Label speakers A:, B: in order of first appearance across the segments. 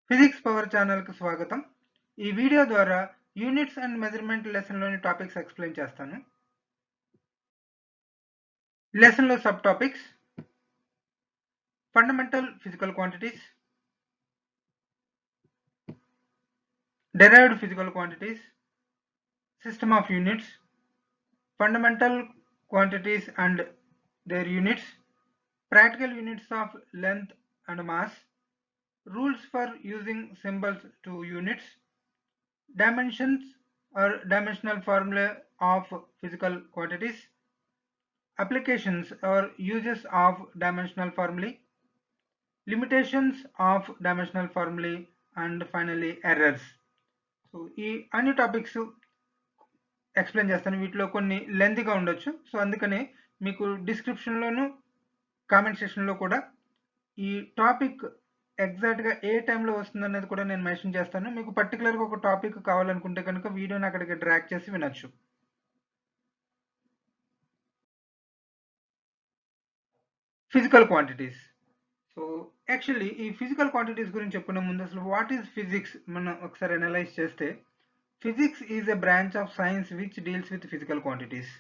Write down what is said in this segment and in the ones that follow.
A: Physics power channel కు స్వాగతం. ఈ వీడియో ద్వారా యూనిట్స్ అండ్ మెజర్మెంట్ లెసన్ లోని టాపిక్స్ ఎక్స్ప్లెయిన్ చేస్తాను. లెసన్ లో sub topics: fundamental physical quantities, derived physical quantities, system of units, fundamental quantities and their units, practical units of length and mass, rules for using symbols to units, dimensions or dimensional formula of physical quantities, applications or uses of dimensional formulae, limitations of dimensional formulae, and finally errors. So ఈ అన్ని topics explain చేస్తాను. వీటిలో కొన్ని లెంతీగా ఉండొచ్చు, so అందుకని మీకు డిస్క్రిప్షన్లోను comment సెక్షన్లో కూడా ఈ టాపిక్ ఎగ్జాక్ట్గా ఏ టైంలో వస్తుంది అనేది కూడా నేను మెన్షన్ చేస్తాను. మీకు పర్టికులర్గా ఒక టాపిక్ కావాలనుకుంటే కనుక వీడియోని అక్కడికి డ్రాగ్ చేసి వినొచ్చు. Physical quantities. సో యాక్చువల్లీ ఈ ఫిజికల్ క్వాంటిటీస్ గురించి చెప్పుకునే ముందు అసలు వాట్ ఈజ్ ఫిజిక్స్ మనం ఒకసారి అనలైజ్ చేస్తే, physics is a branch of science which deals with physical quantities.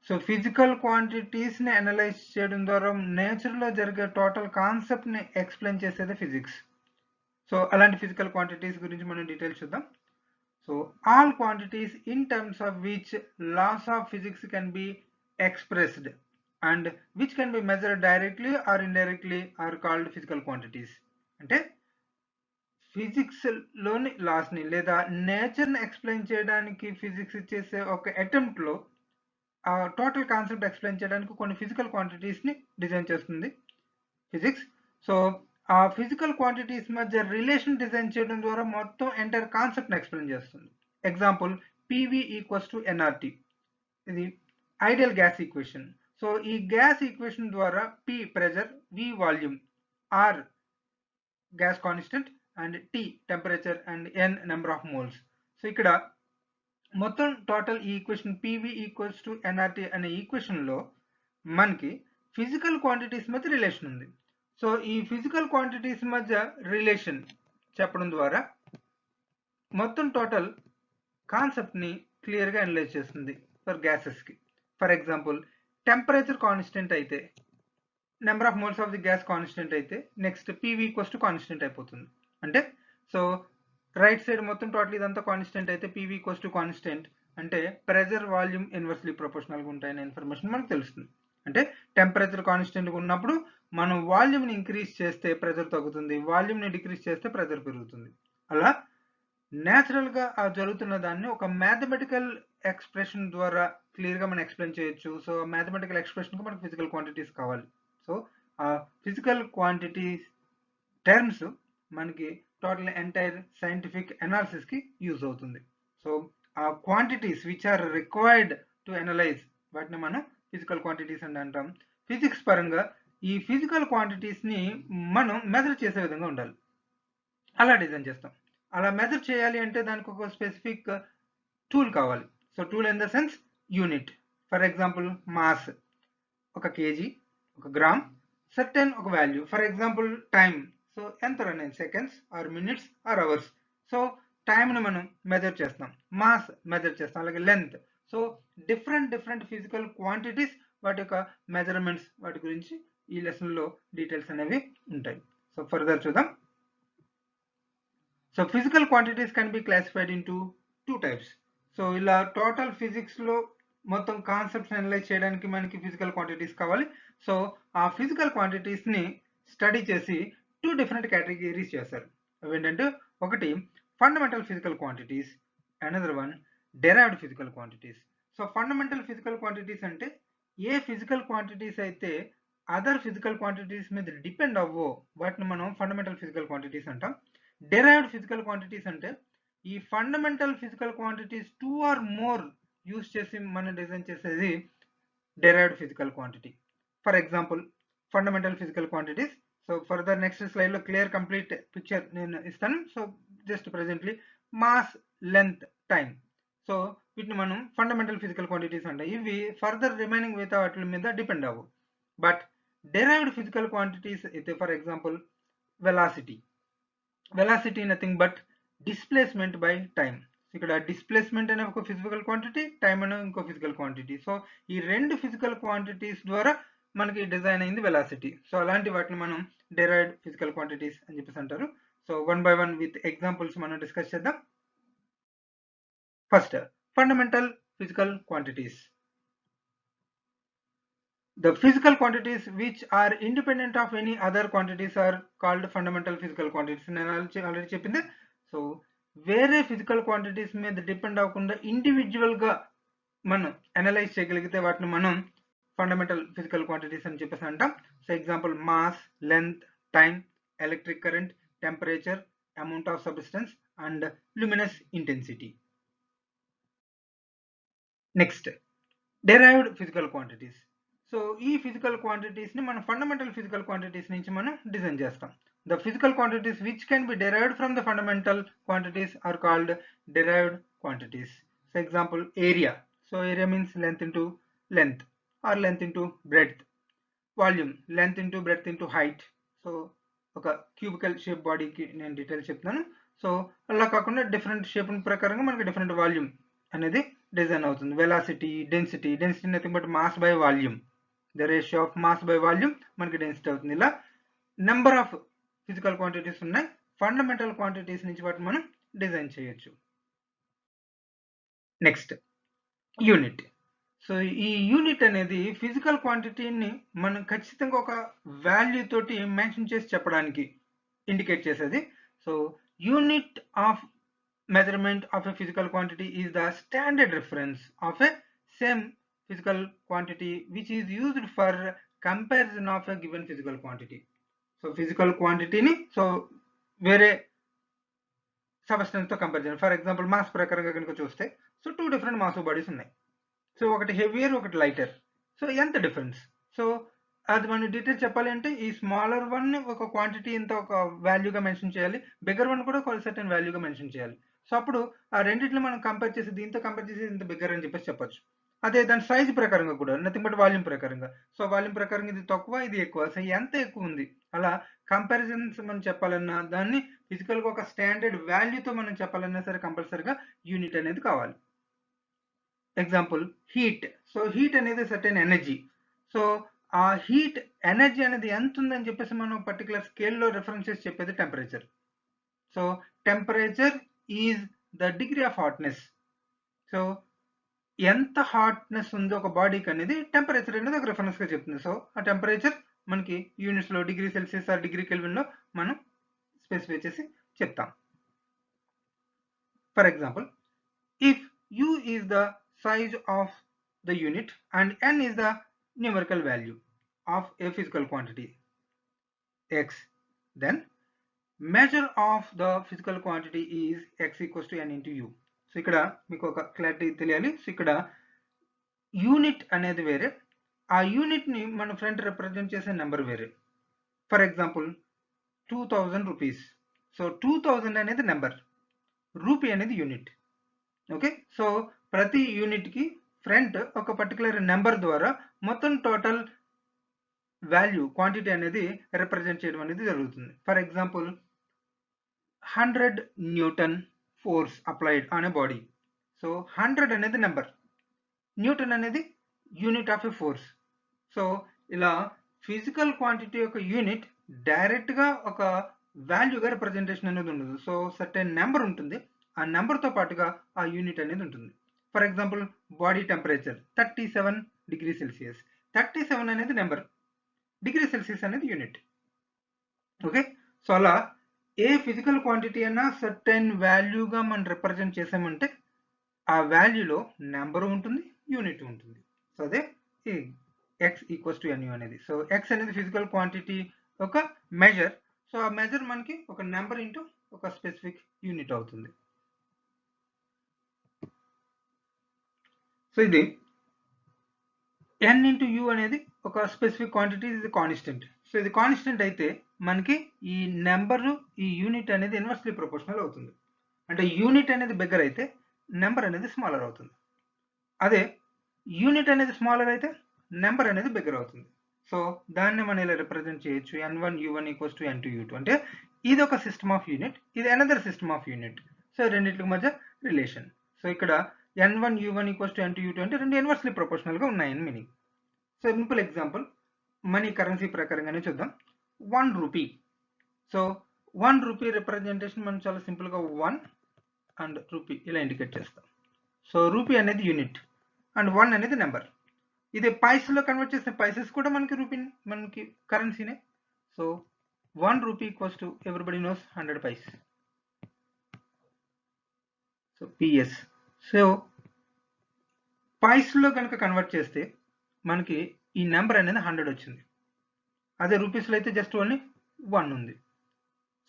A: So physical క్వాంటిటీస్ని అనలైజ్ చేయడం ద్వారా నేచర్లో జరిగే టోటల్ కాన్సెప్ట్ని ఎక్స్ప్లెయిన్ చేసేది ఫిజిక్స్. సో అలాంటి ఫిజికల్ క్వాంటిటీస్ గురించి మనం డీటెయిల్స్ చూద్దాం. So all quantities in terms of which laws of physics can be expressed and which can be measured directly or indirectly are called physical quantities. అంటే physics లోని loss ని లేదా nature ని explain చేయడానికి physics చేసే ఒక attempt లో ఆ టోటల్ కాన్సెప్ట్ ఎక్స్ప్లెయిన్ చేయడానికి కొన్ని ఫిజికల్ క్వాంటిటీస్ ని డిజైన్ చేస్తుంది ఫిజిక్స్. సో ఆ ఫిజికల్ క్వాంటిటీస్ మధ్య రిలేషన్ డిజైన్ చేయడం ద్వారా మొత్తం ఎంటైర్ కాన్సెప్ట్ ని ఎక్స్ప్లెయిన్ చేస్తుంది. Example PV equals to NRT, ఇది ఐడియల్ గ్యాస్ ఈక్వేషన్. సో ఈ గ్యాస్ ఈక్వేషన్ ద్వారా P pressure, V volume, R gas constant and T temperature and N number of moles. So ఇక్కడ మొత్తం టోటల్ ఈ equation PV equals to NRT అనే ఈక్వేషన్లో మనకి physical quantities మధ్య relation ఉంది. So ఈ ఫిజికల్ క్వాంటిటీస్ మధ్య రిలేషన్ చెప్పడం ద్వారా మొత్తం టోటల్ కాన్సెప్ట్ని క్లియర్గా అనలైజ్ చేస్తుంది ఫర్ గ్యాసెస్కి. ఫర్ ఎగ్జాంపుల్ టెంపరేచర్ కాన్స్టెంట్ అయితే, number of moles of the gas constant అయితే, next PV equals to constant అయిపోతుంది. అంటే సో రైట్ సైడ్ మొత్తం టోటల్ ఇదంతా కాన్స్టెంట్ అయితే PV ఈక్వల్స్ టు కాన్స్టెంట్ అంటే ప్రెజర్ వాల్యూమ్ ఇన్వర్స్లీ ప్రొపోర్షనల్గా ఉంటాయనే ఇన్ఫర్మేషన్ మనకు తెలుస్తుంది. అంటే టెంపరేచర్ కాన్స్టెంట్గా ఉన్నప్పుడు మనం వాల్యూమ్ని ఇంక్రీజ్ చేస్తే ప్రెజర్ తగ్గుతుంది, వాల్యూమ్ని డిక్రీజ్ చేస్తే ప్రెజర్ పెరుగుతుంది. అలా న్యాచురల్గా ఆ జరుగుతున్న దాన్ని ఒక మ్యాథమెటికల్ ఎక్స్ప్రెషన్ ద్వారా క్లియర్గా మనం ఎక్స్ప్లెయిన్ చేయొచ్చు. సో మ్యాథమెటికల్ ఎక్స్ప్రెషన్కి మనకు ఫిజికల్ క్వాంటిటీస్ కావాలి. సో ఆ ఫిజికల్ క్వాంటిటీస్ టర్మ్స్ మనకి టోటల్ ఎంటైర్ సైంటిఫిక్ అనాలిసిస్కి యూజ్ అవుతుంది. సో ఆ quantities which are required to analyse వాటిని మనం ఫిజికల్ క్వాంటిటీస్ అని అంటాం. ఫిజిక్స్ పరంగా ఈ ఫిజికల్ క్వాంటిటీస్ని మనం మెజర్ చేసే విధంగా ఉండాలి, అలా డిజైన్ చేస్తాం. అలా మెజర్ చేయాలి అంటే దానికి ఒక స్పెసిఫిక్ టూల్ కావాలి. So tool in the sense unit. For example mass ఒక కేజీ, ఒక గ్రామ్, సర్టెన్ ఒక value. For example time, so ఎంత run seconds or minutes or hours. So టైంని మనం మెజర్ చేస్తాం, మాస్ మెజర్ చేస్తాం, అలాగే length. So different physical quantities వాటి యొక్క మెజర్మెంట్స్ వాటి గురించి ఈ లెసన్లో డీటెయిల్స్ అనేవి ఉంటాయి. సో ఫర్దర్ చూద్దాం. So physical quantities can be classified into two types. So ఇలా టోటల్ ఫిజిక్స్లో మొత్తం కాన్సెప్ట్స్ అనలైజ్ చేయడానికి మనకి ఫిజికల్ క్వాంటిటీస్ కావాలి. సో ఆ ఫిజికల్ క్వాంటిటీస్ని స్టడీ చేసి టూ డిఫరెంట్ కేటగిరీస్ చేశారు. అవి ఏంటంటే, ఒకటి fundamental physical quantities, another one derived physical quantities. So fundamental physical quantities అంటే ఏ ఫిజికల్ క్వాంటిటీస్ అయితే అదర్ ఫిజికల్ క్వాంటిటీస్ మీద డిపెండ్ అవ్వో వాటిని మనం ఫండమెంటల్ ఫిజికల్ క్వాంటిటీస్ అంటాం. డెరైవ్డ్ ఫిజికల్ క్వాంటిటీస్ అంటే ఈ fundamental physical quantities two or more use చేసి మనం డిజైన్ చేసేది derived physical quantity. For example fundamental physical quantities. So further next స్లైడ్లో క్లియర్ కంప్లీట్ పిక్చర్ నేను ఇస్తాను. So just presently mass, length, time. So వీటిని మనం ఫండమెంటల్ ఫిజికల్ క్వాంటిటీస్ అంటాం. ఇవి ఫర్దర్ రిమైనింగ్ మిగతా వాటి మీద డిపెండ్ అవ్వవు. బట్ డెరైవ్డ్ ఫిజికల్ క్వాంటిటీస్ అయితే for example velocity, velocity nothing but displacement by time. ఇక్కడ డిస్ప్లేస్మెంట్ అనే ఒక ఫిజికల్ క్వాంటిటీ, టైం అనే ఇంకో ఫిజికల్ క్వాంటిటీ. సో ఈ రెండు ఫిజికల్ క్వాంటిటీస్ ద్వారా మనకి డిజైన్ అయింది వెలాసిటీ. సో అలాంటి వాటిని మనం డెరైవ్డ్ ఫిజికల్ క్వాంటిటీస్ అని చెప్పేసి అంటారు. So one by one with examples మనం డిస్కస్ చేద్దాం. First, fundamental physical quantities. The physical quantities which are independent of any other quantities are called fundamental physical quantities. నేను already చెప్పింది. సో వేరే physical quantities మీద depend అవ్వకుండా individual గా మనం analyse చేయగలిగితే వాటిని మనం ఫండమెంటల్ ఫిజికల్ క్వాంటిటీస్ అని చెప్పేసి అంటాం. So example mass, length, time, electric current, temperature, amount of substance and luminous intensity. Next, derived physical quantities. So ఈ ఫిజికల్ క్వాంటిటీస్ ని మనం ఫండమెంటల్ ఫిజికల్ క్వాంటిటీస్ నుంచి మనం డిజైన్ చేస్తాం. The physical quantities which can be derived from the fundamental quantities are called derived quantities. So example area. So area means length into length or length into breadth. Volume, length into breadth into height. So ఒక cubical shape బాడీకి నేను details చెప్తున్నాను. So అలా కాకుండా different shape ప్రకారంగా మనకి different volume అనేది design అవుతుంది. Velocity, density nothing but mass by volume. The ratio of mass by volume మనకి డెన్సిటీ అవుతుంది. ఇలా నెంబర్ ఆఫ్ ఫిజికల్ క్వాంటిటీస్ ఉన్నాయి. ఫండమెంటల్ క్వాంటిటీస్ నుంచి వాటిని మనం డిజైన్ చేయొచ్చు. Next, unit. సో ఈ యూనిట్ అనేది ఫిజికల్ క్వాంటిటీని మనం ఖచ్చితంగా ఒక వాల్యూ తోటి మెన్షన్ చేసి చెప్పడానికి ఇండికేట్ చేసేది. So unit of measurement of a physical quantity is the standard reference of a same physical quantity which is used for comparison of a given physical quantity. So physical quantity ni so వేరే substance తో compare చేయండి. For example mass ప్రకారంగా కనుక చూస్తే so 2 different mass bodies ఉన్నాయి. So ఒకటి heavier, ఒకటి lighter. So ఎంత డిఫరెన్స్? సో అది మనం డీటెయిల్ చెప్పాలి అంటే ఈ స్మాలర్ వన్ ఒక క్వాంటిటీ ఇంత ఒక వాల్యూగా మెన్షన్ చేయాలి, బిగ్గర్ వన్ కూడా ఒక సర్టెన్ వాల్యూగా మెన్షన్ చేయాలి. సో అప్పుడు ఆ రెండింటిని మనం కంపేర్ చేసి దీంతో కంపేర్ చేసి ఇంత బిగ్గర్ అని చెప్పేసి చెప్పొచ్చు. అదే దాని సైజ్ ప్రకారంగా కూడా నథింగ్ బట్ వాల్యూమ్ ప్రకారంగా. సో వాల్యూమ్ ప్రకారంగా ఇది తక్కువ, ఇది ఎక్కువ. సో ఎంత ఎక్కువ ఉంది, అలా కంపారిజన్స్ మనం చెప్పాలన్నా దాన్ని ఫిజికల్ గా ఒక స్టాండర్డ్ వాల్యూతో మనం చెప్పాలన్నా సరే కంపల్సరీగా యూనిట్ అనేది కావాలి. Example heat. సో హీట్ అనేది సర్టెన్ ఎనర్జీ. సో ఆ హీట్ ఎనర్జీ అనేది ఎంత ఉందని చెప్పేసి మనం పర్టికులర్ స్కేల్లో రెఫరెన్స్ చేసి చెప్పేది temperature. So temperature is the degree of hotness. So ఎంత హాట్నెస్ ఉందో ఒక బాడీకి అనేది టెంపరేచర్ అనేది ఒక రెఫరెన్స్ గా చెప్తుంది. సో ఆ టెంపరేచర్ మనకి యూనిట్స్ లో degree Celsius are degree kelvin లో మనం స్పెసిఫై చేసి చెప్తాం. For example, if U is the size of the unit and N is the numerical value of a physical quantity X, then measure of the physical quantity is X equals to N into U. So ఇక్కడ మీకు ఒక clarity తెలియాలి. So ఇక్కడ unit అనేది వేరే, ఆ unit ని మన ఫ్రంట్ రిప్రజెంట్ చేసే నెంబర్ వేరే. For example 2000 rupees. సో 2000 అనేది నెంబర్, రూపీ అనేది యూనిట్. ఓకే, సో ప్రతి యూనిట్ కి ఫ్రంట్ ఒక పర్టికులర్ నెంబర్ ద్వారా మొత్తం టోటల్ వాల్యూ క్వాంటిటీ అనేది రిప్రజెంట్ చేయడం అనేది జరుగుతుంది. For example 100 Newton force applied on a body. So 100 అనేది నెంబర్, న్యూటన్ అనేది unit of a force. So ఇలా ఫిజికల్ క్వాంటిటీ యొక్క యూనిట్ డైరెక్ట్ గా ఒక వాల్యూగా రిప్రజెంటేషన్ అనేది ఉండదు. సో సర్టెన్ నెంబర్ ఉంటుంది, ఆ నెంబర్తో పాటుగా ఆ యూనిట్ అనేది ఉంటుంది. For example body temperature 37 degree Celsius. 37 అనేది నెంబర్, డిగ్రీ సెల్సియస్ అనేది యూనిట్. ఓకే, సో అలా ఏ ఫిజికల్ క్వాంటిటీ అయినా సర్టెన్ వాల్యూగా మనం రిప్రజెంట్ చేసామంటే ఆ వాల్యూలో నెంబర్ ఉంటుంది, యూనిట్ ఉంటుంది. సో అదే X ఈక్వల్స్ టు NU అనేది. సో X అనేది ఫిజికల్ క్వాంటిటీ ఒక మెజర్. సో ఆ మెజర్ మనకి ఒక నెంబర్ ఇంటూ ఒక స్పెసిఫిక్ యూనిట్ అవుతుంది. సో ఇది N ఇంటూ U అనేది ఒక స్పెసిఫిక్ క్వాంటిటీ, ఇది కాన్స్టెంట్. సో ఇది కాన్స్టెంట్ అయితే మనకి ఈ నెంబరు ఈ యూనిట్ అనేది ఇన్వర్స్లీ ప్రపోర్షనల్ అవుతుంది. అంటే యూనిట్ అనేది బిగ్గర్ అయితే నెంబర్ అనేది స్మాలర్ అవుతుంది. అదే యూనిట్ అనేది స్మాలర్ అయితే నెంబర్ అనేది బిగ్గర్ అవుతుంది. సో దాన్ని మనం ఇలా రిప్రజెంట్ చేయొచ్చు. N1 U1 equals to N2 U2. అంటే ఇది ఒక సిస్టమ్ ఆఫ్ యూనిట్, ఇది another system of unit. So రెండింటి మధ్య రిలేషన్. సో ఇక్కడ n1 u1 equals to n2 u2 అంటే రెండు ఇన్వర్స్లీ ప్రపోర్షనల్గా ఉన్నాయని meaning. So simple example money currency ప్రకారంగానే చూద్దాం. 1 రూపీ. సో 1 రూపీ రిప్రజెంటేషన్ మనం చాలా సింపుల్గా 1 అండ్ రూపీ ఇలా ఇండికేట్ చేస్తాం. సో రూపీ అనేది యూనిట్ అండ్ 1 అనేది నెంబర్. ఇది పైసలో కన్వర్ట్ చేస్తే పైసెస్ కూడా మనకి కరెన్సీనే. So 1 rupee equals to everybody knows 100 paise. So పిఎస్. సో పైస్లో కనుక కన్వర్ట్ చేస్తే మనకి ఈ నెంబర్ అనేది 100 వచ్చింది. అదే రూపీస్లో అయితే జస్ట్ ఓన్లీ 1 ఉంది.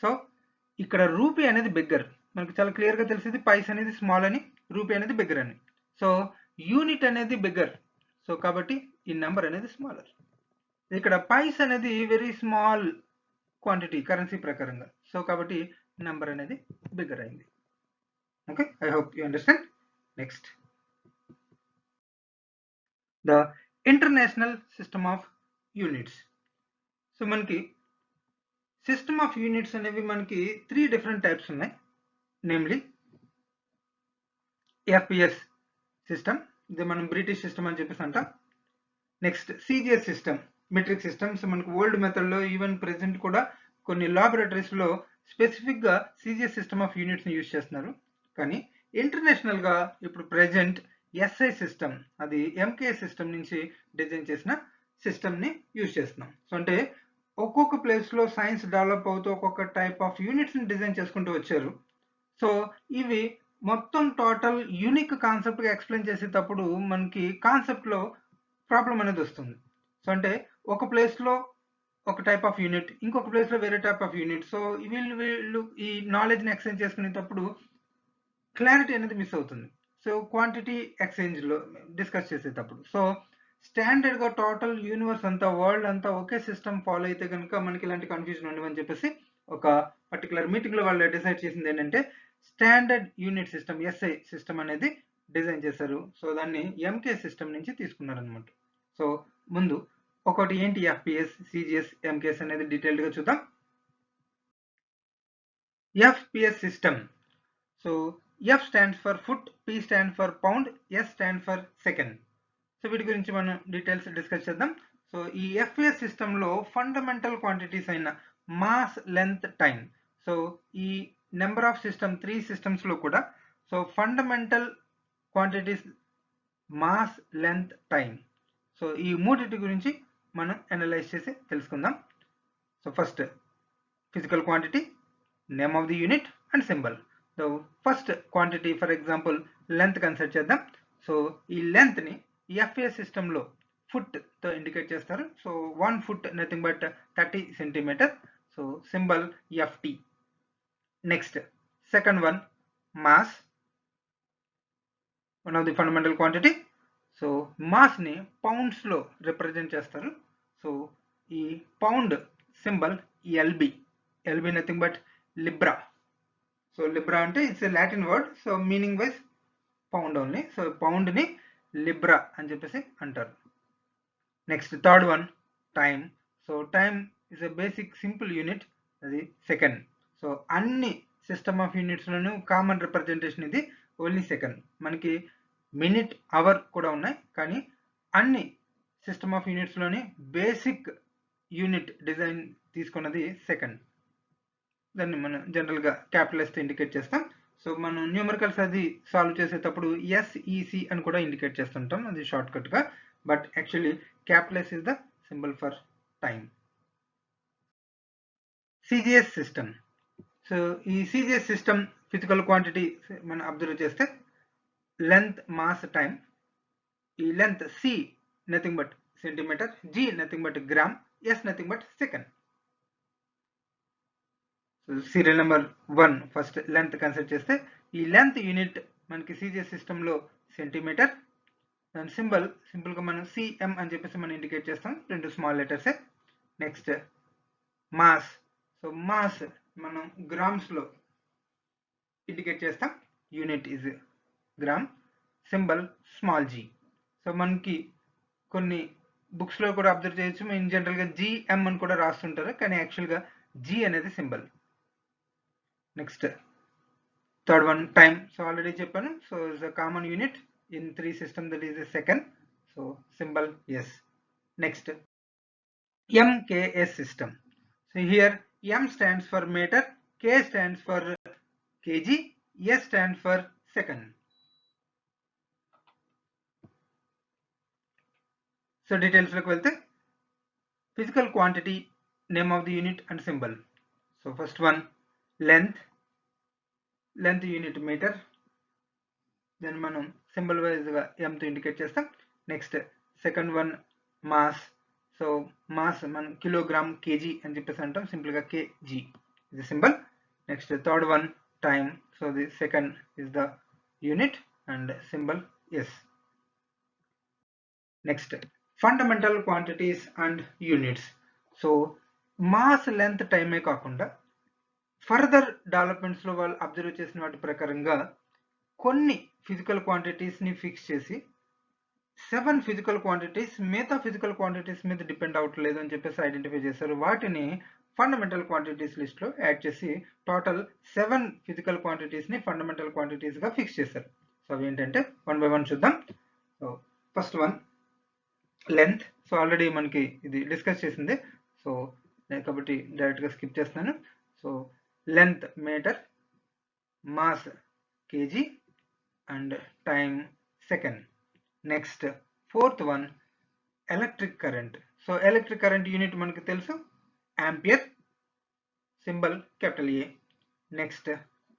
A: సో ఇక్కడ రూపీ అనేది బిగ్గర్, మనకు చాలా క్లియర్గా తెలిసింది పైస్ అనేది స్మాల్ అని, రూపీ అనేది బిగ్గర్ అని. సో యూనిట్ అనేది బిగ్గర్, సో కాబట్టి ఈ నెంబర్ అనేది స్మాలర్. ఇక్కడ పైస్ అనేది వెరీ స్మాల్ క్వాంటిటీ కరెన్సీ ప్రకారంగా, సో కాబట్టి నెంబర్ అనేది బిగ్గర్ అయింది. Okay, I hope you understand. Next, the international system of units. So మనకి సిస్టమ్ ఆఫ్ యూనిట్స్ అనేవి మనకి 3 డిఫరెంట్ టైప్స్ ఉన్నాయి. నేమ్లీ ఎఫ్పిఎస్ సిస్టమ్, ఇది మనం బ్రిటిష్ సిస్టమ్ అని చెప్పేసి అంటాం. Next CGS system, metric systems. మనకు ఓల్డ్ మెథడ్లో ఈవెన్ ప్రెసెంట్ కూడా కొన్ని లాబొరేటరీస్లో స్పెసిఫిక్గా సిజిఎస్ సిస్టమ్ ఆఫ్ యూనిట్స్ని యూజ్ చేస్తున్నారు. కానీ ఇంటర్నేషనల్గా ఇప్పుడు ప్రెజెంట్ ఎస్ఐ సిస్టమ్, అది ఎంకే సిస్టమ్ నుంచి డిజైన్ చేసిన సిస్టమ్ని యూజ్ చేస్తున్నాం. సో అంటే ఒక్కొక్క ప్లేస్లో సైన్స్ డెవలప్ అవుతూ ఒక్కొక్క టైప్ ఆఫ్ యూనిట్స్ని డిజైన్ చేసుకుంటూ వచ్చారు. సో ఇవి మొత్తం టోటల్ యూనిక్ కాన్సెప్ట్గా ఎక్స్ప్లెయిన్ చేసేటప్పుడు మనకి కాన్సెప్ట్లో ప్రాబ్లం అనేది వస్తుంది. సో అంటే ఒక ప్లేస్లో ఒక టైప్ ఆఫ్ యూనిట్, ఇంకొక ప్లేస్లో వేరే టైప్ ఆఫ్ యూనిట్. సో వీళ్ళు ఈ నాలెడ్జ్ని ఎక్స్చేంజ్ చేసుకునేటప్పుడు క్లారిటీ అనేది మిస్ అవుతుంది. సో క్వాంటిటీ ఎక్స్చేంజ్లో డిస్కస్ చేసేటప్పుడు సో స్టాండర్డ్గా టోటల్ యూనివర్స్ అంతా, వరల్డ్ అంతా ఒకే సిస్టమ్ ఫాలో అయితే కనుక మనకి ఇలాంటి కన్ఫ్యూజన్ ఉండవని చెప్పేసి ఒక పర్టికులర్ మీటింగ్లో వాళ్ళు డిసైడ్ చేసింది ఏంటంటే standard unit system SI system అనేది డిజైన్ చేశారు. సో దాన్ని ఎంకే సిస్టమ్ నుంచి తీసుకున్నారనమాట. సో ముందు ఒకటి ఏంటి ఎఫ్పిఎస్, సిజిఎస్, ఎంకేఎస్ అనేది డీటెయిల్డ్గా చూద్దాం. FPS system. So F stands for foot, P stand for pound, S stand for second. So వీటి గురించి మనం డీటెయిల్స్ డిస్కస్ చేద్దాం. సో ఈ ఎఫ్పిఎస్ సిస్టంలో ఫండమెంటల్ క్వాంటిటీస్ అయిన మాస్, లెంత్, టైం. సో ఈ నెంబర్ ఆఫ్ సిస్టమ్ 3 సిస్టమ్స్లో కూడా so fundamental quantities mass, length, time. So ఈ మూడింటి గురించి మనం అనలైజ్ చేసి తెలుసుకుందాం. So first physical quantity, name of the unit and symbol. So first quantity for example length consider చేద్దాం. సో ఈ లెంత్ని ఎఫ్పిఎస్ సిస్టంలో ఫుట్తో ఇండికేట్ చేస్తారు. So 1 foot nothing but 30 centimetre. So symbol FT. Next second one mass, one of the fundamental quantity. So మాస్ని పౌండ్స్లో represent చేస్తారు. So ఈ pound symbol LB. LB nothing but libra. So libra అంటే it's a Latin word, so meaning wise pound only. So పౌండ్ని libra అని చెప్పేసి అంటారు. Next third one time. So time is a basic simple unit, అది second. So అన్ని system of యూనిట్స్లోనూ common representation ఇది only second. మనకి మినిట్, అవర్ కూడా ఉన్నాయి, కానీ అన్ని సిస్టమ్ ఆఫ్ యూనిట్స్లోని బేసిక్ యూనిట్ డిజైన్ తీసుకున్నది సెకండ్. దాన్ని మనం జనరల్గా క్యాపిటల్స్తో ఇండికేట్ చేస్తాం. సో మనం న్యూమరికల్స్ అది సాల్వ్ చేసేటప్పుడు ఎస్ఈసి అని కూడా ఇండికేట్ చేస్తుంటాం, అది షార్ట్ కట్గా. But actually capital S is the symbol for time. CGS system. So ఈ సిజిఎస్ సిస్టమ్ ఫిజికల్ క్వాంటిటీ మనం అబ్జర్వ్ చేస్తే లెంత్, మాస్, టైం. ఈ length C nothing but centimetre, G nothing but gram, S nothing but second. Serial number 1 first length consider చేస్తే ఈ length unit మనకి CGS సిస్టంలో centimetre. దాని సింపుల్గా మనం సిఎం అని చెప్పేసి మనం ఇండికేట్ చేస్తాం, 2 స్మాల్ లెటర్సే. Next mass. సో మాస్ మనం గ్రామ్స్లో ఇండికేట్ చేస్తాం, unit is gram, symbol small G. So మనకి కొన్ని బుక్స్లో కూడా అబ్జర్వ్ చేయొచ్చు, ఇన్ జనరల్గా జిఎం అని కూడా రాస్తుంటారు, కానీ యాక్చువల్గా జీ అనేది symbol. Next, third one, time. So already cheppanu. So is a common unit in 3 system, that is a second. So symbol yes. Next, MKS system. So here M stands for meter, K stands for kg, S stands for second. So details look wealth. Physical quantity, name of the unit and symbol. So first one, length unit meter. Then manam symbol wise ga M to indicate chestam. Next, second one, mass. So mass man kilogram kg and cheppesi antam, simple ga kg is the symbol. Next, third one, time. So the second is the unit and symbol S. Next, fundamental quantities and units. So mass, length, time ఏ కాకుండా further developments లో వాళ్ళు observe చేసిన వాటి ప్రకారంగా కొన్ని physical quantities ని fix చేసి 7 physical quantities మిగతా ఫిజికల్ క్వాంటిటీస్ మీద డిపెండ్ అవ్వట్లేదు అని చెప్పేసి ఐడెంటిఫై చేశారు. వాటిని ఫండమెంటల్ క్వాంటిటీస్ లిస్ట్ లో యాడ్ చేసి టోటల్ 7 ఫిజికల్ క్వాంటిటీస్ ని ఫండమెంటల్ క్వాంటిటీస్ గా ఫిక్స్ చేశారు. సో అవి ఏంటంటే వన్ బై వన్ చూద్దాం. So first one, length. So already మనకి ఇది డిస్కస్ చేసింది, సో కాబట్టి డైరెక్ట్ గా స్కిప్ చేస్తున్నాను. So length metre, mass KG and time second. Next, fourth one, electric current. So electric current unit మనకి తెలుసు, ampere, symbol capital A. Next,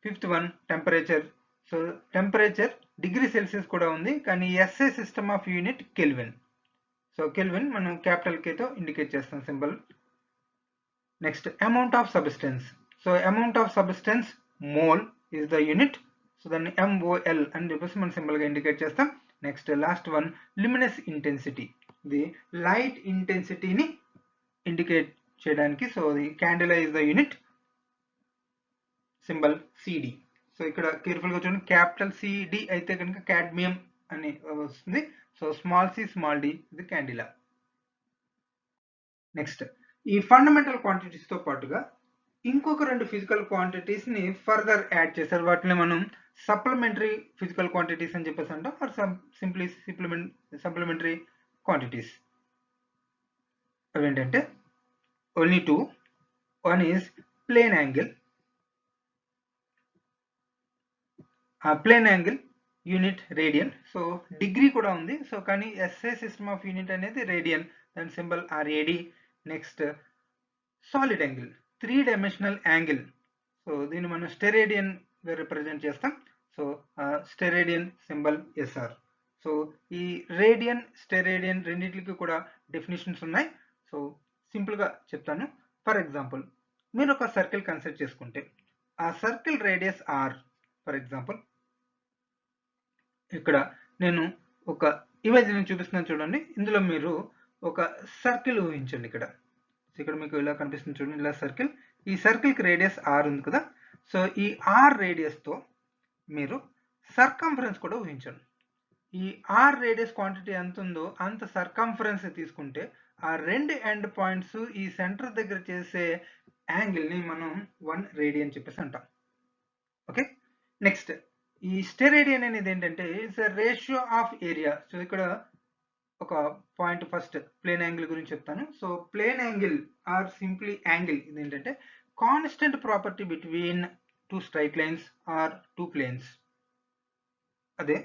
A: fifth one, temperature. So temperature degree Celsius కూడా ఉంది, కానీ SI system of unit kelvin. So kelvin మనం capital K తో indicate చేస్తాం symbol. Next, amount of substance. So amount of substance mole is the unit. So దాన్ని MOL అని చెప్పేసి మనం సింబల్ గా ఇండికేట్ చేస్తాం. Next, last one, luminous intensity. ఇది లైట్ ఇంటెన్సిటీని ఇండికేట్ చేయడానికి. So the candle is the unit, symbol CD. So ఇక్కడ careful గా చూడండి, క్యాపిటల్ CD అయితే కనుక కాడ్మియం అని వస్తుంది. So small c small d ఇది క్యాండిలా. నెక్స్ట్, ఈ ఫండమెంటల్ క్వాంటిటీస్ తో పాటుగా ఇంకొక 2 ఫిజికల్ క్వాంటిటీస్ ని ఫర్దర్ యాడ్ చేశారు. వాటిని మనం సప్లిమెంటరీ ఫిజికల్ క్వాంటిటీస్ అని చెప్పేసి అంటాం, ఆర్ సింప్లీ సప్లిమెంటరీ క్వాంటిటీస్. అవి ఏంటంటే only 2. One is plane angle. Plane angle unit radian. So degree కూడా ఉంది, సో కానీ ఎస్ఐ సిస్టమ్ ఆఫ్ యూనిట్ అనేది రేడియన్, దాని symbol RAD. Next, solid angle, 3 dimensional angle. So దీన్ని మనం స్టెరేడియన్ గా రిప్రజెంట్ చేస్తాం. So steradian symbol SR. So ఈ రేడియన్, స్టెరేడియన్ రెండింటికి కూడా డెఫినేషన్స్ ఉన్నాయి. సో సింపుల్ గా చెప్తాను. ఫర్ ఎగ్జాంపుల్, మీరు ఒక సర్కిల్ కన్సిడర్ చేసుకుంటే ఆ circle radius R. For example, ఇక్కడ నేను ఒక ఇమేజ్ ని చూపిస్తున్నాను చూడండి. ఇందులో మీరు ఒక సర్కిల్ ఊహించండి. ఇక్కడ మీకు ఇలా కనిపిస్తుంది చూడండి, ఇలా సర్కిల్. ఈ సర్కిల్ కి రేడియస్ R ఉంది కదా. సో ఈ R రేడియస్ తో మీరు సర్కంఫరెన్స్ కూడా ఊహించండి. ఈ R రేడియస్ క్వాంటిటీ ఎంత ఉందో అంత సర్కంఫరెన్స్ తీసుకుంటే ఆ 2 ఎండ్ పాయింట్స్ ఈ సెంటర్ దగ్గర చేసే యాంగిల్ ని మనం 1 రేడియన్ చెప్పేసి అంటాం. ఓకే. నెక్స్ట్, ఈ స్టెరేడియన్ అనేది ఏంటంటే it's a ratio of area. So ఇక్కడ ఒక పాయింట్ ఫస్ట్ ప్లేన్ యాంగిల్ గురించి చెప్తాను. So plane angle or simply angle ఇది ఏంటంటే constant property between 2 straight lines or 2 planes. అదే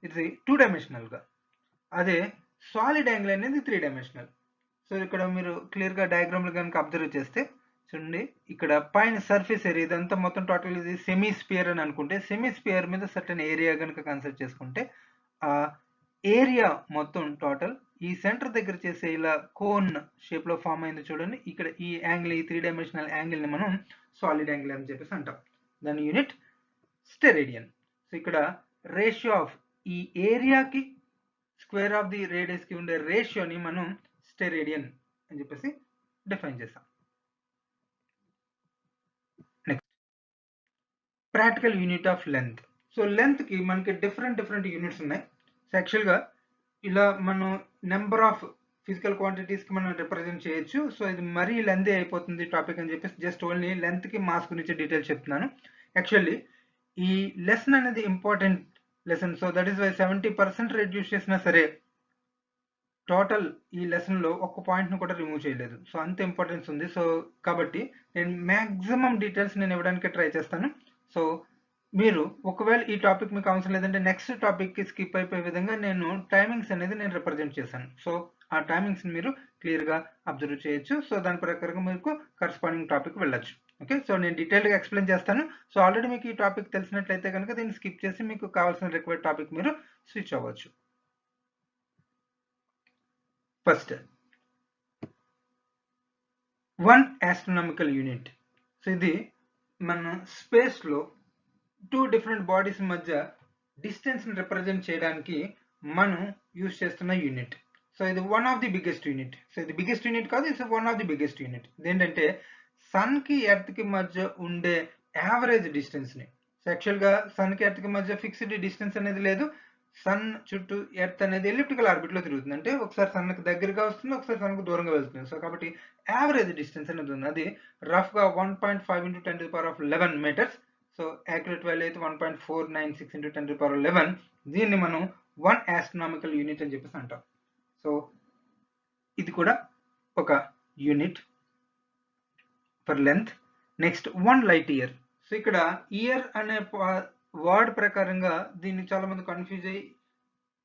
A: ఇది 2 డైమెన్షనల్ గా. అదే సాలిడ్ యాంగిల్ అనేది 3 డైమెన్షనల్. సో ఇక్కడ మీరు క్లియర్ గా డయాగ్రామ్ లో కనుక అబ్జర్వ్ చేస్తే చూడండి, ఇక్కడ పైన సర్ఫేస్ ఏరియా ఇదంతా మొత్తం టోటల్ ఇది సెమీ స్పియర్ అని అనుకుంటే, సెమీ స్పియర్ మీద సర్టెన్ ఏరియా కనుక కన్సిడర్ చేసుకుంటే ఆ ఏరియా మొత్తం టోటల్ ఈ సెంటర్ దగ్గర చేసే ఇలా కోన్ షేప్ లో ఫామ్ అయింది చూడండి. ఇక్కడ ఈ యాంగిల్, ఈ 3 డైమెన్షనల్ యాంగిల్ ని మనం సాలిడ్ యాంగిల్ అని చెప్పేసి అంటాం. దాని యూనిట్ స్టెరేడియన్. సో ఇక్కడ రేషియో ఆఫ్ ఈ ఏరియాకి స్క్వేర్ ఆఫ్ ది రేడియస్ కి ఉండే రేషియోని మనం స్టెరేడియన్ అని చెప్పేసి డిఫైన్ చేస్తాం. Next, practical unit of length. So length కి మనకి డిఫరెంట్ యూనిట్స్ ఉన్నాయి. సో యాక్చువల్ గా ఇలా మనం నెంబర్ ఆఫ్ ఫిజికల్ క్వాంటిటీస్ కి మనం రిప్రజెంట్ చేయొచ్చు. సో ఇది మరీ లెంత్ అయిపోతుంది టాపిక్ అని చెప్పేసి జస్ట్ ఓన్లీ లెంత్ కి మాస్ గురించి డీటెయిల్స్ చెప్తున్నాను. యాక్చువల్లీ ఈ లెసన్ అనేది important lesson. So that is why 70% reduce చేసినా సరే టోటల్ ఈ లెసన్లో ఒక్క పాయింట్ను కూడా రిమూవ్ చేయలేదు. సో అంత ఇంపార్టెన్స్ ఉంది. సో కాబట్టి నేను మ్యాక్సిమం డీటెయిల్స్ నేను ఇవ్వడానికి ట్రై చేస్తాను. సో మీరు ఒకవేళ ఈ టాపిక్ మీకు అవసరం లేదంటే నెక్స్ట్ టాపిక్కి స్కిప్ అయిపోయే విధంగా నేను టైమింగ్స్ అనేది నేను రిప్రజెంట్ చేశాను. సో ఆ టైమింగ్స్ని మీరు క్లియర్గా అబ్జర్వ్ చేయొచ్చు. సో దాని ప్రకారంగా మీకు కరస్పాండింగ్ టాపిక్ వెళ్ళొచ్చు. ఓకే, సో నేను డీటెయిల్గా ఎక్స్ప్లెయిన్ చేస్తాను. సో ఆల్రెడీ మీకు ఈ టాపిక్ తెలిసినట్లయితే కనుక దీన్ని స్కిప్ చేసి మీకు కావాల్సిన రిక్వైర్డ్ టాపిక్ మీరు స్విచ్ అవ్వచ్చు. First 1 astronomical unit. సో ఇది మన స్పేస్లో 2 డిఫరెంట్ బాడీస్ మధ్య డిస్టెన్స్ని రిప్రజెంట్ చేయడానికి మనం యూజ్ చేస్తున్న యూనిట్. సో ఇది one of the biggest unit. So ఇది బిగ్గెస్ట్ యూనిట్ కాదు, it's one of the biggest unit. ఇదేంటంటే సన్కి ఎర్త్కి మధ్య ఉండే యావరేజ్ డిస్టెన్స్ని. సో యాక్చువల్గా సన్కి ఎర్త్కి మధ్య ఫిక్స్డ్ డిస్టెన్స్ అనేది లేదు. సన్ చుట్టూ ఎర్త్ అనేది ఎలిప్టికల్ ఆర్బిట్లో తిరుగుతుంది. అంటే ఒకసారి సన్కి దగ్గరగా వస్తుంది, ఒకసారి సన్కు దూరంగా వెళ్తుంది. సో కాబట్టి యావరేజ్ డిస్టెన్స్ అనేది ఉంది. అది రఫ్గా 1.5 × 10⁻11 మీటర్స్. సో యాక్యురేట్ వాల్యూ అయితే 1.496 × 10⁻11. దీన్ని మనం 1 astronomical unit అని చెప్పేసి అంటాం. సో ఇది కూడా ఒక unit for length. Next 1 light year. So ఇక్కడ ఇయర్ అనే వర్డ్ ప్రకారంగా దీన్ని చాలా మంది కన్ఫ్యూజ్ అయ్యి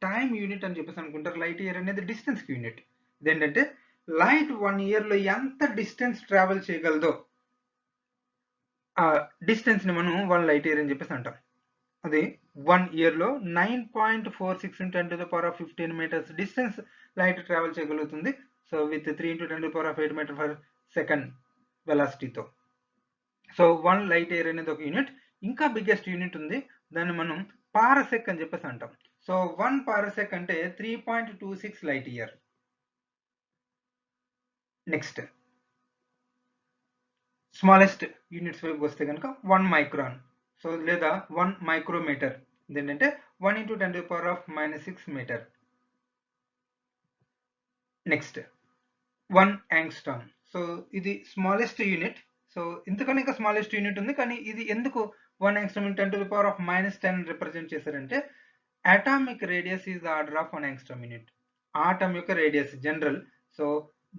A: టైం యూనిట్ అని చెప్పేసి అనుకుంటారు. లైట్ ఇయర్ అనేది డిస్టెన్స్కి యూనిట్. ఇదేంటంటే లైట్ 1 yearలో ఎంత డిస్టెన్స్ ట్రావెల్ చేయగలదో ఆ డిస్టెన్స్ని మనం 1 light year అని చెప్పేసి అంటాం. అది 1 yearలో 9.46 × 10⁻15 మీటర్స్ డిస్టెన్స్ లైట్ ట్రావెల్ చేయగలుగుతుంది. సో విత్ 3 × 10⁻8 మీటర్/సెకండ్ వెలాసిటీతో. సో 1 light year అనేది ఒక యూనిట్. ఇంకా బిగ్గెస్ట్ యూనిట్ ఉంది, దాన్ని మనం పారసెక్ అని చెప్పేసి అంటాం. సో 1 పారసెక్ అంటే 3.26 light year. Next smallest units వైపు వస్తే కనుక 1 micron. సో లేదా 1 micrometer. ఇదేంటంటే 1 × 10⁻6 మీటర్. Next 1 angstrom. సో ఇది స్మాలెస్ట్ యూనిట్. సో ఇంతకన్నా ఇంకా స్మాలెస్ట్ యూనిట్ ఉంది, కానీ ఇది ఎందుకు 1 angstrom × 10⁻10 రిప్రజెంట్ చేశారంటే atomic radius is the order of 1 angstrom unit. Atom యొక్క radius general. So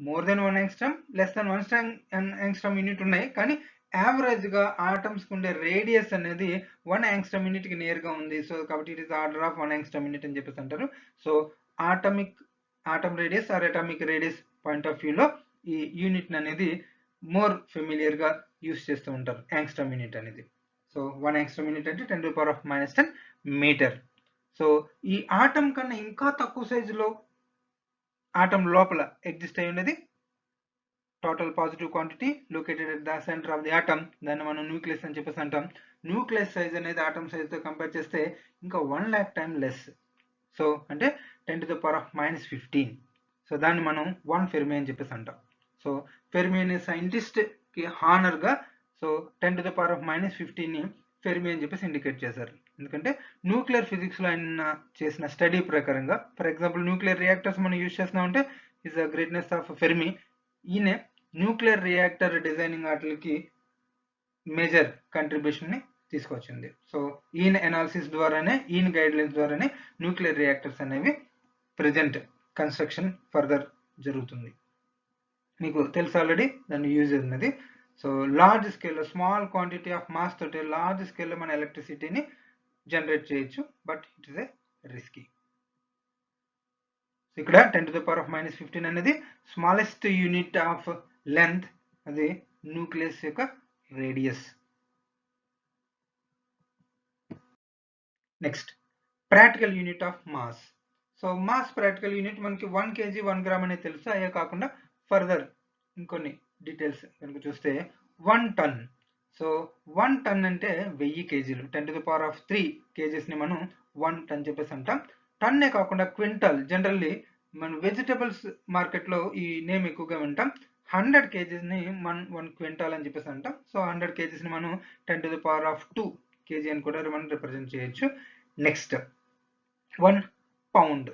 A: more than 1 angstrom, less than 1 angstrom unit ఉన్నాయి, కానీ యావరేజ్గా ఆటమ్స్కి ఉండే రేడియస్ అనేది 1 angstrom యూనిట్కి నేరుగా ఉంది. సో కాబట్టి it is order of 1 angstrom unit అని చెప్పేసి అంటారు. So atom radius or atomic radius point of వ్యూలో ఈ యూనిట్ అనేది మోర్ ఫెమిలియర్గా యూస్ చేస్తూ ఉంటారు, యాంగ్స్ట్రామ్ యూనిట్ అనేది. సో 1 angstrom యూనిట్ అంటే 10⁻10 మీటర్. సో ఈ ఆటం కన్నా ఇంకా తక్కువ సైజులో ఆటం లోపల ఎగ్జిస్ట్ అయి ఉన్నది total positive quantity located at the centre of the atom. దాన్ని మనం న్యూక్లియస్ అని చెప్పేసి అంటాం. న్యూక్లియస్ సైజ్ అనేది ఆటమ్ సైజ్తో కంపేర్ చేస్తే ఇంకా 1 lakh times లెస్. సో అంటే 10⁻15. సో దాన్ని మనం 1 ఫెర్మి అని చెప్పేసి అంటాం. సో ఫెర్మి అనే సైంటిస్ట్కి హానర్గా సో 10⁻15ని ఫెర్మి అని చెప్పేసి ఇండికేట్ చేశారు. ఎందుకంటే న్యూక్లియర్ ఫిజిక్స్లో ఆయన చేసిన స్టడీ ప్రకారంగా, ఫర్ ఎగ్జాంపుల్ న్యూక్లియర్ రియాక్టర్స్ మనం యూజ్ చేస్తున్నామంటే is the greatness of Fermi. ఈయన న్యూక్లియర్ రియాక్టర్ డిజైనింగ్ వాటికి మేజర్ కంట్రిబ్యూషన్ని తీసుకొచ్చింది. సో ఈయన అనాలిసిస్ ద్వారానే, ఈయన గైడ్లైన్స్ ద్వారానే న్యూక్లియర్ రియాక్టర్స్ అనేవి ప్రజెంట్ కన్స్ట్రక్షన్ ఫర్దర్ జరుగుతుంది. మీకు తెలుసు ఆల్రెడీ దాన్ని యూజ్ ఉన్నది. సో లార్జ్ స్కేల్లో స్మాల్ క్వాంటిటీ ఆఫ్ మాస్ తోటి లార్జ్ స్కేల్లో మన ఎలక్ట్రిసిటీని జనరేట్ చేయొచ్చు, but it is a risky. ఇక్కడ 10⁻15 అనేది స్మాలెస్ట్ యూనిట్ ఆఫ్ లెంత్, అది న్యూక్లియస్ యొక్క radius. Next practical unit of mass. So mass practical unit మనకి 1 kg 1 gram అనేది తెలుసు. అయ్యే కాకుండా ఫర్దర్ ఇంకొన్ని డీటెయిల్స్ కనుక చూస్తే 1 ton. సో 1 ton అంటే 1000 kg. 10⁻3 kgsని మనం 1 ton చెప్పేసి అంటాం. టన్నే కాకుండా క్వింటల్, జనరల్లీ మన వెజిటబుల్స్ మార్కెట్లో ఈ నేమ్ ఎక్కువగా వింటాం. 100 kgsని మనం 1 క్వింటాల్ అని చెప్పేసి అంటాం. సో 100 kgsని మనం 10⁻2 kg అని కూడా మనం రిప్రజెంట్ చేయొచ్చు. Next 1 pound.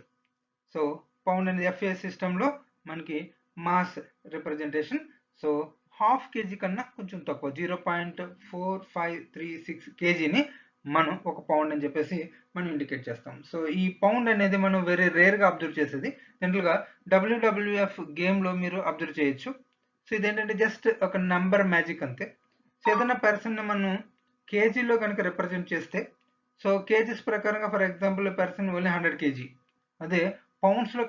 A: సో పౌండ్ అనేది FAS సిస్టంలో మనకి mass representation. So half KG కన్నా కొంచెం తక్కువ 0.4536 కేజీని మనం ఒక పౌండ్ అని చెప్పేసి మనం ఇండికేట్ చేస్తాం. సో ఈ పౌండ్ అనేది మనం వెరీ రేర్గా అబ్జర్వ్ చేసేది. జనరల్గా డబ్ల్యూడబ్ల్యూఎఫ్ గేమ్లో మీరు అబ్జర్వ్ చేయొచ్చు. సో ఇదేంటంటే జస్ట్ ఒక నంబర్ మ్యాజిక్ అంతే. సో ఏదైనా పర్సన్ని మనం కేజీలో కనుక రిప్రజెంట్ చేస్తే, సో కేజీస్ ప్రకారంగా for example person only 100 KG, అదే పౌండ్స్లో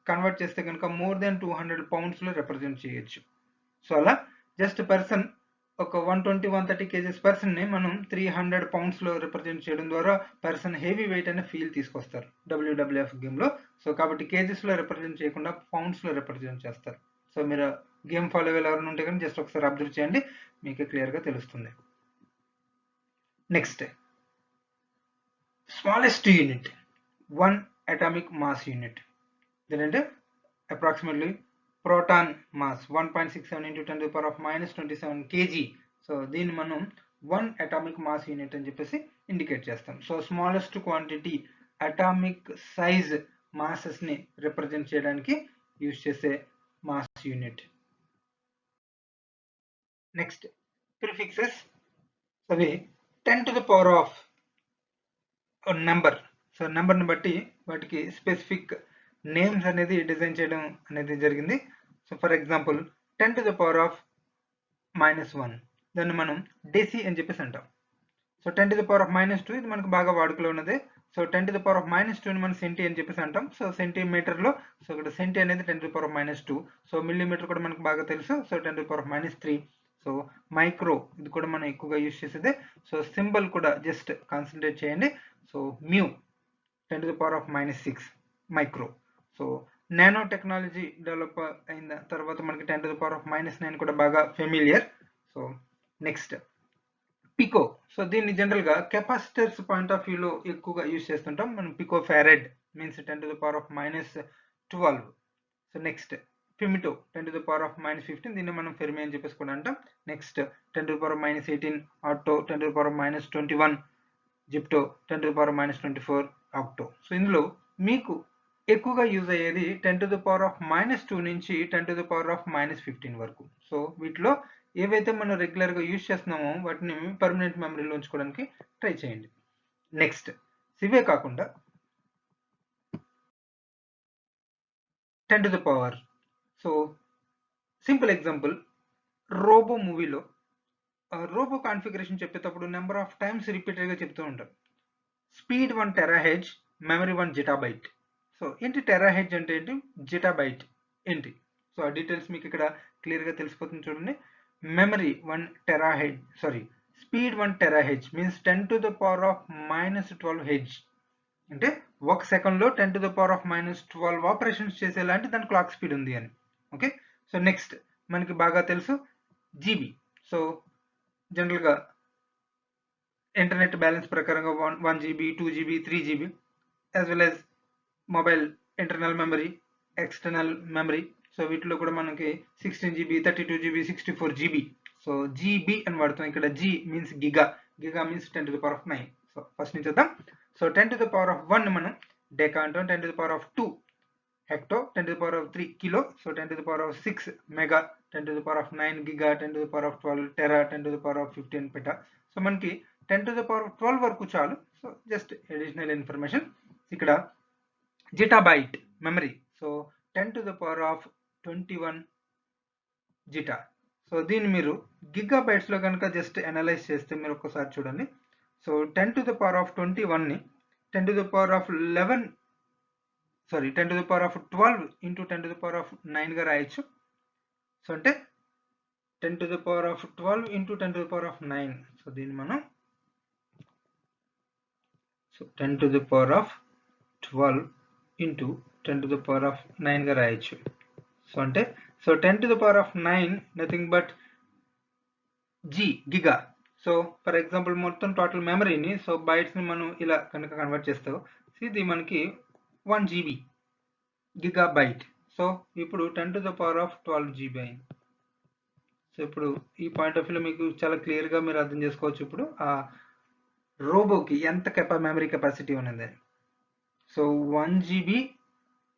A: కన్వర్ట్ చేస్తే కనుక మోర్ దెన్ 200 పౌండ్స్లో రిప్రజెంట్ చేయొచ్చు. సో అలా జస్ట్ పర్సన్ ఒక 120-130 కేజీస్ పర్సన్ని మనం 300 పౌండ్స్లో రిప్రజెంట్ చేయడం ద్వారా పర్సన్ హెవీ వెయిట్ అనే ఫీల్ తీసుకొస్తారు డబ్ల్యూడబ్ల్యూఎఫ్ గేమ్లో. సో కాబట్టి కేజీస్లో రిప్రజెంట్ చేయకుండా పౌండ్స్లో రిప్రజెంట్ చేస్తారు. సో మీరు గేమ్ ఫాలో అయ్యే ఎవరైనా ఉంటే కానీ జస్ట్ ఒకసారి అబ్జర్వ్ చేయండి, మీకు క్లియర్గా తెలుస్తుంది. Next, smallest unit 1 atomic mass unit. ఇదేంటంటే approximately proton mass 1.67 into 10⁻⁻27 kg. So దీన్ని మనం 1 అటామిక్ మాస్ యూనిట్ అని చెప్పేసి ఇండికేట్ చేస్తాం. So smallest quantity atomic size మాసెస్ని రిప్రజెంట్ చేయడానికి యూజ్ చేసే మాస్ యూనిట్. Next, prefixes. అవి 10 to the power of number. So నెంబర్ని బట్టి వాటికి స్పెసిఫిక్ నేమ్స్ అనేది డిజైన్ చేయడం అనేది జరిగింది. So for example 10 to the power of -1, దాన్ని మనం డెసి అని చెప్పేసి అంటాం. So 10 to the power of -2 ఇది మనకు బాగా వాడుకలో ఉన్నది. So 10 to the power of -2ని మనం సెంటీ అని చెప్పేసి అంటాం. సో సెంటీమీటర్లో, సో ఇక్కడ సెంటీ అనేది 10 to the power of -2. So millimetre కూడా మనకు బాగా తెలుసు. So 10 to the power of -3. So micro ఇది కూడా మనం ఎక్కువగా యూజ్ చేసేదే. సో సింబల్ కూడా జస్ట్ కాన్సన్ట్రేట్ చేయండి. So mu 10 to the power of -6 micro. So nano technology develop అయిన తర్వాత మనకి 10 to the power of -9 కూడా బాగా familiar. So next, pico. So దీన్ని జనరల్గా కెపాసిటర్స్ పాయింట్ ఆఫ్ వ్యూలో ఎక్కువగా యూజ్ చేస్తుంటాం మనం. Pico farad means 10 to the power of -12. So next, femto 10 to the power of -15, దీన్ని మనం ఫెర్మి అని చెప్పేసి కూడా అంటాం. Next 10 to the power of -18 auto, 10 to the power of -21 Zepto, 10 to the power of -24 octo. So ఇందులో మీకు ఎక్కువగా use అయ్యేది 10 to the power of -2 నుంచి 10 to the power of -15 వరకు. సో వీటిలో ఏవైతే మనం రెగ్యులర్గా యూజ్ చేస్తున్నామో వాటిని పర్మనెంట్ మెమరీలో ఉంచుకోవడానికి ట్రై చేయండి. నెక్స్ట్, ఇవే కాకుండా 10 to the power. So simple example, Robo మూవీలో రోబో కాన్ఫిగరేషన్ చెప్పేటప్పుడు నెంబర్ ఆఫ్ టైమ్స్ రిపీటెడ్గా చెప్తూ ఉంటారు. Speed 1 terahertz, memory 1 zettabyte. So ఏంటి టెరాహెడ్జ్ అంటే ఏంటి, జిటాబైట్ ఏంటి? సో ఆ డీటెయిల్స్ మీకు ఇక్కడ క్లియర్గా తెలిసిపోతుంది చూడండి. Memory 1 terahertz, sorry speed 1 terahertz means 10 to the power of -12 hertz. అంటే ఒక సెకండ్లో 10 to the power of -12 operations చేసేలాంటి దాని క్లాక్ స్పీడ్ ఉంది అని. ఓకే. సో నెక్స్ట్ మనకి బాగా తెలుసు జీబీ. సో జనరల్గా ఇంటర్నెట్ బ్యాలెన్స్ ప్రకారంగా 1 GB, 2 GB, 3 GB as well as mobile internal memory, external memory. So వీటిలో కూడా మనకి 16 GB, 32 GB, 64 GB. So GB అని వాడుతాం. ఇక్కడ G means giga, giga means 10 to the power of 9. So first నుంచి చూద్దాం. So 10 to the power of 1 మనం డెకా అంటాం. 10 to the power of 2 hecto, 10 to the power of 3 kilo. So 10 to the power of 6 mega, 10 to the power of 9 giga, 10 to the power of 12 tera, 10 to the power of 15 peta. So మనకి 10 to the power of 12 వరకు చాలు. So just additional information. ఇక్కడ zettabyte memory. So 10 to the power of 21 zetta. So దీన్ని మీరు గిగాబైట్స్లో కనుక just analyse చేస్తే మీరు ఒక్కసారి చూడండి. So 10 to the power of 21ని 10 to the power of 11, sorry 10 to the power of 12 into 10 to the power of 9గా రాయొచ్చు. So అంటే 10 to the power of 12 into 10 to the power of 9. So దీన్ని మనం 10 to the power of 12 into 10 to the power of 9గా రాయొచ్చు. So అంటే 10 to the power of 9 nothing but G, giga. So for example మొత్తం total మెమరీని, so బైట్స్ని మనం ఇలా కనుక కన్వర్ట్ చేస్తావు, ఇది మనకి 1 GB గిగాబైట్. సో ఇప్పుడు 10 to the power of 12 GB అయింది. సో ఇప్పుడు ఈ పాయింట్ ఆఫ్ వ్యూలో మీకు చాలా క్లియర్గా మీరు అర్థం చేసుకోవచ్చు ఇప్పుడు ఆ రోబోకి ఎంత మెమరీ కెపాసిటీ ఉన్నది. సో 1 GB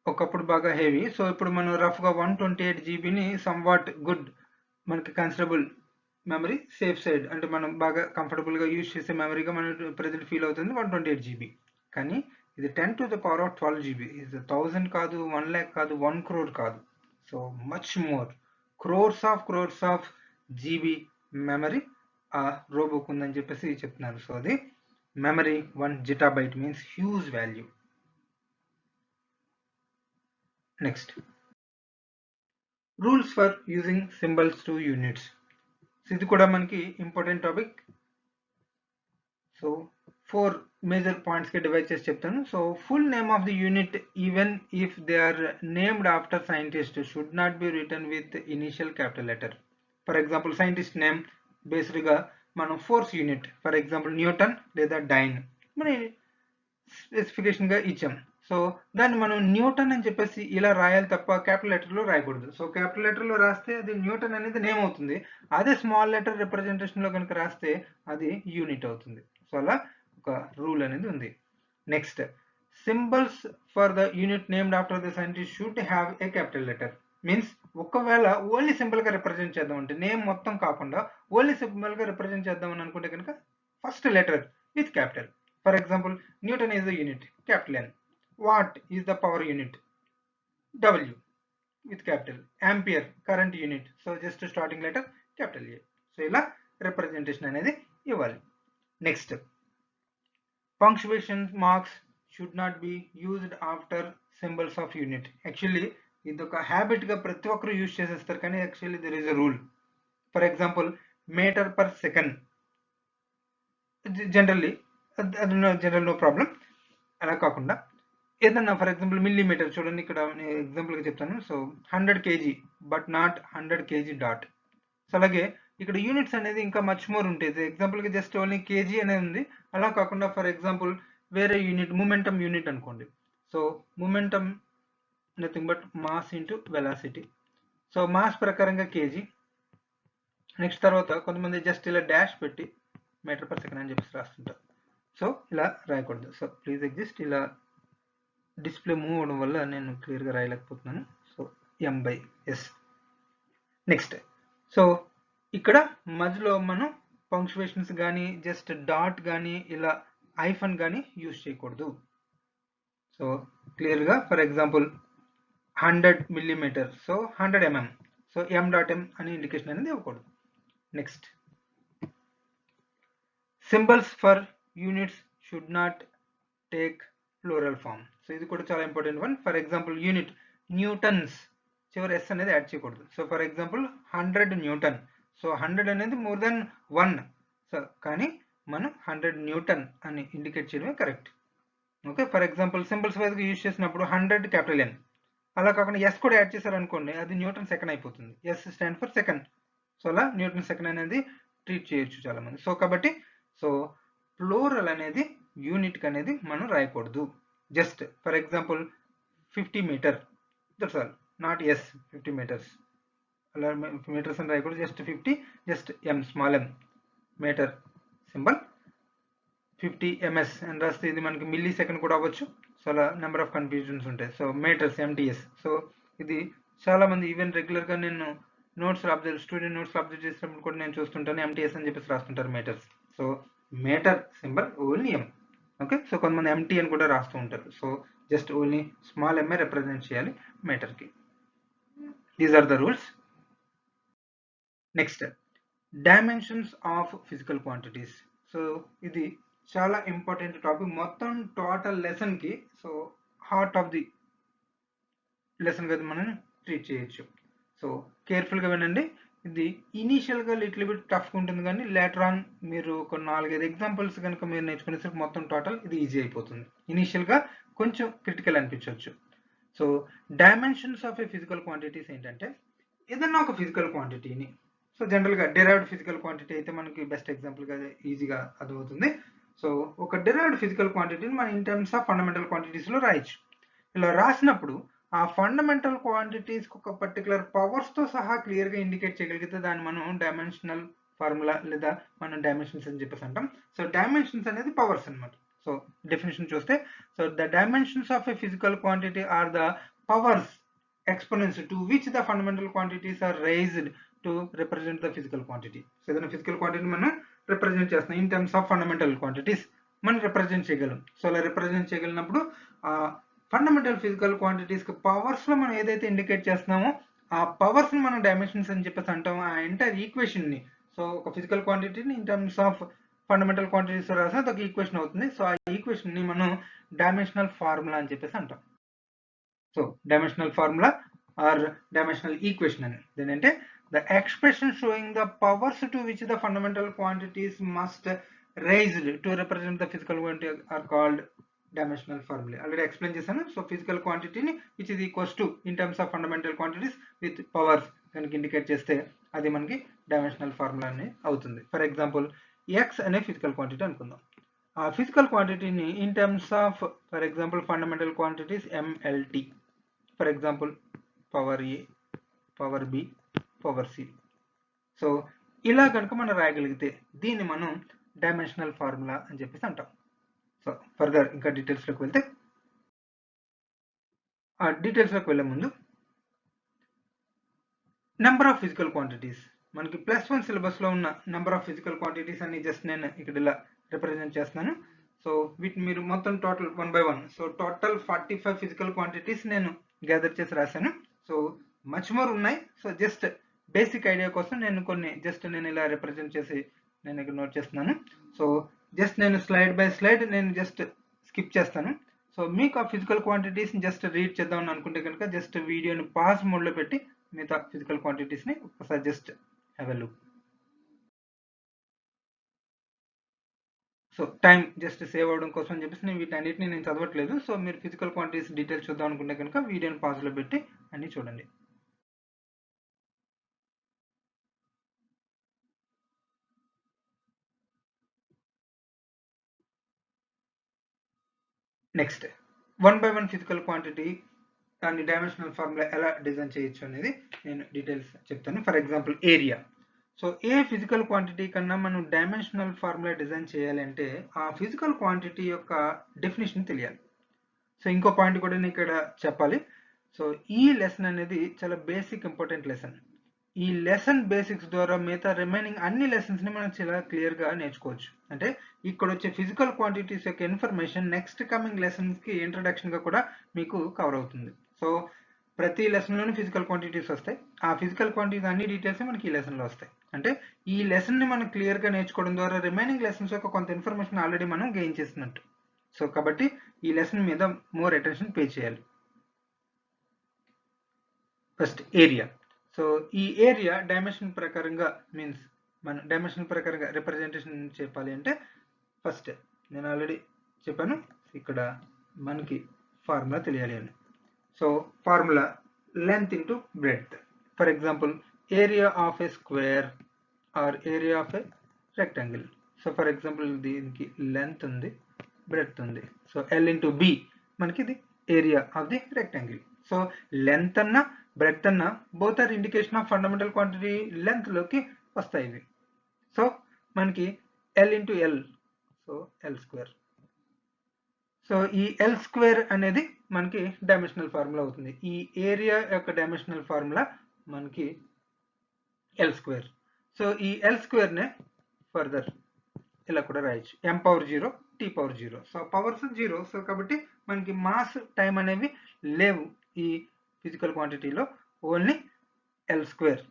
A: ఒకప్పుడు బాగా హెవీ. సో ఇప్పుడు మనం రఫ్గా 128 GBని సమ్వాట్ గుడ్ మనకి కన్సిడరబుల్ మెమరీ సేఫ్ సైడ్, అంటే మనం బాగా కంఫర్టబుల్గా యూజ్ చేసే మెమరీగా మనం ప్రజెంట్ ఫీల్ అవుతుంది 128 GB. కానీ ఇది 10⁻12 GB, ఇది 1000 కాదు, 1 lakh కాదు, 1 crore కాదు. So much more, crores of GB memory ఆ రోబోకు ఉందని చెప్పేసి చెప్తున్నారు. సో అది memory 1 zettabyte means huge value. Next, rules for using symbols to units. ఇది కూడా మనకి important topic. So 4 major points కి డివైడ్ చేసి చెప్తాను. So full name of the unit even if they are named after scientist should not be written with initial capital letter. For example scientist name based గా మనం force unit, for example Newton లేదా dyne మన specification గా ఇచ్చాం. So దాన్ని మనం Newton అని చెప్పేసి ఇలా రాయాలి తప్ప క్యాపిటల్ లెటర్ లో రాయకూడదు. సో క్యాపిటల్ లెటర్ లో రాస్తే అది న్యూటన్ అనేది నేమ్ అవుతుంది, అదే స్మాల్ లెటర్ రిప్రజెంటేషన్ లో కనుక రాస్తే అది యూనిట్ అవుతుంది. సో అలా ఒక రూల్ అనేది ఉంది. Next, symbols for the unit named after the scientist should have a capital letter. Means ఒకవేళ ఓన్లీ సింపుల్ గా రిప్రజెంట్ చేద్దాం అంటే, నేమ్ మొత్తం కాకుండా ఓన్లీ సింపుల్ గా రిప్రజెంట్ చేద్దాం అని అనుకుంటే కనుక first letter with capital. For example, Newton is the unit, capital N. Watt is the power unit, W with capital. Ampere, current unit. So just starting letter, capital A. So ila representation anedi ivali. Next, punctuation marks should not be used after symbols of unit. Actually, ఇది ఒక habit గా ప్రతి ఒక్కరు use చేసేస్తారు, కానీ actually there is a rule. For example metre per second, generally general no problem. అలా కాకుండా ఏదన్నా ఫర్ ఎగ్జాంపుల్ మిల్లీమీటర్ చూడండి, ఇక్కడ నేను ఎగ్జాంపుల్గా చెప్తాను. So 100 kg but not 100 kg dot. So అలాగే ఇక్కడ యూనిట్స్ అనేది ఇంకా మచ్ మోర్ ఉంటుంది. ఎగ్జాంపుల్గా జస్ట్ ఓన్లీ కేజీ అనేది ఉంది. అలా కాకుండా ఫర్ ఎగ్జాంపుల్ వేరే యూనిట్, మూమెంటమ్ యూనిట్ అనుకోండి. So momentum nothing but mass into velocity. So mass ప్రకారంగా కేజీ. నెక్స్ట్ తర్వాత కొంతమంది జస్ట్ ఇలా డాష్ పెట్టి మీటర్ పర్ సెకండ్ అని చెప్పేసి రాస్తుంటారు. సో ఇలా రాయకూడదు. సో ప్లీజ్ ఎగ్జిస్ట్, ఇలా డిస్ప్లే మూవ్ అవడం వల్ల నేను క్లియర్గా రాయలేకపోతున్నాను. So M/S. నెక్స్ట్, సో ఇక్కడ మధ్యలో మనం పంక్చువేషన్స్ కానీ జస్ట్ డాట్ కానీ ఇలా ఐఫన్ కానీ యూజ్ చేయకూడదు. సో క్లియర్గా for example 100 millimeter, so 100 mm, so M.M అని ఇండికేషన్ అనేది ఇవ్వకూడదు. Next, symbols for units should not take plural form. So ఇది కూడా చాలా important one. For example unit newtons, చివరి ఎస్ అనేది యాడ్ చేయకూడదు. So for example 100 newton, so 100 అనేది మోర్ దెన్ 1. సో కానీ మనం 100 న్యూటన్ అని ఇండికేట్ చేయడమే correct. Okay, for example symbols వైజ్గా యూజ్ చేసినప్పుడు 100 క్యాపిటల్ N, అలా కాకుండా ఎస్ కూడా యాడ్ చేశారనుకోండి అది న్యూటన్ సెకండ్ అయిపోతుంది. S stand for second. So అలా న్యూటన్ సెకండ్ అనేది ట్రీట్ చేయొచ్చు చాలా మంది. సో కాబట్టి సో ప్లూరల్ అనేది యూనిట్ అనేది మనం రాయకూడదు. Just for example 50 metre, that's all, not S 50 metres. అలా మీటర్స్ అని రాయకూడదు, just 50, just M small M, metre symbol 50 ms అని రాస్తే ఇది మనకి మిల్లీ సెకండ్ కూడా అవ్వచ్చు. సో అలా నెంబర్ ఆఫ్ కన్ఫ్యూజన్స్ ఉంటాయి. So metres MTS. సో ఇది చాలా మంది ఈవెన్ రెగ్యులర్గా నేను స్టూడెంట్ నోట్స్ అబ్జర్వ్ చేసినప్పుడు కూడా నేను చూస్తుంటాను, MTS అని చెప్పేసి రాస్తుంటారు metres. So metre symbol only M. Okay, so కొంతమంది MT అని కూడా రాస్తూ ఉంటారు. So just only small M represent చేయాలి మీటర్కి. These are the rules. Next, dimensions of physical quantities. So ఇది చాలా ఇంపార్టెంట్ టాపిక్ మొత్తం టోటల్ లెసన్కి. So heart of the lesson కదా మనం ట్రీట్ చేయొచ్చు. సో కేర్ఫుల్గా వినండి. ఇది ఇనీషియల్గా లిటిల్ బిట్ టఫ్గా ఉంటుంది, కానీ లేటర్ ఆన్ మీరు ఒక 4-5 ఎగ్జాంపుల్స్ కనుక మీరు నేర్చుకునేసరికి మొత్తం టోటల్ ఇది ఈజీ అయిపోతుంది. ఇనీషియల్గా కొంచెం క్రిటికల్ అనిపించవచ్చు. So dimensions of A physical quantities ఏంటంటే, ఏదన్నా ఒక ఫిజికల్ క్వాంటిటీని, సో జనరల్గా డిరైవ్డ్ ఫిజికల్ క్వాంటిటీ అయితే మనకి బెస్ట్ ఎగ్జాంపుల్గా ఈజీగా అర్థమవుతుంది. సో ఒక డిరైవ్డ్ ఫిజికల్ క్వాంటిటీని మనం ఇన్ టర్మ్స్ ఆఫ్ ఫండమెంటల్ క్వాంటిటీస్లో రాయొచ్చు. ఇలా రాసినప్పుడు ఆ ఫండమెంటల్ క్వాంటిటీస్ ఒక పర్టికులర్ పవర్స్తో సహా క్లియర్గా ఇండికేట్ చేయగలిగితే దాన్ని మనం డైమెన్షనల్ ఫార్ములా లేదా మనం డైమెన్షన్స్ అని చెప్పేసి అంటాం. సో డైమెన్షన్స్ అనేది పవర్స్ అనమాట. సో డెఫినేషన్ చూస్తే, so the dimensions of a physical quantity or the powers exponents to which the fundamental quantities are raised to represent the physical quantity. So ఏదైనా physical క్వాంటిటీని మనం represent చేస్తున్నాం in terms of fundamental quantities మనం represent చేయగలం. So అలా represent చేయగలిగినప్పుడు ఆ fundamental physical క్వాంటిటీస్కి పవర్స్లో మనం ఏదైతే ఇండికేట్ చేస్తున్నామో ఆ పవర్స్ని మనం డైమెన్షన్స్ అని చెప్పేసి అంటాం. ఆ ఎంటైర్ ఈక్వేషన్ని, సో ఒక ఫిజికల్ క్వాంటిటీని in terms of fundamental quantities రాసిన ఒక ఈక్వేషన్ అవుతుంది. సో ఆ ఈక్వేషన్ని మనం డైమెన్షనల్ ఫార్ములా అని చెప్పేసి అంటాం. So dimensional formula or dimensional equation అని ఏంటంటే the expression showing the powers to which the fundamental quantities must raised to represent the physical quantity are called dimensional formula. Already explain చేశాను. So physical క్వాంటిటీని which is equals to in terms of fundamental quantities with powers కనుక indicate చేస్తే అది మనకి dimensional formula అని అవుతుంది. For example x అనే physical quantity అనుకుందాం. ఆ ఫిజికల్ క్వాంటిటీని in terms of for example fundamental quantities MLT, for example power A, power B, power C. So ఇలా కనుక మనం రాయగలిగితే దీన్ని మనం డైమెన్షనల్ ఫార్ములా అని చెప్పేసి అంటాం. సో ఫర్దర్ ఇంకా డీటెయిల్స్లోకి వెళ్తే, ఆ డీటెయిల్స్లోకి వెళ్ళే ముందు నెంబర్ ఆఫ్ ఫిజికల్ క్వాంటిటీస్ మనకి +1 సిలబస్లో ఉన్న నెంబర్ ఆఫ్ ఫిజికల్ క్వాంటిటీస్ అని జస్ట్ నేను ఇక్కడ ఇలా రిప్రజెంట్ చేస్తున్నాను. సో వీటిని మీరు మొత్తం total 1 by 1, so total 45 physical quantities నేను గ్యాదర్ చేసి రాశాను. సో మచ్ మోర్ ఉన్నాయి. సో జస్ట్ బేసిక్ ఐడియా కోసం నేను కొన్ని జస్ట్ నేను ఇలా రిప్రజెంట్ చేసి నేను ఇక్కడ నోట్ చేస్తున్నాను. సో జస్ట్ నేను స్లైడ్ బై స్లైడ్ నేను జస్ట్ స్కిప్ చేస్తాను. సో మీకు ఆ ఫిజికల్ క్వాంటిటీస్ని జస్ట్ రీడ్ చేద్దామని అనుకుంటే కనుక జస్ట్ వీడియోని పాజ్ మోడ్లో పెట్టి మిగతా ఫిజికల్ క్వాంటిటీస్ని ఒకసారి just have a look. So time just save అవడం కోసం అని చెప్పేసి నేను వీటన్నిటిని నేను చదవట్లేదు. సో మీరు ఫిజికల్ క్వాంటిటీస్ డీటెయిల్స్ చూద్దాం అనుకుంటే కనుక వీడియోని పాజ్లో పెట్టి అన్నీ చూడండి. నెక్స్ట్ 1 by 1 ఫిజికల్ క్వాంటిటీ దాన్ని డైమెన్షనల్ ఫార్ములా ఎలా డిజైన్ చేయొచ్చు అనేది నేను డీటెయిల్స్ చెప్తాను. For example area. So A physical quantity కన్నా మనం డైమెన్షనల్ ఫార్ములా డిజైన్ చేయాలి అంటే ఆ ఫిజికల్ క్వాంటిటీ యొక్క డెఫినేషన్ తెలియాలి. సో ఇంకో పాయింట్ కూడా నేను ఇక్కడ చెప్పాలి. సో ఈ లెసన్ అనేది చాలా బేసిక్ ఇంపార్టెంట్ లెసన్. ఈ లెసన్ బేసిక్స్ ద్వారా మిగతా రిమైనింగ్ అన్ని లెసన్స్ని మనం చాలా క్లియర్గా నేర్చుకోవచ్చు. అంటే ఇక్కడ వచ్చే ఫిజికల్ క్వాంటిటీస్ యొక్క ఇన్ఫర్మేషన్ నెక్స్ట్ కమింగ్ లెసన్స్కి ఇంట్రడక్షన్గా కూడా మీకు కవర్ అవుతుంది. సో ప్రతి లెసన్లోనూ ఫిజికల్ క్వాంటిటీస్ వస్తాయి. ఆ ఫిజికల్ క్వాంటిటీస్ అన్ని డీటెయిల్స్ మనకి ఈ లెసన్లో వస్తాయి. అంటే ఈ లెసన్ని మనం క్లియర్గా నేర్చుకోవడం ద్వారా రిమైనింగ్ లెసన్స్ యొక్క కొంత ఇన్ఫర్మేషన్ ఆల్రెడీ మనం గెయిన్ చేస్తున్నట్టు. సో కాబట్టి ఈ లెసన్ మీద మోర్ అటెన్షన్ పే చేయాలి. First area. సో ఈ ఏరియా డైమెన్షన్ ప్రకారంగా మీన్స్ మన డైమెన్షన్ ప్రకారంగా రిప్రజెంటేషన్ చెప్పాలి అంటే ఫస్ట్ నేను ఆల్రెడీ చెప్పాను ఇక్కడ మనకి ఫార్ములా తెలియాలి అని. So formula length into breadth. For example area of a square or area of a rectangle. So for example దీనికి లెంత్ ఉంది, బ్రెడ్త్ ఉంది. సో ఎల్ ఇంటూ బి మనకి ఇది area of the rectangle. So length అన్న breadth అన్న both are indication of fundamental quantity లెంత్లోకి వస్తాయి ఇవి. సో మనకి L into L, so L square. So ఈ ఎల్ స్క్వేర్ అనేది మనకి డైమెన్షనల్ ఫార్ములా అవుతుంది. ఈ ఏరియా యొక్క డైమెన్షనల్ ఫార్ములా మనకి ఎల్ స్క్వేర్. సో ఈ ఎల్ స్క్వేర్నే ఫర్దర్ ఇలా కూడా రాయొచ్చు, m power 0 t power 0. So powers 0. So కాబట్టి మనకి మాస్ టైం అనేవి లేవు ఈ ఫిజికల్ క్వాంటిటీలో, only L square,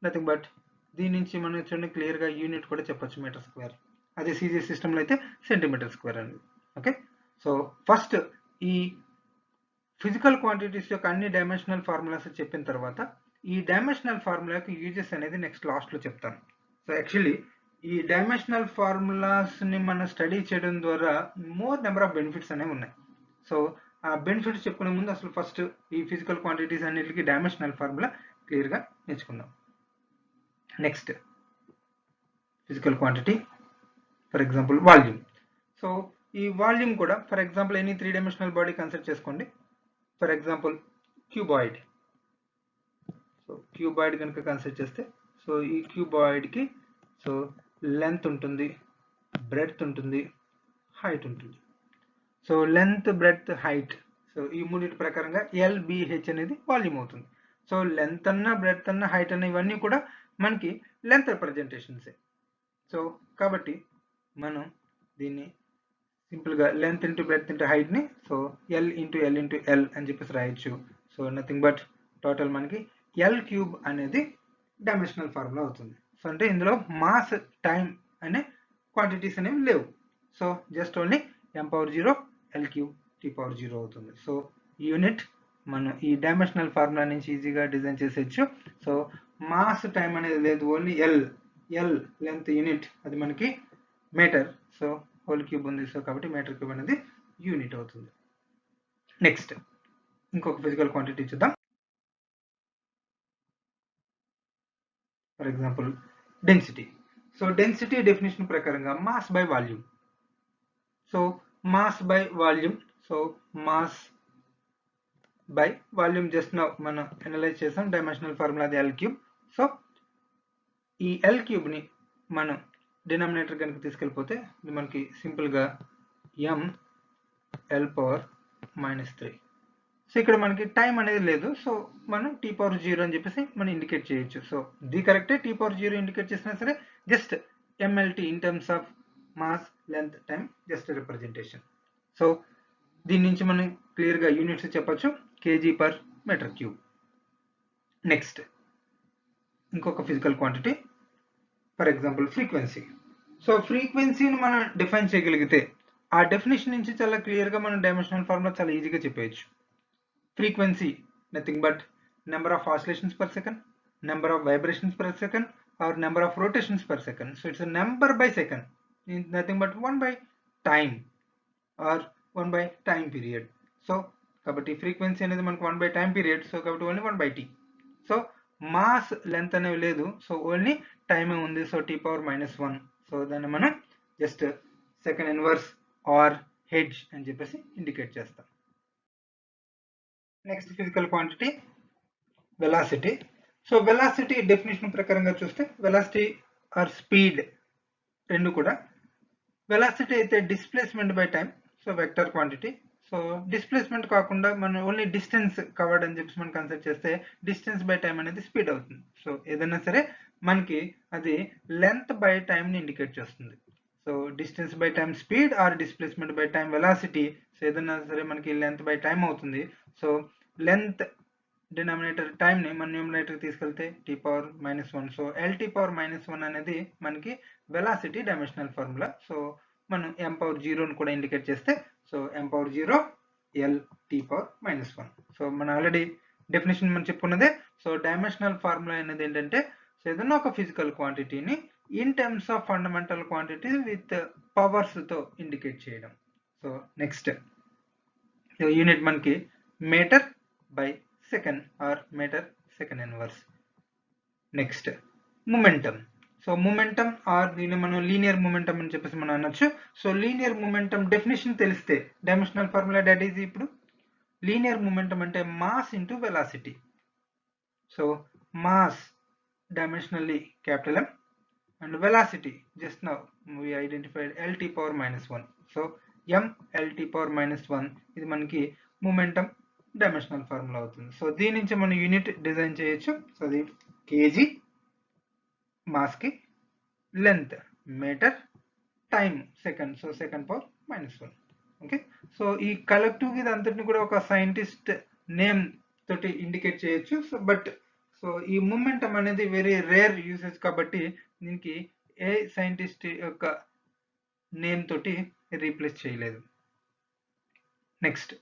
A: nothing but. దీని నుంచి మనం చూడండి క్లియర్గా యూనిట్ కూడా చెప్పొచ్చు, మీటర్ స్క్వేర్. అదే సీజీ సిస్టంలో అయితే సెంటీమీటర్ స్క్వేర్ అనేది. ఓకే. సో ఫస్ట్ ఈ ఫిజికల్ క్వాంటిటీస్ యొక్క అన్ని డైమెన్షనల్ ఫార్ములాస్ చెప్పిన తర్వాత ఈ డైమెన్షనల్ ఫార్ములాకి యూజెస్ అనేది నెక్స్ట్ లాస్ట్లో చెప్తాను. సో యాక్చువల్లీ ఈ డైమెన్షనల్ ఫార్ములాస్ని మనం స్టడీ చేయడం ద్వారా మోర్ నెంబర్ ఆఫ్ బెనిఫిట్స్ అనేవి ఉన్నాయి. సో ఆ బెనిఫిట్స్ చెప్పుకునే ముందు అసలు ఫస్ట్ ఈ ఫిజికల్ క్వాంటిటీస్ అన్నిటికీ డైమెన్షనల్ ఫార్ములా క్లియర్గా నేర్చుకుందాం. Next physical quantity for example volume. So ఈ వాల్యూమ్ కూడా for example any 3 dimensional body consider చేసుకోండి. For example cuboid. So cuboid కనుక కన్సిడర్ చేస్తే సో ఈ క్యూబాయిడ్కి సో లెంత్ ఉంటుంది, బ్రెడ్త్ ఉంటుంది, హైట్ ఉంటుంది. So length, breadth, height, so ఈ మూడింటి ప్రకారంగా ఎల్బిహెచ్ అనేది వాల్యూమ్ అవుతుంది. సో లెంత్ అన్న బ్రెడ్త్ అన్న హైట్ అన్న ఇవన్నీ కూడా మనకి లెంత్ రిప్రజెంటేషన్సే. సో కాబట్టి మనం దీన్ని సింపుల్గా లెంత్ ఇంటూ బ్రెడ్త్ ఇంటూ హైట్ని సో ఎల్ ఇంటూ ఎల్ అని చెప్పేసి రాయొచ్చు. సో నథింగ్ బట్ టోటల్ మనకి ఎల్ క్యూబ్ అనేది డైమెన్షనల్ ఫార్ములా అవుతుంది. సో అంటే ఇందులో మాస్ టైం అనే క్వాంటిటీస్ అనేవి లేవు. So just only m⁴0 L cube t⁴0 అవుతుంది. సో యూనిట్ మనం ఈ డైమెన్షనల్ ఫార్ములా నుంచి ఈజీగా డిజైన్ చేసేయచ్చు. సో మాస్ టైం అనేది లేదు, ఓన్లీ ఎల్ లెంత్ యూనిట్ అది మనకి మీటర్. సో హోల్ క్యూబ్ ఉంది, సో కాబట్టి మీటర్ క్యూబ్ అనేది యూనిట్ అవుతుంది. నెక్స్ట్ ఇంకొక ఫిజికల్ క్వాంటిటీ చూద్దాం. For example density. So density definition ప్రకారంగా mass by volume. So mass by volume, so mass by volume just now మనం అనలైజ్ చేసాం. Dimensional formula అది ఎల్ క్యూబ్. సో ఈ L క్యూబ్ని మనం డినామినేటర్ కనుక తీసుకెళ్ళిపోతే ఇది మనకి సింపుల్గా ml⁻⁻3. సో ఇక్కడ మనకి టైం అనేది లేదు, సో మనం t⁻0 అని చెప్పేసి మనం ఇండికేట్ చేయొచ్చు. సో ఇది కరెక్టే, t⁻0 ఇండికేట్ చేసినా సరే just mlt in terms of mass length time just representation. So దీని నుంచి మనం క్లియర్గా యూనిట్స్ చెప్పొచ్చు, kg/m³. నెక్స్ట్ ఇంకొక physical quantity, for example frequency. So ఫ్రీక్వెన్సీని మనం డిఫైన్ చేయగలిగితే ఆ డెఫినేషన్ నుంచి చాలా క్లియర్గా మనం డైమెన్షనల్ ఫార్ములా చాలా ఈజీగా చెప్పేయచ్చు. Frequency nothing but number of oscillations per second, number of vibrations per second or number of rotations per second. So it's a number by second, nothing but 1 by time or 1 by time period. So కాబట్టి frequency అనేది మనకు 1 by time period, so కాబట్టి only 1 by t. So mass length అనేవి లేదు, so only టైమే ఉంది. So t⁻⁻1. So దాన్ని మనం just second inverse or hertz అని చెప్పేసి ఇండికేట్ చేస్తాం. Next physical quantity velocity. So velocity definition ప్రకారంగా చూస్తే వెలాసిటీ ఆర్ స్పీడ్ రెండు కూడా, వెలాసిటీ అయితే displacement by time, so vector quantity. So displacement కాకుండా మనం ఓన్లీ డిస్టెన్స్ కవర్డ్ అని చెప్పి మనం కన్సిడర్ చేస్తే డిస్టెన్స్ బై టైం అనేది స్పీడ్ అవుతుంది. సో ఏదైనా సరే మనకి అది లెంత్ బై టైంని ఇండికేట్ చేస్తుంది. So distance by time speed or displacement by time velocity. So ఏదైనా సరే మనకి లెంత్ బై టైం అవుతుంది. సో లెంత్ డినామినేటర్ టైంని మన న్యూమినేటర్ తీసుకెళ్తే t⁻⁻1. సో lt⁻⁻1 అనేది మనకి వెలాసిటీ డైమెన్షనల్ ఫార్ములా. సో మనం m⁴0ని కూడా ఇండికేట్ చేస్తే సో m⁴0 lt⁻⁻1. సో మనం ఆల్రెడీ డెఫినేషన్ మనం చెప్పుకున్నదే. సో డైమెన్షనల్ ఫార్ములా అనేది ఏంటంటే సో ఏదైనా ఒక ఫిజికల్ క్వాంటిటీని in terms of fundamental quantity with పవర్స్తో ఇండికేట్ చేయడం. సో నెక్స్ట్ యూనిట్ మనకి metre by second or metre second inverse. Next momentum. So momentum or దీన్ని మనం లీనియర్ మొమెంటం అని చెప్పేసి మనం అనొచ్చు. సో లీనియర్ మొమెంటం డెఫినేషన్ తెలిస్తే డైమెన్షనల్ ఫార్ములా దట్ ఈజ్ ఇప్పుడు లీనియర్ మొమెంటం అంటే mass into velocity. So mass dimensionally capital M and velocity just now we identified lt⁻⁻1. so m lt⁻⁻1 ఇది మనకి మొమెంటం డైమెన్షనల్ ఫార్ములా అవుతుంది. So దీని నుంచి మనం unit design చేయొచ్చు. సో అది కేజీ, మాస్కి, length metre, time second, so second. Okay, so ఈ కలెక్టివ్ ఇది అంతటిని కూడా ఒక సైంటిస్ట్ నేమ్ తోటి ఇండికేట్ చేయొచ్చు. సో బట్ సో ఈ మొమెంటం అనేది వెరీ రేర్ యూసేజ్ కాబట్టి దీనికి ఏ సైంటిస్ట్ యొక్క నేమ్ తోటి రీప్లేస్ చేయలేదు. Next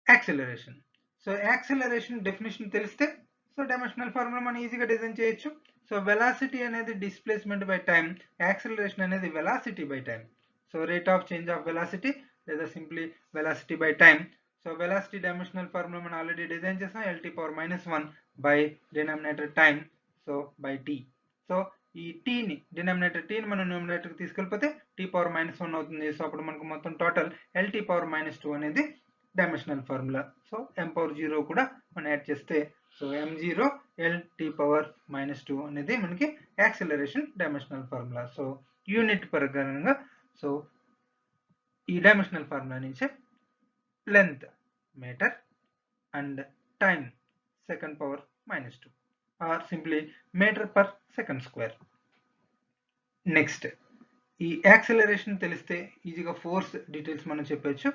A: acceleration. So acceleration definition తెలిస్తే సో డైమెన్షనల్ ఫార్ములా మనం ఈజీగా డిజైన్ చేయొచ్చు. సో వెలాసిటీ అనేది డిస్ప్లేస్మెంట్ బై టైం, యాక్సిలరేషన్ అనేది velocity by time. So rate of change of velocity లేదా simply velocity by time. So velocity dimensional formula మనం already design చేసాం, lt⁻⁻1 by denominator time, so by t. So ఈ టీని denominator టీని మనం న్యూమినేటర్కి తీసుకెళ్ళిపోతే t⁻⁻1 అవుతుంది. So అప్పుడు మనకు మొత్తం టోటల్ lt⁻⁻2 అనేది డైమెన్షనల్ ఫార్ములా. సో m⁴0 కూడా మనం యాడ్ చేస్తే సో m0 lt⁻⁻2 అనేది మనకి acceleration dimensional formula. So unit ప్రకారంగా సో ఈ డైమెన్షనల్ ఫార్ములా నుంచే length metre and time second power minus 2 or simply meter per second square. Next ఈ యాక్సిలరేషన్ తెలిస్తే ఈజీగా ఫోర్స్ డీటెయిల్స్ మనం చెప్పొచ్చు.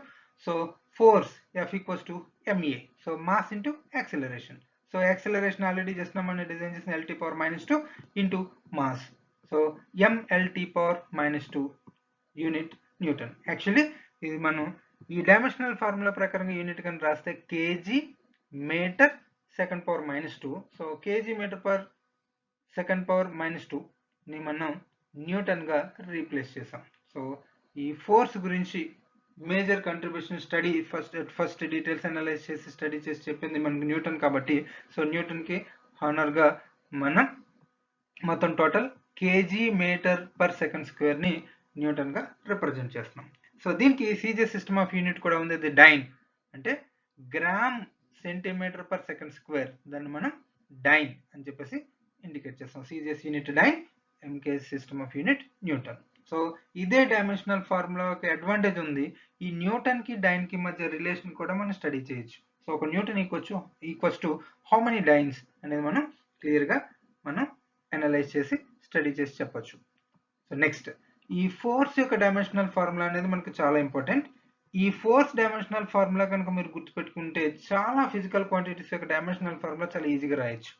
A: So force F equals to MA, so mass into acceleration. So acceleration already just మనం design చేసిన LT power minus 2 into mass. So MLT power minus 2 unit newton. Actually ఇది మనం ఈ డైమెన్షనల్ ఫార్ములా ప్రకారంగా unit కనుక రాస్తే KG metre second power minus 2. So KG metre per second power minus 2 ని మనం న్యూటన్ గా రీప్లేస్ చేసాం. సో ఈ ఫోర్స్ గురించి major contribution study first details analyse చేసి స్టడీ చేసి చెప్పింది మనకి న్యూటన్ కాబట్టి, సో న్యూటన్ కి హానర్ గా మనం మొత్తం total KG metre per second square ని న్యూటన్ గా రిప్రజెంట్ చేస్తున్నాం. సో దీనికి సీజీఎస్ సిస్టమ్ ఆఫ్ యూనిట్ కూడా ఉంది. అది డైన్ అంటే gram centimetre per second square, దాన్ని మనం డైన్ అని చెప్పేసి ఇండికేట్ చేస్తాం. CGS unit dyne, MK system of unit newton. So ఇదే డైమెన్షనల్ ఫార్ములా ఒక అడ్వాంటేజ్ ఉంది, ఈ న్యూటన్ కి డైన్ కి మధ్య రిలేషన్ కూడా మనం స్టడీ చేయొచ్చు. సో ఒక Newton equals to how many dynes అనేది మనం క్లియర్ గా మనం అనలైజ్ చేసి స్టడీ చేసి చెప్పొచ్చు. సో నెక్స్ట్ ఈ ఫోర్స్ యొక్క డైమెన్షనల్ ఫార్ములా అనేది మనకు చాలా ఇంపార్టెంట్. ఈ ఫోర్స్ డైమెన్షనల్ ఫార్ములా కనుక మీరు గుర్తుపెట్టుకుంటే చాలా ఫిజికల్ క్వాంటిటీస్ యొక్క డైమెన్షనల్ ఫార్ములా చాలా ఈజీగా రాయొచ్చు.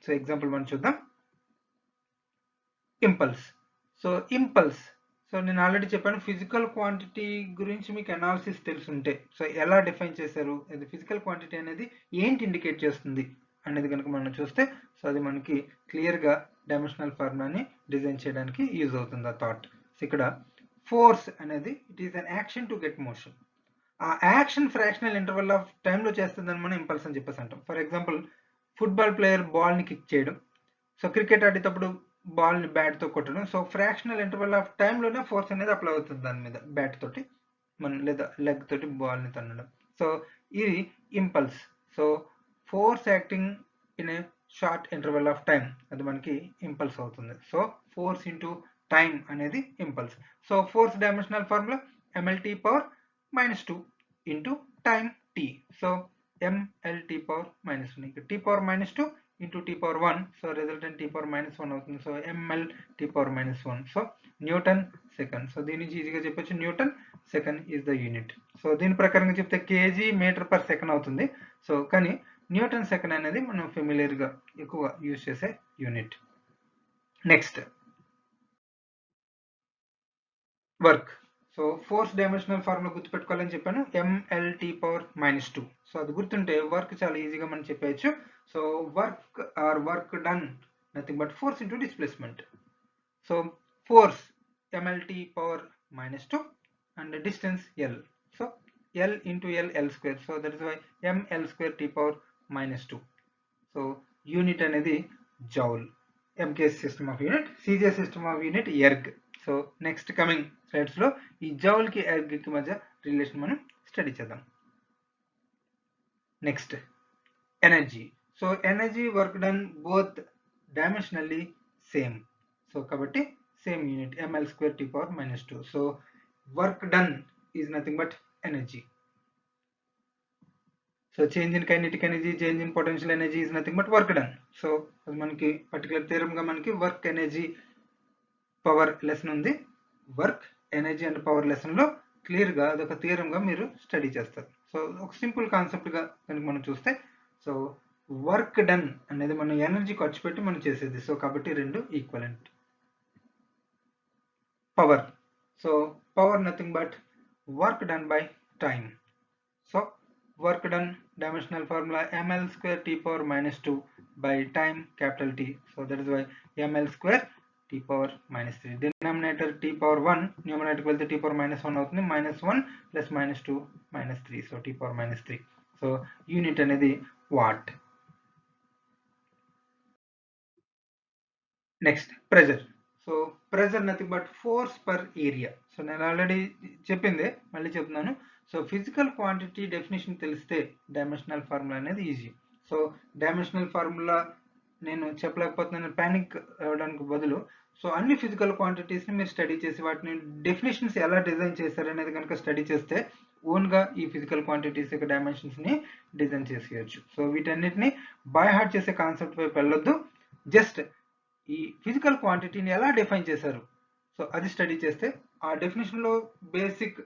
A: సో ఎగ్జాంపుల్ మనం చూద్దాం. ఇంపల్స్. సో ఇంపల్స్, సో నేను ఆల్రెడీ చెప్పాను ఫిజికల్ క్వాంటిటీ గురించి మీకు అనాలిసిస్ తెలుసుంటే, సో ఎలా డిఫైన్ చేశారు, అది ఫిజికల్ క్వాంటిటీ అనేది ఏంటి ఇండికేట్ చేస్తుంది అనేది కనుక మనం చూస్తే, సో అది మనకి క్లియర్గా డైమెన్షనల్ ఫార్ములాని డిజైన్ చేయడానికి యూజ్ అవుతుంది ఆ థాట్. సో ఇక్కడ ఫోర్స్ అనేది it is an action to get motion. ఆ యాక్షన్ ఫ్రాక్షనల్ ఇంటర్వల్ ఆఫ్ టైంలో చేస్తుందని మనం ఇంపల్స్ అని చెప్పేసి అంటాం. ఫర్ ఎగ్జాంపుల్ ఫుట్బాల్ ప్లేయర్ బాల్ని కిక్ చేయడం, సో క్రికెట్ ఆడేటప్పుడు బాల్ని బ్యాట్తో కొట్టడం, సో ఫ్రాక్షనల్ ఇంటర్వల్ ఆఫ్ టైంలోనే ఫోర్స్ అనేది అప్లై అవుతుంది దాని మీద బ్యాట్ తోటి మనం లేదా లెగ్ తోటి బాల్ని తన్నడం. సో ఇది impulse. So force acting in a short interval of time, అది మనకి ఇంపల్స్ అవుతుంది. సో ఫోర్స్ ఇంటూ టైం అనేది impulse. So force dimensional formula MLT power minus 2 into time T. So MLT power minus 1, ఇంకా T power minus 2 into t power 1, so resultant t power minus 1 అవుతుంది. So ml t power minus 1, so Newton second. So దీని నుంచి ఈజీగా చెప్పొచ్చు Newton second is the unit. So దీని ప్రకారంగా చెప్తే KG metre per second అవుతుంది. సో కానీ న్యూటన్ సెకండ్ అనేది మనం ఫెమిలియర్ గా ఎక్కువ యూజ్ చేసే unit. Next work. So force dimensional formula గుర్తుపెట్టుకోవాలని చెప్పాను, ఎంఎల్టీ పవర్ మైనస్ 2. సో అది గుర్తుంటే వర్క్ చాలా ఈజీగా మనం చెప్పేయచ్చు. So work or work done nothing but force into displacement. So force MLT power minus 2 and distance L. So L into L square. So that is why ML square T power minus 2. So unit అనేది joule. MK system of unit, CG system of unit erg. So next coming slides లో ఈ joule కి erg కి మధ్య relation మనం study చేద్దాం. Next energy. So energy work done both dimensionally same. So కాబట్టి same unit ML square T power minus 2. So work done is nothing but energy. So change in kinetic energy, change in potential energy is nothing but work done. So అది మనకి particular theorem గా మనకి work energy power lesson ఉంది. Work energy and power lesson లో clear గా అదొక theorem గా మీరు స్టడీ చేస్తారు. సో ఒక సింపుల్ కాన్సెప్ట్ గా కనుక మనం చూస్తే, సో వర్క్ డన్ అనేది మనం ఎనర్జీ ఖర్చు పెట్టి మనం చేసేది. సో కాబట్టి రెండు equivalent. Power. So power nothing but work done by time. So work done dimensional formula ml square t power minus 2 by time capital T. So that is why ml square t power minus 3. Denominator t power 1, numerator వెళ్తే t power minus 1 అవుతుంది. minus 1 plus minus 2 minus 3. So t power minus 3. So unit అనేది watt. Next pressure. So pressure nothing but force per area. So నేను already చెప్పిందే మళ్ళీ చెప్తున్నాను. So physical quantity definition తెలిస్తే dimensional formula అనేది easy. So dimensional formula నేను చెప్పలేకపోతున్నాను panic అవ్వడానికి బదులు, సో అన్ని ఫిజికల్ క్వాంటిటీస్ని మీరు స్టడీ చేసి వాటిని డెఫినేషన్స్ ఎలా డిజైన్ చేశారు అనేది కనుక స్టడీ చేస్తే ఓన్గా ఈ ఫిజికల్ క్వాంటిటీస్ యొక్క డైమెన్షన్స్ని డిజైన్ చేసేయచ్చు. సో వీటన్నిటిని బై హార్ట్ చేసే కాన్సెప్ట్ వైపు వెళ్ళొద్దు, జస్ట్ ఈ ఫిజికల్ క్వాంటిటీని ఎలా డిఫైన్ చేశారు సో అది స్టడీ చేస్తే ఆ డెఫినేషన్లో బేసిక్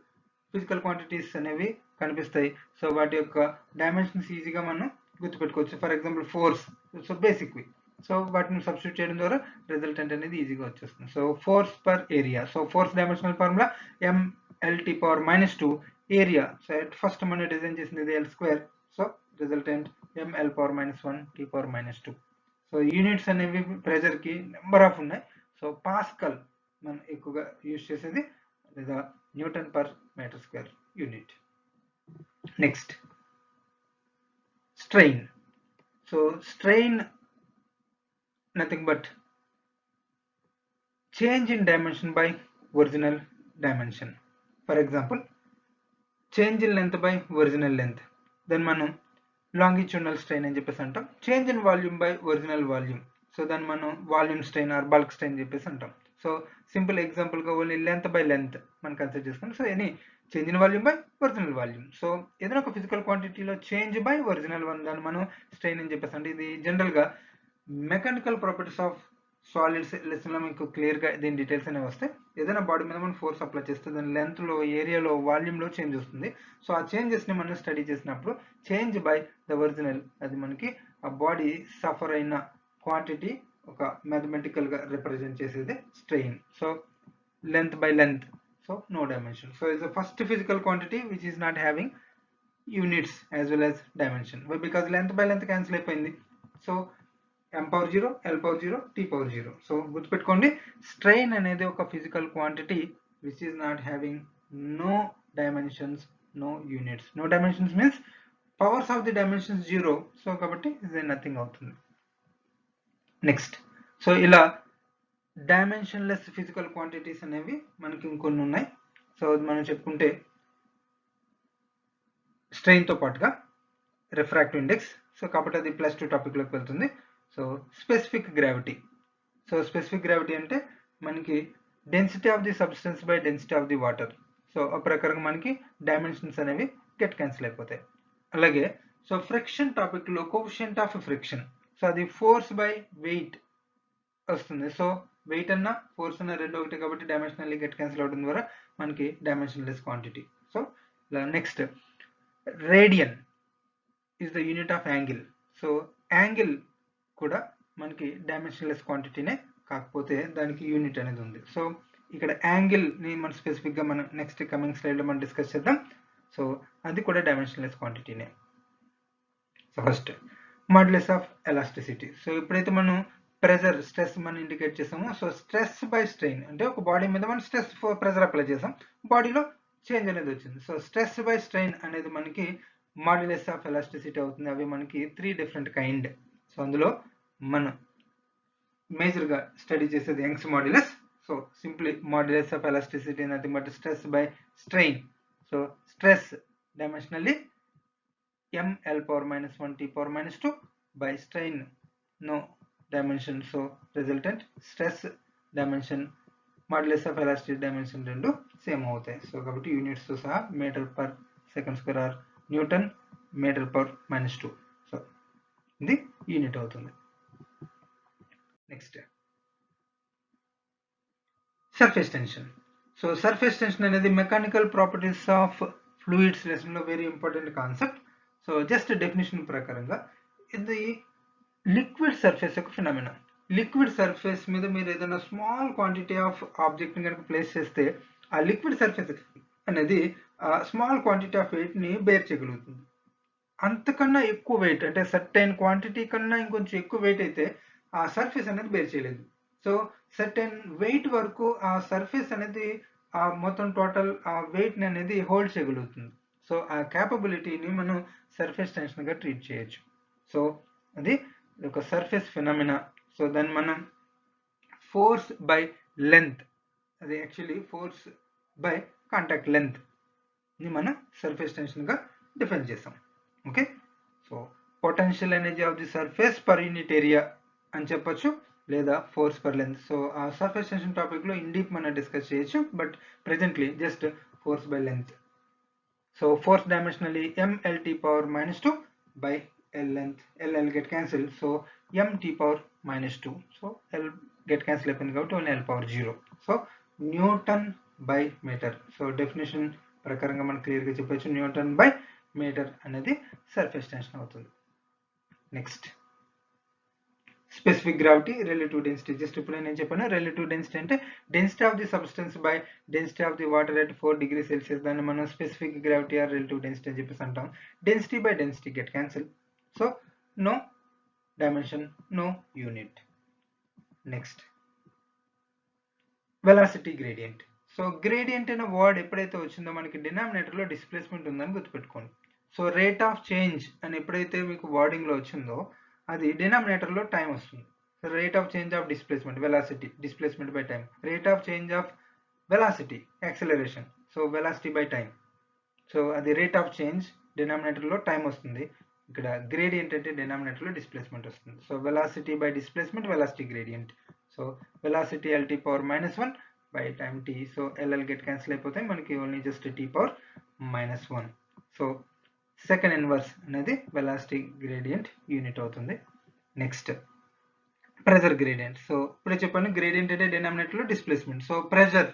A: ఫిజికల్ క్వాంటిటీస్ అనేవి కనిపిస్తాయి. సో వాటి యొక్క డైమెన్షన్స్ ఈజీగా మనం గుర్తుపెట్టుకోవచ్చు. ఫర్ ఎగ్జాంపుల్ ఫోర్స్, సో బేసిక్వి, సో వాటిని సబ్స్టిట్యూట్ చేయడం ద్వారా రిజల్టెంట్ అనేది ఈజీగా వచ్చేస్తుంది. So force per area, so force dimensional formula mLT⁻², area so at first మనం డిజైన్ చేసింది ఇది L², so resultant mL⁻⁻1 T⁻². So units అనేవి ప్రెజర్కి నెంబర్ ఆఫ్ ఉన్నాయి. సో పాస్కల్ మనం ఎక్కువగా యూజ్ చేసేది, లేదా newton per metre square unit. Next strain. So strain nothing but change in dimension by original dimension. For example change in length by original length, దాన్ని మనం longitudinal strain అని చెప్పేసి అంటాం. Change in volume by original volume, so దాన్ని మనం volume strain or bulk strain చెప్పేసి అంటాం. So simple ఎగ్జాంపుల్గా ఓన్లీ లెంత్ బై లెంత్ మనం కన్సిడర్ చేసుకుంటాం. So any change in volume by original volume, so ఏదైనా ఒక ఫిజికల్ క్వాంటిటీలో చేంజ్ బై ఒరిజినల్ వన్ దాన్ని మనం స్ట్రెయిన్ అని చెప్పేసి అంటే ఇది జనరల్గా మెకానికల్ ప్రాపర్టీస్ ఆఫ్ సాలిడ్స్ లెసన్లో మీకు క్లియర్గా దీని డీటెయిల్స్ అనేవి వస్తాయి. ఏదైనా బాడీ మీద మనం ఫోర్స్ అప్లై చేస్తే దాని లెంత్లో, ఏరియాలో, వాల్యూమ్లో చేంజ్ వస్తుంది. సో ఆ చేంజెస్ని మనం స్టడీ చేసినప్పుడు చేంజ్ బై ద ఒరిజినల్, అది మనకి ఆ బాడీ సఫర్ అయిన క్వాంటిటీ ఒక మ్యాథమెటికల్గా రిప్రజెంట్ చేసేది strain. So length by length, so no dimension. So it's the first physical quantity which is not having units as well as dimension, because length by length cancel అయిపోయింది. So m⁻0, L⁻0, T⁻0. So గుర్తుపెట్టుకోండి, strain అనేది ఒక physical quantity which is not having no dimensions, no units. నో dimensions means powers of the dimensions 0, so కాబట్టి ఇది nothing అవుతుంది. Next, so ఇలా dimensionless physical quantities అనేవి మనకి ఇంకొన్ని ఉన్నాయి. సో మనం చెప్పుకుంటే స్ట్రెయిన్తో పాటుగా రిఫ్రాక్టివ్ ఇండెక్స్, సో కాబట్టి అది +2 టాపిక్లోకి వెళ్తుంది. So specific gravity. So specific gravity అంటే మనకి density of the substance by density of the water. So ఆ ప్రకారంగా మనకి డైమెన్షన్స్ అనేవి గెట్ క్యాన్సిల్ అయిపోతాయి. అలాగే సో ఫ్రిక్షన్ టాపిక్లో కోఎఫిషియంట్ ఆఫ్ ఫ్రిక్షన్, సో అది ఫోర్స్ బై వెయిట్ వస్తుంది. సో వెయిట్ అన్న ఫోర్స్ అన్న రెండు ఒకటి కాబట్టి డైమెన్షనల్లీ గెట్ క్యాన్సిల్ అవడం ద్వారా మనకి dimensionless quantity. So next radian is the unit of angle. So angle కూడా మనకి డైమెన్షన్లెస్ క్వాంటిటీనే, కాకపోతే దానికి యూనిట్ అనేది ఉంది. సో ఇక్కడ యాంగిల్ని మనం స్పెసిఫిక్గా మనం నెక్స్ట్ కమింగ్ స్లైడ్లో మనం డిస్కస్ చేద్దాం. సో అది కూడా డైమెన్షన్లెస్ క్వాంటిటీనే. So first modulus of elasticity. So ఎప్పుడైతే మనం ప్రెజర్, స్ట్రెస్ మనం ఇండికేట్ చేసామో, సో స్ట్రెస్ బై స్ట్రెయిన్ అంటే ఒక బాడీ మీద మనం స్ట్రెస్ ప్రెజర్ అప్లై చేసాం, బాడీలో చేంజ్ అనేది వచ్చింది. సో స్ట్రెస్ బై స్ట్రెయిన్ అనేది మనకి మాడ్యులస్ ఆఫ్ ఎలాస్టిసిటీ అవుతుంది. అవి మనకి 3 డిఫరెంట్ కైండ్. సో అందులో మనం మేజర్గా స్టడీ చేసేది Young's modulus. So simply modulus of elasticity nothing but stress by strain. So stress dimensionally mL⁻⁻1 T⁻², by strain no dimension, so resultant stress dimension modulus of elasticity dimension రెండు same అవుతాయి. So కాబట్టి units తో సహా metre per second square or Newton metre per -2, so ఇది unit అవుతుంది. Next surface tension. So surface tension అనేది mechanical properties of fluids lesson లో very important concept. So just definition ప్రకారంగా ఇది లిక్విడ్ సర్ఫేస్ యొక్క ఫినామినా. లిక్విడ్ సర్ఫేస్ మీద మీరు ఏదైనా స్మాల్ క్వాంటిటీ ఆఫ్ ఆబ్జెక్ట్ని కనుక ప్లేస్ చేస్తే ఆ లిక్విడ్ సర్ఫేస్ అనేది స్మాల్ క్వాంటిటీ ఆఫ్ వెయిట్ని బేర్ చేయగలుగుతుంది. అంతకన్నా ఎక్కువ వెయిట్ అంటే సర్టెన్ క్వాంటిటీ కన్నా ఇంకొంచెం ఎక్కువ వెయిట్ అయితే ఆ సర్ఫేస్ అనేది బేర్ చేయలేదు. సో సర్టెన్ వెయిట్ వరకు ఆ సర్ఫేస్ అనేది ఆ మొత్తం టోటల్ ఆ వెయిట్ని అనేది హోల్డ్ చేయగలుగుతుంది. సో ఆ క్యాపబిలిటీని మనం సర్ఫేస్ టెన్షన్గా ట్రీట్ చేయొచ్చు. సో అది ఒక సర్ఫేస్ ఫినామినా. సో దాన్ని మనం ఫోర్స్ బై లెంత్, అది actually force by contact length ని మనం సర్ఫేస్ టెన్షన్గా డిఫైన్ చేసాం. Okay, so potential energy of the surface per unit area అని చెప్పొచ్చు, లేదా ఫోర్స్ పర్ లెంత్. సో ఆ సర్ఫేస్ టెన్షన్ టాపిక్లో ఇన్ డీప్ మనం డిస్కస్ చేయొచ్చు, but presently just force by length. So fourth dimensionally mlt power minus 2 by L length. L get cancelled. So mt power minus 2. So L get cancelled to L power 0. So Newton by meter. So definition ప్రకారంగా మనం clear గా చెప్పొచ్చు Newton by metre అనేది surface tension అవుతుంది. Next specific gravity, relative density. Just ఇప్పుడు నేను చెప్పాను relative density అంటే density of the substance by density of the water at 4 degrees Celsius దాన్ని మనం specific gravity or relative density అని చెప్పేసి అంటాం. Density by density get cancelled. So no dimension, no unit. Next velocity gradient. So gradient అనే word ఎప్పుడైతే వచ్చిందో మనకి denominator లో డిస్ప్లేస్మెంట్ ఉందని గుర్తుపెట్టుకోండి. సో రేట్ ఆఫ్ చేంజ్ అని ఎప్పుడైతే మీకు వర్డింగ్ లో వచ్చిందో అది డినామినేటర్ లో టైం వస్తుంది. So rate of change of displacement velocity, displacement by time. Rate of change of velocity acceleration, so velocity by time. So అది రేట్ ఆఫ్ చేంజ్ డినామినేటర్ లో టైం వస్తుంది. ఇక్కడ గ్రేడియంట్ అంటే డినామినేటర్ లో డిస్ప్లేస్మెంట్ వస్తుంది. So velocity by displacement velocity gradient. So velocity lt power minus 1 by time t. So LL get cancel అయిపోతాయి, మనకి only just t power minus 1. So second inverse అనేది velocity gradient unit అవుతుంది. Next pressure gradient. So ఇప్పుడు చెప్పాను gradient అంటే denominator లో displacement. So pressure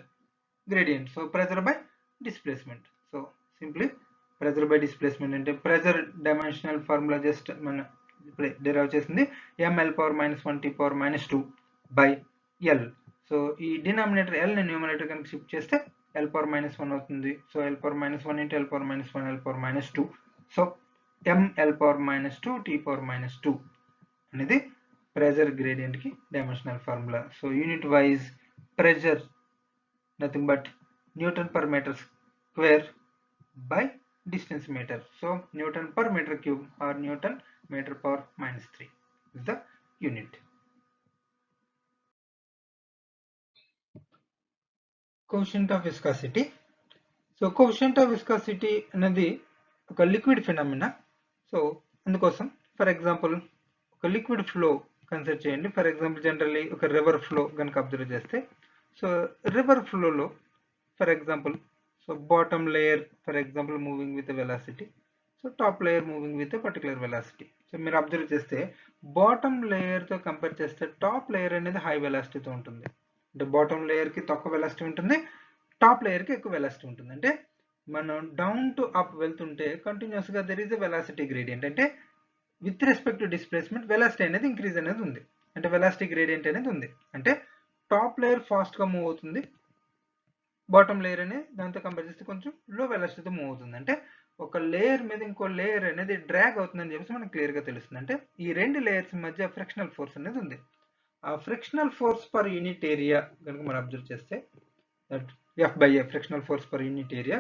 A: gradient, so pressure by displacement. So simply pressure by displacement అంటే pressure dimensional formula just మన ఇప్పుడే derive చేసింది ml power minus 1 t power minus 2 by L. So ఈ denominator L ని numerator కనుక shift చేస్తే L power minus 1 అవుతుంది. So L power minus 1 into L power minus 1 L power minus 2. So mL power minus 2 t power minus 2 అనేది pressure gradient కి dimensional formula. So unit wise pressure nothing but newton per metre square by distance meter. So Newton per meter cube or Newton meter power minus 3 is the unit. Coefficient of viscosity. So coefficient of viscosity అనేది ఒక liquid phenomena. So అందుకోసం for example ఒక liquid flow consider చేయండి. For example generally ఒక river flow కనుక observe చేస్తే, so river ఫ్లోలో for example so bottom layer for example moving with velocity, so top layer moving with particular velocity. So మీరు observe చేస్తే bottom లేయర్తో compare చేస్తే top layer అనేది high వెలాసిటీతో ఉంటుంది. అంటే బాటమ్ లేయర్కి తక్కువ వెలాసిటీ ఉంటుంది, టాప్ లేయర్కి ఎక్కువ వెలాసిటీ ఉంటుంది. అంటే మనం డౌన్ టు అప్ వెళ్తుంటే కంటిన్యూస్గా there is a velocity gradient. అంటే with respect to displacement velocity అనేది ఇంక్రీజ్ అనేది ఉంది. అంటే వెలాసిటీ గ్రేడియంట్ అనేది ఉంది. అంటే టాప్ లేయర్ ఫాస్ట్గా మూవ్ అవుతుంది, బాటమ్ లేయర్ అనేది దాంతో కంపేర్ చేస్తే కొంచెం లో వెలాసిటీతో మూవ్ అవుతుంది. అంటే ఒక లేయర్ మీద ఇంకో లేయర్ అనేది డ్రాగ్ అవుతుందని చెప్పేసి మనకు క్లియర్గా తెలుస్తుంది. అంటే ఈ రెండు లేయర్స్ మధ్య ఫ్రిక్షనల్ ఫోర్స్ అనేది ఉంది. ఆ frictional force per unit area కనుక మనం అబ్జర్వ్ చేస్తే that F by A frictional force per unit area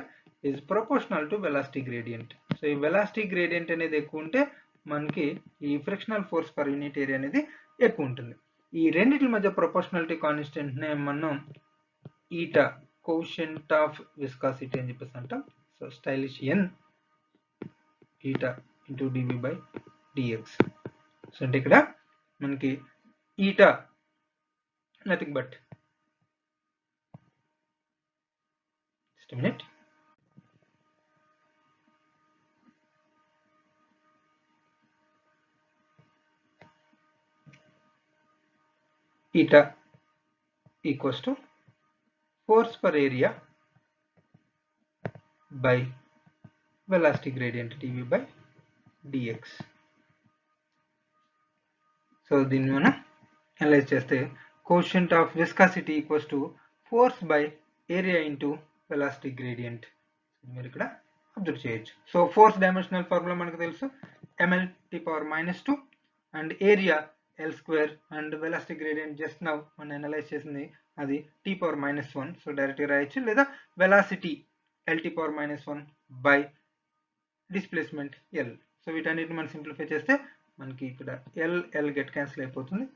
A: is proportional to velocity gradient. So ఈ వెలాసిటీ గ్రేడియంట్ అనేది ఎక్కువ ఉంటే మనకి ఈ frictional force per unit area అనేది ఎక్కువ ఉంటుంది. ఈ రెండింటి మధ్య ప్రపోర్షనాలిటీ కాన్స్టెంట్ నే మనం ఈటా కోషెంట్ ఆఫ్ విస్కాసిటీ అని చెప్పేసి అంటాం. So stylish n eta into dv by dx. So అంటే ఇక్కడ మనకి eta nothing but just minute eta equals to force per area by velocity gradient dv by dx. So దీన్ని మనం analyse చేస్తే quotient of viscosity equals to force by area into velocity gradient. మీరు ఇక్కడ observe చేయొచ్చు. So force dimensional formula మనకు తెలుసు ml t power minus 2 and area L square and velocity gradient just now మనం analyse చేసింది అది t power minus 1. So డైరెక్ట్గా రాయొచ్చు, లేదా velocity lt power minus 1 by displacement L. So వీటన్నిటిని మనం సింప్లిఫై చేస్తే మనకి ఇక్కడ L గెట్ క్యాన్సిల్ అయిపోతుంది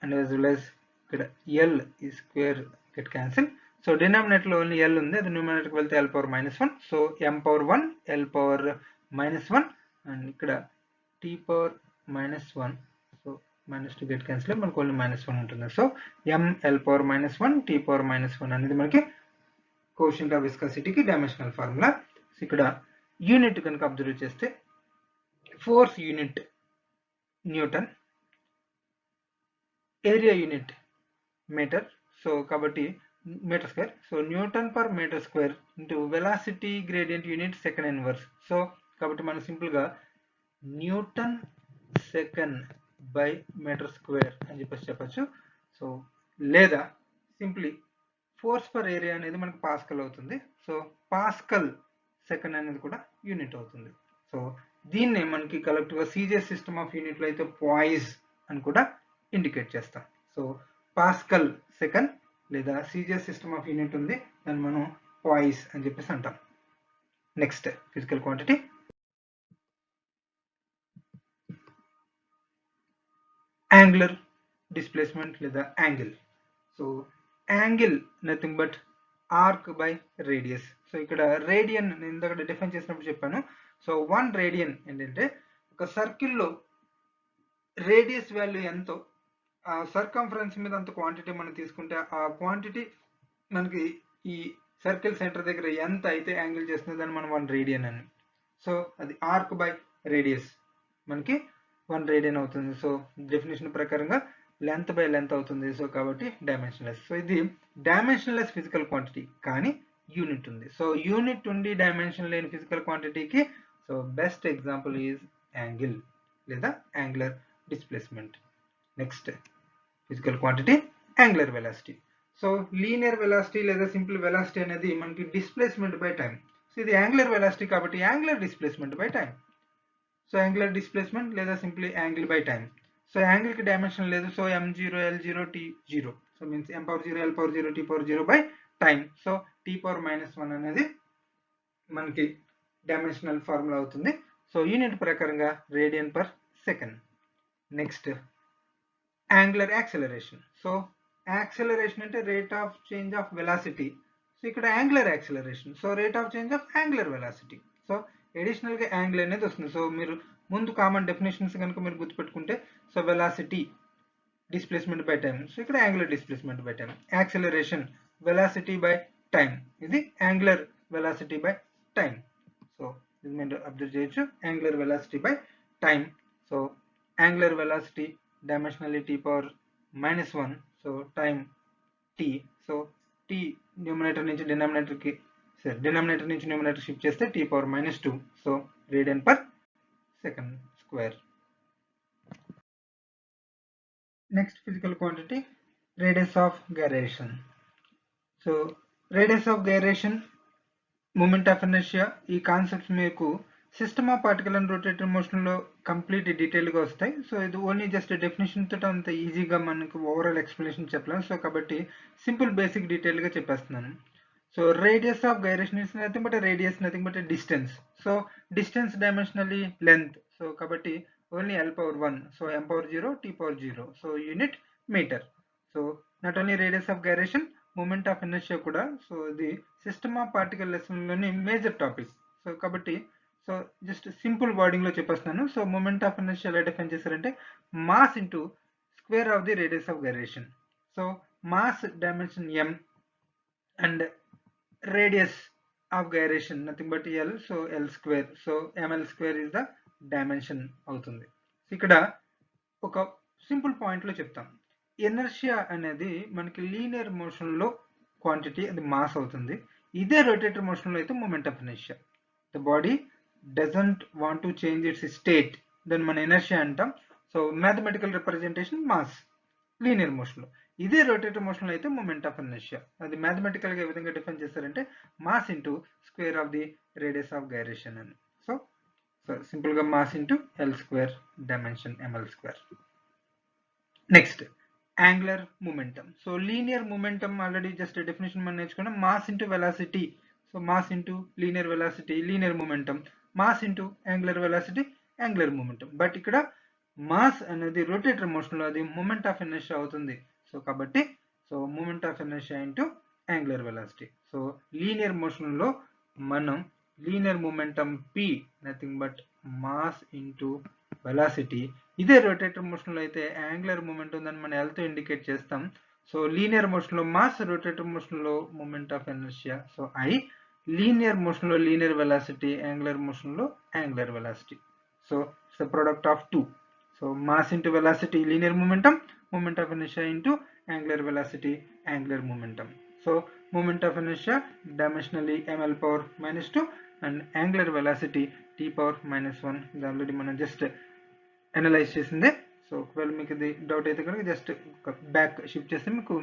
A: అండ్ యాజ్ వెల్ యాజ్ ఇక్కడ L ఈ స్క్వేర్ గెట్ క్యాన్సిల్. సో డినామినేటర్లో ఓన్లీ L ఉంది, అది న్యూమరేటర్కి వెళ్తే L power minus 1. So m power 1 L power minus 1 and ఇక్కడ t power minus 1. So minus 2 get cancel మనకు ఓన్లీ మైనస్ 1 ఉంటుంది. So ml power minus 1 t power minus 1 అనేది మనకి కోషెంట్ ఆఫ్ విస్కాసిటీకి డైమెన్షనల్ ఫార్ములా. ఇక్కడ యూనిట్ కనుక observe చేస్తే force unit Newton, area unit metre, so కాబట్టి metre square, so Newton per metre square into velocity gradient unit second inverse. So కాబట్టి మనం సింపుల్గా Newton second by metre square అని చెప్పచ్చు. సో లేదా సింప్లీ ఫోర్స్ పర్ ఏరియా అనేది మనకు pascal అవుతుంది. సో పాస్కల్ సెకండ్ అనేది కూడా యూనిట్ అవుతుంది. సో దీన్నే మనకి కలెక్టివ్గా సీజే సిస్టమ్ ఆఫ్ యూనిట్లో అయితే పాయిస్ అని కూడా ఇండికేట్ చేస్తాం. సో పాస్కల్ సెకండ్ లేదా సీజే సిస్టమ్ ఆఫ్ యూనిట్ ఉంది, దాన్ని మనం పాయిస్ అని చెప్పేసి అంటాం. Next physical quantity angular displacement లేదా angle. So angle nothing but arc by radius. So ఇక్కడ రేడియన్ నేను ఇందాక డిఫైన్ చేసినప్పుడు చెప్పాను. సో 1 రేడియన్ ఏంటంటే ఒక సర్కిల్లో రేడియస్ వాల్యూ ఎంతో ఆ సర్కంఫరెన్స్ మీద అంత క్వాంటిటీ మనం తీసుకుంటే ఆ క్వాంటిటీ మనకి ఈ సర్కిల్ సెంటర్ దగ్గర ఎంత అయితే యాంగిల్ చేస్తుంది దాన్ని మనం 1 రేడియన్ అని. సో అది ఆర్క్ బై రేడియస్ మనకి 1 రేడియన్ అవుతుంది. సో డెఫినేషన్ ప్రకారంగా లెంత్ బై లెంత్ అవుతుంది. సో కాబట్టి డైమెన్షన్లెస్. సో ఇది డైమెన్షన్లెస్ ఫిజికల్ క్వాంటిటీ కానీ యూనిట్ ఉంది. సో యూనిట్ ఉండి డైమెన్షన్ లేని ఫిజికల్ క్వాంటిటీకి so best example is angle లేదా angular displacement. Next physical quantity angular velocity. So linear velocity లేదా సింపుల్ వెలాసిటీ అనేది మనకి డిస్ప్లేస్మెంట్ బై టైం. సో ఇది యాంగులర్ వెలాసిటీ కాబట్టి angular displacement by time. So angular displacement లేదా simply angle by time. So angle కి dimension లేదు. So m0 l0 t0. So means m power 0 l power 0 t power 0 by time. So t power -1 అనేది మనకి dimensional formula అవుతుంది. So unit ప్రకారంగా radian per second. Next angular acceleration. So acceleration అంటే rate of change of velocity. So ఇక్కడ angular acceleration. So rate of change of angular velocity. So additional గా angle అనేది వస్తుంది. So మీరు ముందు common definitions కనుక మీరు గుర్తుపెట్టుకుంటే so velocity displacement by time. So ఇక్కడ angular displacement by time. Acceleration velocity by time, ఇది angular velocity by time. So ఇది మీరు అబ్జర్వ్ చేయొచ్చు, angular velocity by time. So angular velocity dimensionally t power -1. So time t. So t numerator నుంచి denominator కి denominator నుంచి numerator shift చేస్తే t power -2. So radian per second square. Next physical quantity radius of gyration. So radius of gyration, moment of inertia, ఈ concepts మీకు system of particle and rotatory motion లో complete detail గా వస్తాయి. So ఇది only just definition తోటి అంత ఈజీగా మనకు ఓవరాల్ ఎక్స్ప్లెనేషన్ చెప్పలేము. సో కాబట్టి సింపుల్ బేసిక్ డీటెయిల్ గా చెప్పేస్తున్నాను. So radius of gyration is nothing but radius, nothing but distance. So distance dimensionally length. So కాబట్టి only l power 1. So m power 0 t power 0. So unit metre. So not only radius of gyration, moment of inertia కూడా. So ఇది system of particle lesson లోని major topic. So కాబట్టి so just simple wording లో చెప్పేస్తున్నాను. So moment of inertia ఎలా define చేశారంటే mass into square of the radius of gyration. So mass dimension m and radius of gyration nothing but l. So l square. So ml square is the dimension అవుతుంది. ఇక్కడ ఒక simple point లో చెప్తాం. Inertia అనేది మనకి linear motion లో quantity, అది mass అవుతుంది. ఇదే రొటేటరీ మోషన్ లో అయితే moment of inertia. The body doesn't want to change its state, దాన్ని మన ఇనర్షియా అంటాం. So mathematical representation mass linear motion లో. ఇదే రొటేటరీ మోషన్ లో అయితే మూమెంట్ ఆఫ్ ఇనర్షియా. అది మ్యాథమెటికల్ గా ఏ విధంగా డిఫైన్ చేస్తారంటే mass into square of the radius of gyration అని. సో సింపుల్ గా mass into l square, dimension ml square. Next angular momentum. So linear momentum already just definition మనం నేర్చుకున్నాం. Mass into velocity. So mass into linear velocity, linear momentum. Mass into angular velocity, angular momentum. But ఇక్కడ mass అనేది rotatory motion లో అది moment of inertia అవుతుంది. So కాబట్టి so moment of inertia into angular velocity. So linear motion లో మనం linear momentum p nothing but mass into velocity. ఇదే rotatory motion లో అయితే యాంగులర్ మొమెంటం ఉందని మనం l తో ఇండికేట్ చేస్తాం. సో లీనియర్ మోషన్ లో మాస్, రొటేటరీ మోషన్ లో moment of inertia. So I. Linear motion లో లీనియర్ వెలాసిటీ, యాంగులర్ మోషన్ లో angular velocity. So it's the product of two. So mass into velocity linear momentum, moment of inertia into angular velocity angular momentum. So moment of inertia dimensionally ml power minus 2 and angular velocity t power minus 1. ఇది already మనం just analyse చేసిందే. So ఒకవేళ మీకు ఇది doubt అయితే కనుక just back shift చేస్తే మీకు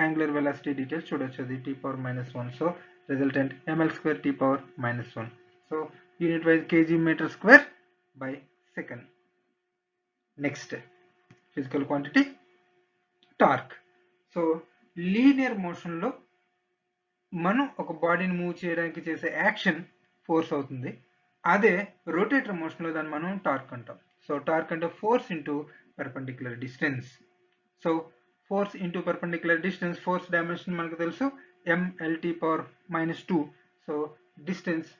A: యాంగులర్ వెలాసిటీ డీటెయిల్స్ చూడొచ్చు. అది t power minus 1. So resultant ml square t power minus 1. So unit వైజ్ kg meter square by second. Next physical quantity torque. So linear మోషన్లో మనం ఒక బాడీని మూవ్ చేయడానికి చేసే యాక్షన్ ఫోర్స్ అవుతుంది. అదే రొటేటర్ మోషన్లో దాన్ని మనం టార్క్ అంటాం. సో టార్క్ అంటే force into perpendicular distance. So force into perpendicular distance, force dimension మనకు తెలుసు mlt power minus 2. So distance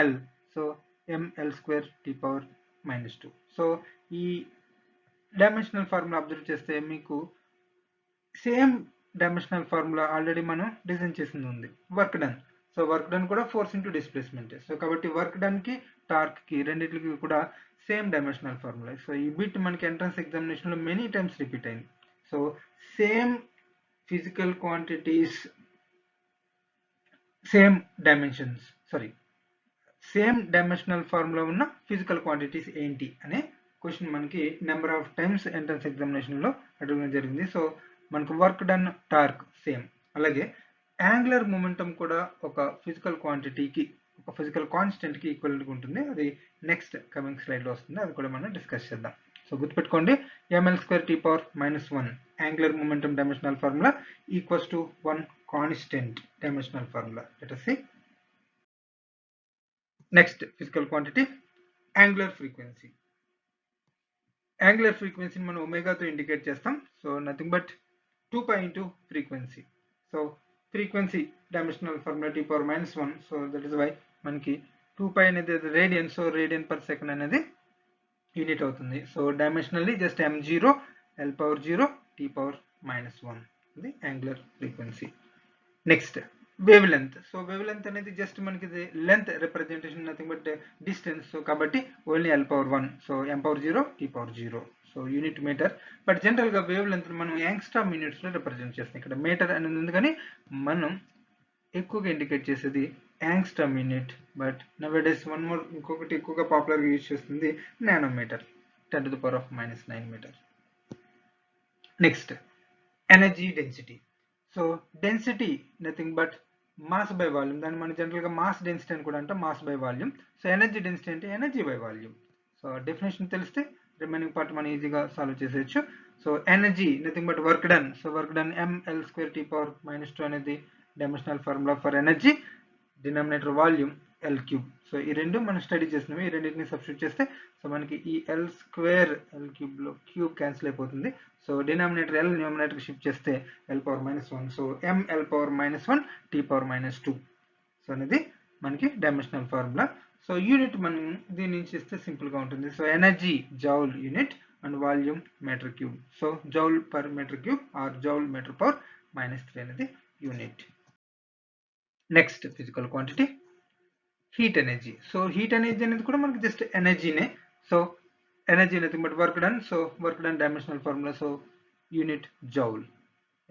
A: l, so ml square t power minus 2. So ఈ డైమెన్షనల్ ఫార్ములా అబ్జర్వ్ చేస్తే మీకు సేమ్ డైమెన్షనల్ ఫార్ములా ఆల్రెడీ మనం design చేసింది ఉంది, work done. So work done కూడా force into displacement. So కాబట్టి వర్క్ డన్ కి torque కి రెండింటికి కూడా సేమ్ డైమెన్షనల్ ఫార్ములా. సో ఈ బిట్ మనకి ఎంట్రన్స్ ఎగ్జామినేషన్ లో మెనీ టైమ్స్ రిపీట్ అయింది. So same physical quantities, same dimensions, same dimensional formula ఉన్న ఫిజికల్ క్వాంటిటీస్ ఏంటి అనే క్వశ్చన్ మనకి number of times entrance examination లో అడగడం జరిగింది. సో మనకు వర్క్ డన్ టార్క్ సేమ్. అలాగే యాంగులర్ మొమెంటం కూడా ఒక ఫిజికల్ క్వాంటిటీకి, ఒక ఫిజికల్ కాన్స్టెంట్ కి ఈక్వల్ ఉంటుంది. అది నెక్స్ట్ కమింగ్ స్లైడ్ లో వస్తుంది, అది కూడా మనం డిస్కస్ చేద్దాం. సో గుర్తుపెట్టుకోండి, ml square t power minus 1 angular momentum dimensional formula equals to 1 constant dimensional formula. Let us see. Next physical quantity angular frequency. Angular ఫ్రీక్వెన్సీని మనం ఒమేగాతో ఇండికేట్ చేస్తాం. So nothing but 2π into frequency. So frequency dimensional formula t power minus 1. So that is why మనకి 2π అనేది radian. So radian per second అనేది unit అవుతుంది. So dimensionally just m0 l power 0 t power minus 1 ఇది angular frequency. Next wave length. So wave length అనేది just మనకి length representation, nothing but distance. So కాబట్టి only l power 1. So m power 0 t power 0. So unit metre. But general గా wave length మనం angstrom units లో represent చేస్తాం. ఇక్కడ metre అనేది ఉంది కానీ మనం ఎక్కువగా ఇండికేట్ చేసేది angstrom unit. But nowadays one more ఇంకొకటి ఎక్కువగా పాపులర్ గా యూజ్ చేస్తుంది nanometre, 10⁻⁹ metre. Next energy density. So density nothing but mass by volume. దాన్ని మనం జనరల్ గా మాస్ డెన్సిటీ అని కూడా అంటాం, mass by volume. So energy density అంటే energy by volume. So definition తెలిస్తే రిమైనింగ్ పార్ట్ మనం ఈజీగా సాల్వ్ చేసేయచ్చు. So energy nothing but work done. So work done ml square t power minus 2 అనేది dimensional formula for energy. Denominator volume l cube. So ఈ రెండు మనం study చేసినవి, ఈ రెండింటిని సబ్స్టిట్యూట్ చేస్తే సో మనకి ఈ l స్క్వేర్ l క్యూబ్ లో క్యూబ్ క్యాన్సిల్ అయిపోతుంది. So denominator l numerator shift చేస్తే l power minus 1. So ml power minus 1 t power minus 2. So అనేది మనకి డైమెన్షనల్ ఫార్ములా. సో యూనిట్ మనం దీని నుంచి ఇస్తే సింపుల్ గా ఉంటుంది. So energy joule unit and volume metre cube. So joule per metre cube or joule metre power minus 3 అనేది unit. Next physical quantity heat energy. So heat energy అనేది కూడా మనకి జస్ట్ ఎనర్జీనే. So energy nothing but work done. So work done dimensional formula. So unit joule,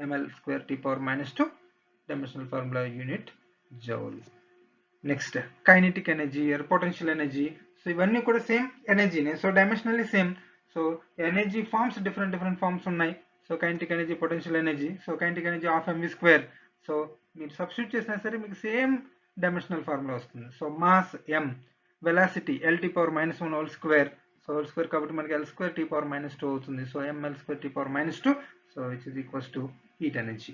A: ml square t power minus 2 dimensional formula unit joule. Next kinetic energy or potential energy. So ఇవన్నీ కూడా same ఎనర్జీనే. So dimensionally same. So energy forms different forms ఉన్నాయి. So kinetic energy, potential energy. So kinetic energy half mv square. So మీరు substitute చేసినా సరే మీకు same dimensional formula వస్తుంది. So mass m, velocity lt power minus 1 whole square. So whole square కాబట్టి మనకి l square t power minus 2 అవుతుంది. So ml square t power minus 2. So which is equals to heat energy.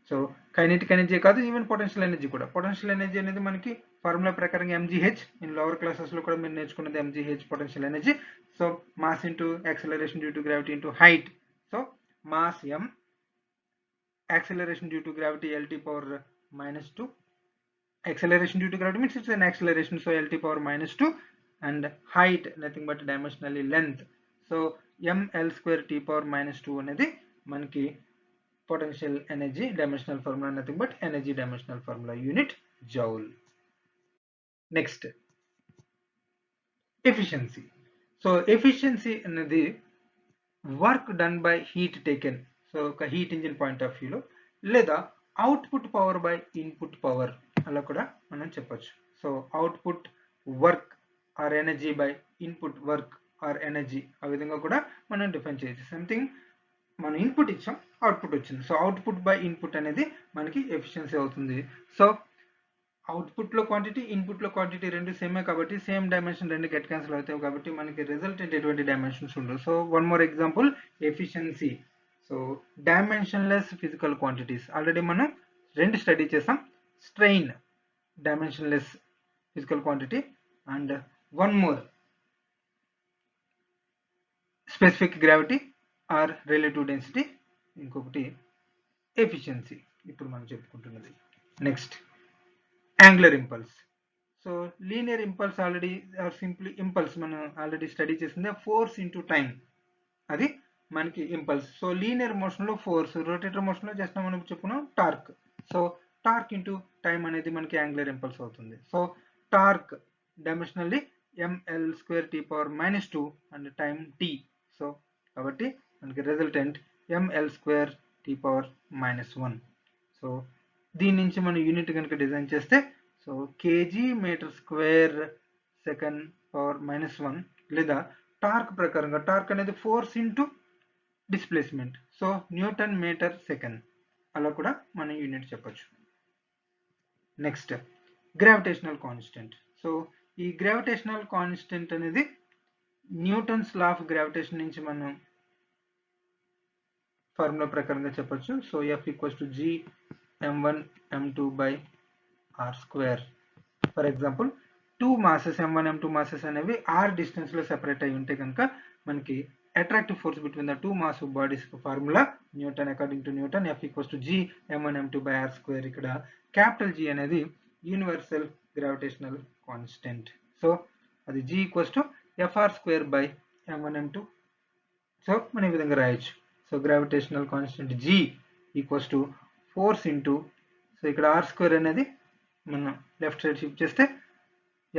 A: So kinetic energy కాదు, even potential energy కూడా. Potential energy అనేది మనకి formula ప్రకారంగా mgh. In lower classes లో కూడా మీరు నేర్చుకున్నది mgh potential energy. So mass into acceleration due to gravity into height. So mass m, acceleration due to gravity lt power minus 2. Acceleration due to gravity means it's an acceleration, so lt power minus 2. And height nothing but dimensionally length. So ml square t power minus 2 అనేది మనకి potential energy dimensional formula, nothing but energy dimensional formula, unit joule. Next efficiency. So efficiency అనేది work done by heat taken, so ఒక heat engine point of వ్యూలో, లేదా output power by input power అలా కూడా మనం చెప్పొచ్చు. So output work or energy by input work or energy, ఆ విధంగా కూడా మనం డిఫైన్ చేయొచ్చు. సంథింగ్ మనం ఇన్పుట్ ఇచ్చాం, అవుట్పుట్ వచ్చింది, సో అవుట్పుట్ బై ఇన్పుట్ అనేది మనకి ఎఫిషియన్సీ అవుతుంది. సో అవుట్పుట్ లో క్వాంటిటీ, ఇన్పుట్ లో క్వాంటిటీ రెండు సేమే కాబట్టి సేమ్ డైమెన్షన్ రెండు గెట్ క్యాన్సిల్ అవుతాయి కాబట్టి మనకి రిజల్టెంట్ ఎటువంటి డైమెన్షన్స్ ఉండవు. So one more example efficiency. So dimensionless physical quantities already మనం రెండు స్టడీ చేసాం. Strain dimensionless physical quantity, and one more specific gravity or relative density, ఇంకొకటి ఎఫిషియన్సీ ఇప్పుడు మనం చెప్పుకుంటున్నది. Next angular impulse. So linear impulse already or simply impulse మనం already study చేసింది, force into time, అది మనకి ఇంపల్స్. సో లీనియర్ మోషన్ లో force, rotator motion లో జస్ట్ మనం చెప్పుకున్నాం torque. So torque into time అనేది మనకి యాంగులర్ ఇంపల్స్ అవుతుంది. So torque dimensionally ml square t power -2 and time t. So కాబట్టి మనకి resultant ml square t power -1. So దీని నుంచి మనం యూనిట్ కనుక డిజైన్ చేస్తే, so KG metre square second power -1, లేదా టార్క్ ప్రకారంగా టార్క్ అనేది force into displacement, so newton metre second, అలా కూడా మనం యూనిట్ చెప్పొచ్చు. Next gravitational constant. సో ఈ గ్రావిటేషనల్ కాన్స్టెంట్ అనేది న్యూటన్స్ లా ఆఫ్ గ్రావిటేషన్ నుంచి మనం ఫార్ములా ప్రకారంగా చెప్పొచ్చు. So F = G m1 m2 by r square. For example two masses m1 m2 masses అనేవి r డిస్టెన్స్ లో సెపరేట్ అయి ఉంటే కనుక మనకి attractive force between the two mass of bodies formula Newton, according to Newton, F = G m1 m2 by r square. ఇక్కడ capital G అనేది universal gravitational constant. So అది G = Fr square by m1 m2. So మనం ఈ విధంగా రాయొచ్చు. So gravitational constant G = force into, so ఇక్కడ r square అనేది మనం లెఫ్ట్ సైడ్ షిఫ్ట్ చేస్తే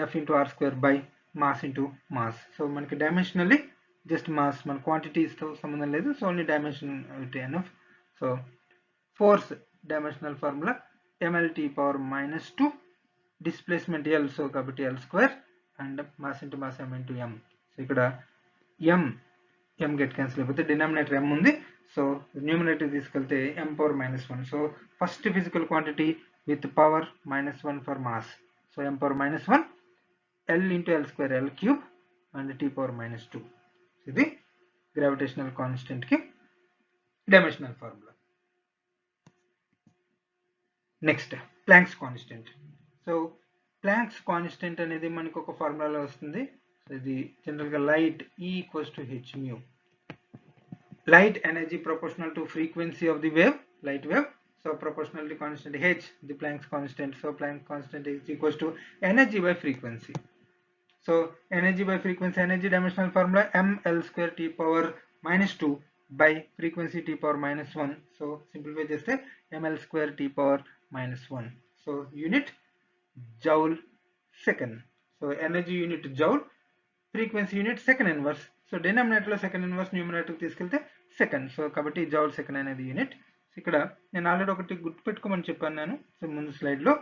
A: F × r square by mass into mass. So మనకి డైమెన్షనల్లీ జస్ట్ మాస్, మన క్వాంటిటీస్తో సంబంధం లేదు, so only dimensionality enough. So force dimensional formula mlt power -2, displacement L, so కాబట్టి L square, and mass into mass m into m. So ఇక్కడ m get cancel అయిపోతే denominator m ఉంది, so numerator తీసుకెళ్తే m power -1. So first physical quantity with power -1 for mass, so m power -1, L into L square L cube, and t power -2. ఇది gravitational constant కి dimensional formula. Next planks constant. So planks constant అనేది మనకు ఒక ఫార్ములాలో వస్తుంది. So ఇది general గా light E = hν, light energy proportional to frequency of the wave, light wave. So proportionality constant h, the Planck's constant. So Planck's constant is equals to energy by frequency. So energy by frequency, energy dimensional formula ml square t power -2 by frequency t power -1. So simplify just ml square t power -1. So unit joule second. So energy unit joule, frequency unit second inverse. So డినామినేటర్లో second inverse, numerator తీసుకెళ్తే second. So కాబట్టి joule second అనేది unit. ఇక్కడ నేను already ఒకటి గుర్తుపెట్టుకోమని చెప్పాను నేను so ముందు స్లైడ్లో.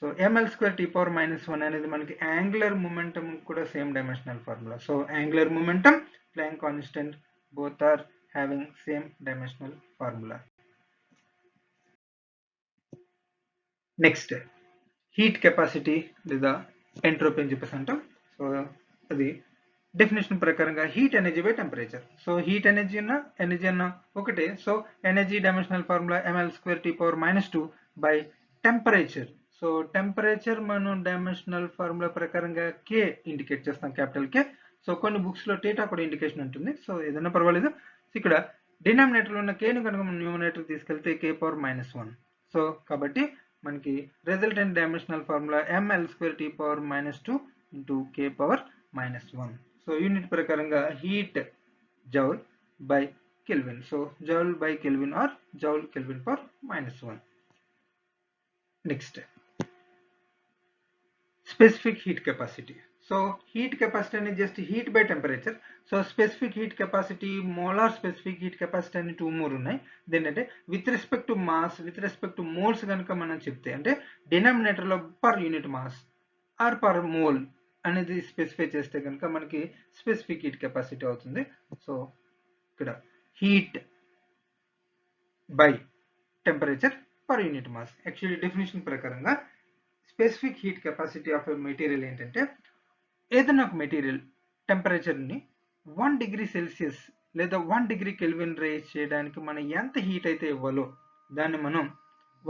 A: So ml square t power -1 అనేది మనకి యాంగులర్ మొమెంటమ్ కూడా same dimensional formula. So angular momentum, Planck constant, both are having same dimensional formula. Next heat capacity లేదా ఎంట్రోపీ అని చెప్పేసి అంటాం. సో అది డెఫినేషన్ ప్రకారంగా heat energy by temperature. So heat energy అన్న ఒకటే. So energy dimensional formula ml square t power -2 by temperature. So temperature మనం dimensional formula ప్రకారంగా K ఇండికేట్ చేస్తాం, క్యాపిటల్ K. సో కొన్ని బుక్స్ లో టేటా కూడా ఇండికేషన్ ఉంటుంది, సో ఏదైనా పర్వాలేదు. ఇక్కడ డినామినేటర్ లో ఉన్న K ని కనుక మనం న్యూమినేటర్ తీసుకెళ్తే K పవర్ -1. సో కాబట్టి మనకి resultant dimensional formula ml square t power -2 into K power -1. So unit ప్రకారంగా heat joule by kelvin. So joule by kelvin or joule kelvin power -1. Next specific heat capacity. So heat capacity అనేది just heat by temperature. So specific heat capacity, molar specific heat capacity అని 2 more ఉన్నాయి. దేంటంటే with respect to mass, with respect to moles కనుక మనం చెప్తే అంటే denominator లో per unit mass or per mole అనేది specify చేస్తే కనుక మనకి స్పెసిఫిక్ హీట్ కెపాసిటీ అవుతుంది. సో ఇక్కడ heat by temperature per unit mass. Actually definition ప్రకారంగా specific heat capacity of a material ఏంటంటే ఏదైనా ఒక మెటీరియల్ టెంపరేచర్ని 1 డిగ్రీ సెల్సియస్ లేదా 1 డిగ్రీ కెల్విన్ రేజ్ చేయడానికి మనం ఎంత హీట్ అయితే ఇవ్వాలో దాన్ని మనం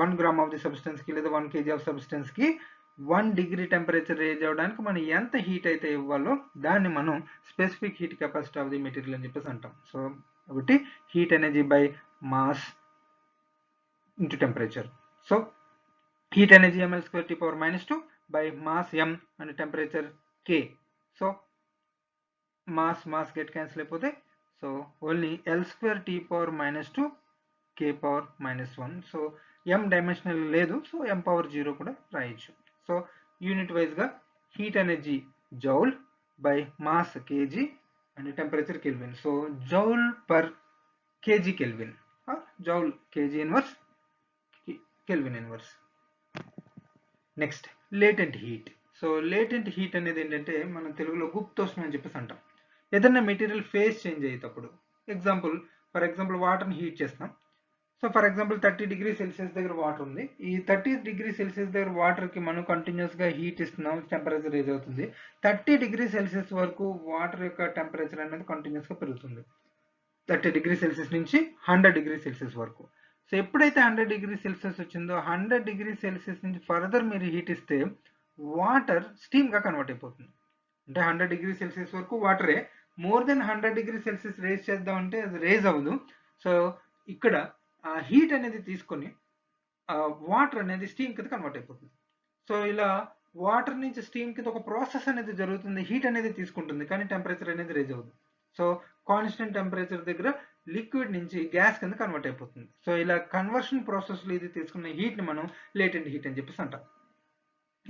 A: 1 గ్రామ్ ఆఫ్ ది సబ్స్టెన్స్కి లేదా 1 kg ఆఫ్ సబ్స్టెన్స్కి 1 డిగ్రీ టెంపరేచర్ రేజ్ అవ్వడానికి మనం ఎంత హీట్ అయితే ఇవ్వాలో దాన్ని మనం specific heat capacity of the material అని చెప్పేసి అంటాం. సో కాబట్టి heat energy by mass into temperature. So heat energy ml square t power minus 2 by mass m and temperature k. So mass get cancel అయిపోతే so only l square t power minus 2 k power minus 1. so m dimensional లేదు, so m power 0 కూడా రాయొచ్చు. So unit wise గా heat energy joule by mass kg and temperature kelvin. so joule per kg kelvin or joule kg inverse kelvin inverse. Next latent heat. So latent heat అనేది ఏంటంటే మనం తెలుగులో గుప్తోష్ణం అని చెప్పేసి అంటాం. ఏదైనా మెటీరియల్ ఫేజ్ చేంజ్ అయ్యేటప్పుడు ఫర్ ఎగ్జాంపుల్ వాటర్ని హీట్ చేస్తాం. So for example 30 degree Celsius దగ్గర వాటర్ ఉంది. ఈ 30 డిగ్రీ సెల్సియస్ దగ్గర వాటర్కి మనం కంటిన్యూస్గా హీట్ ఇస్తున్నాం, టెంపరేచర్ రేజ్ అవుతుంది. 30 డిగ్రీ సెల్సియస్ వరకు వాటర్ యొక్క టెంపరేచర్ అనేది కంటిన్యూస్గా పెరుగుతుంది. 30 డిగ్రీ సెల్సియస్ నుంచి 100 డిగ్రీ సెల్సియస్ వరకు. సో ఎప్పుడైతే 100 డిగ్రీ సెల్సియస్ వచ్చిందో 100 డిగ్రీ సెల్సియస్ నుంచి ఫర్దర్ మీరు హీట్ ఇస్తే వాటర్ స్టీమ్గా కన్వర్ట్ అయిపోతుంది. అంటే 100 డిగ్రీ సెల్సియస్ వరకు వాటరే, more than 100 degree Celsius raise చేద్దామంటే అది రేజ్ అవ్వదు. సో ఇక్కడ హీట్ అనేది తీసుకొని వాటర్ అనేది స్టీమ్ కింద కన్వర్ట్ అయిపోతుంది. సో ఇలా వాటర్ నుంచి స్టీమ్ కింద ఒక ప్రాసెస్ అనేది జరుగుతుంది, హీట్ అనేది తీసుకుంటుంది, కానీ టెంపరేచర్ అనేది రేజ్ అవ్వదు. సో కాన్స్టెంట్ టెంపరేచర్ దగ్గర లిక్విడ్ నుంచి గ్యాస్ కింద కన్వర్ట్ అయిపోతుంది. సో ఇలా కన్వర్షన్ ప్రాసెస్లో ఇది తీసుకున్న హీట్ని మనం లేటెంట్ హీట్ అని చెప్పేసి అంటాం.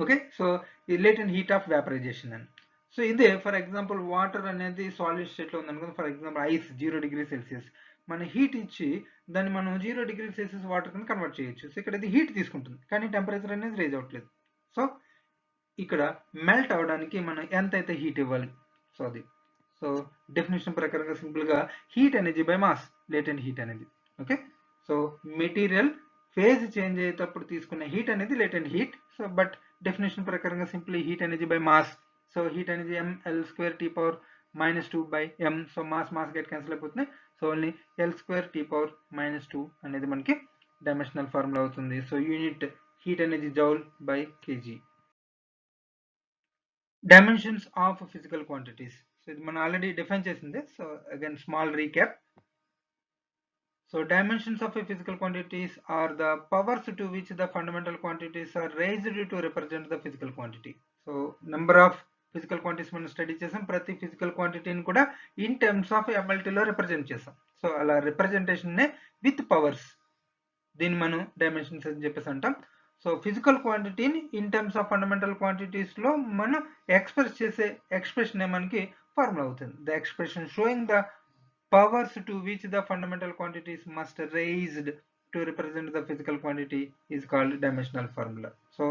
A: ఓకే, సో ఈ లేటెంట్ హీట్ ఆఫ్ వ్యాపరైజేషన్ అని. సో ఇదే ఫర్ ఎగ్జాంపుల్ వాటర్ అనేది సాలిడ్ స్టేట్లో ఉందనుకోండి. For example ice 0 degree Celsius మన హీట్ ఇచ్చి దాన్ని మనం 0 డిగ్రీ సెల్సియస్ వాటర్ కింద కన్వర్ట్ చేయొచ్చు. సో ఇక్కడ ఇది హీట్ తీసుకుంటుంది, కానీ టెంపరేచర్ అనేది రేజ్ అవ్వట్లేదు. సో ఇక్కడ మెల్ట్ అవ్వడానికి మనం ఎంత అయితే హీట్ ఇవ్వాలి. సో అది సో డెఫినేషన్ ప్రకారంగా సింపుల్గా heat energy by mass latent heat అనేది. Okay, so material phase change అయ్యేటప్పుడు తీసుకున్న హీట్ అనేది latent heat. So but definition ప్రకారంగా simply heat energy by mass. So heat energy ml square t power minus 2 by m. So mass get cancel అయిపోతుంది. So only l square t power minus 2 అనేది మనకి dimensional formula అవుతుంది. So unit heat energy joule by kg. Dimensions of physical quantities. So ఇది మనం already define చేసింది. So again small recap. So dimensions of a physical quantities are the powers to which the fundamental quantities are raised to represent the physical quantity. So number of physical quantities మనం study చేసాం. ప్రతి physical క్వాంటిటీని కూడా in terms of MLTలో represent చేసాం. సో అలా representation with powers, దీన్ని మనం డైమెన్షన్స్ అని చెప్పేసి అంటాం. సో ఫిజికల్ క్వాంటిటీని ఇన్ టర్మ్స్ ఆఫ్ ఫండమెంటల్ క్వాంటిటీస్లో మనం ఎక్స్ప్రెస్ చేసే ఎక్స్ప్రెషన్ మనకి ఫార్ములా అవుతుంది. The expression showing the powers to which the fundamental quantities must raised to represent the physical quantity is called dimensional formula. So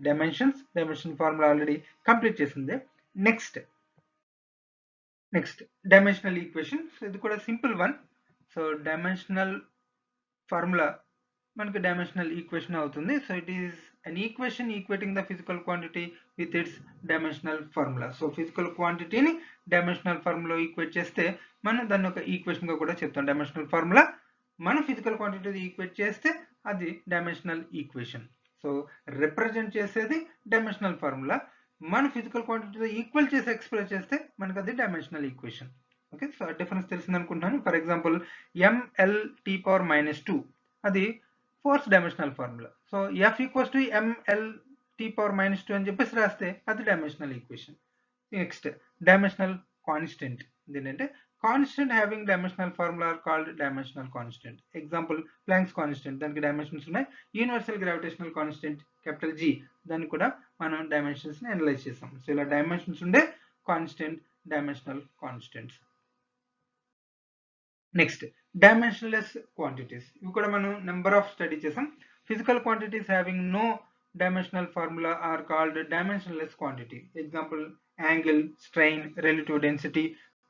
A: dimension formula already complete చేసింది. Next dimensional equation. So ఇది కూడా simple one. So dimensional formula మనకి dimensional equation అవుతుంది. So it is an equation equating the physical quantity with its dimensional formula. So physical క్వాంటిటీని dimensional formula equate చేస్తే మనం దాన్ని ఒక ఈక్వేషన్ గా కూడా చెప్తాం. డైమెన్షనల్ ఫార్ములా మనం ఫిజికల్ క్వాంటిటీ ఈక్వేట్ చేస్తే అది డైమెన్షనల్ ఈక్వేషన్. సో రిప్రజెంట్ చేసేది డైమెన్షనల్ ఫార్ములా, మన ఫిజికల్ క్వాంటిటీతో ఈక్వల్ చేసి ఎక్స్ప్రెస్ చేస్తే మనకి అది dimensional equation. Okay, so difference తెలిసింది అనుకుంటున్నాను. For example ml t power minus 2 అది force dimensional formula. So F equals to ml t power minus 2 అని చెప్పేసి రాస్తే అది dimensional equation. Next dimensional constant. ఏంటంటే constant having dimensional formula are called dimensional constant. Example Planck's constant, దానికి dimensions ఉన్నాయి. Universal gravitational constant G, దానికి కూడా మనం డైమెన్షన్స్ని అనలైజ్ చేసాం. సో ఇలా డైమెన్షన్స్ ఉండే constant, dimensional constants. Next dimensionless quantities. ఇవి కూడా మనం నెంబర్ ఆఫ్ స్టడీ చేసాం. Physical quantities having no dimensional formula are called dimensionless quantity. Example, angle, strain, relative density,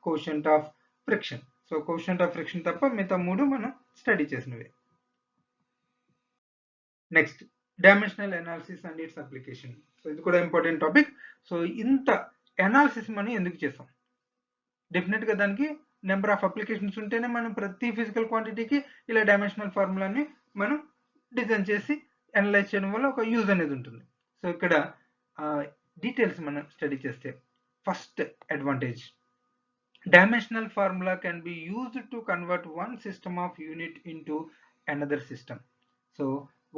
A: quotient of friction. So quotient of friction తప్ప మిగతా మూడు మనం study చేసినవి. Next dimensional analysis and it's application. So ఇది కూడా important topic. So ఇంత analysis మనం ఎందుకు చేసాం? డెఫినెట్గా దానికి నెంబర్ ఆఫ్ అప్లికేషన్స్ ఉంటేనే మనం ప్రతి ఫిజికల్ క్వాంటిటీకి ఇలా డైమెన్షనల్ ఫార్ములాని మనం డిజైన్ చేసి అనలైజ్ చేయడం వల్ల ఒక యూజ్ అనేది ఉంటుంది. సో ఇక్కడ డీటెయిల్స్ మనం స్టడీ చేస్తే first advantage, dimensional formula can be used to convert one system of unit into another system. So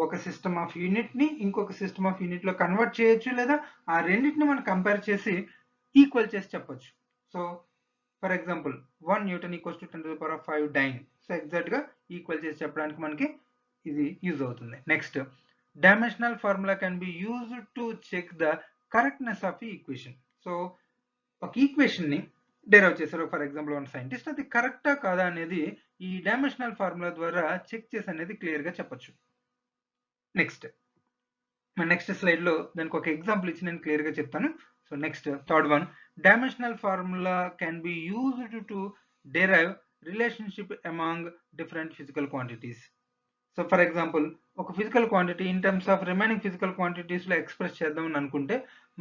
A: ఒక సిస్టమ్ ఆఫ్ యూనిట్ని ఇంకొక సిస్టమ్ ఆఫ్ యూనిట్లో కన్వర్ట్ చేయొచ్చు, లేదా ఆ రెండింటిని మనం కంపేర్ చేసి ఈక్వల్ చేసి చెప్పొచ్చు. So for example 1 Newton equals to 10⁵ dyne. So ఎగ్జాక్ట్గా ఈక్వల్ చేసి చెప్పడానికి మనకి ఇది యూజ్ అవుతుంది. Next dimensional formula can be used to check the correctness of equation. So ఒక ఈక్వేషన్ని డెరైవ్ చేశారు ఫర్ ఎగ్జాంపుల్ వన్ సైంటిస్ట్, అది కరెక్టా కాదా అనేది ఈ డైమెన్షనల్ ఫార్ములా ద్వారా చెక్ చేసి అనేది క్లియర్గా చెప్పొచ్చు. నెక్స్ట్ మన నెక్స్ట్ స్లైడ్లో దానికి ఒక ఎగ్జాంపుల్ ఇచ్చి నేను క్లియర్గా చెప్తాను. So next third one, dimensional formula can be used to derive relationship among different physical quantities. So for example ఒక physical quantity in terms of remaining physical క్వాంటిటీస్లో ఎక్స్ప్రెస్ చేద్దామని అనుకుంటే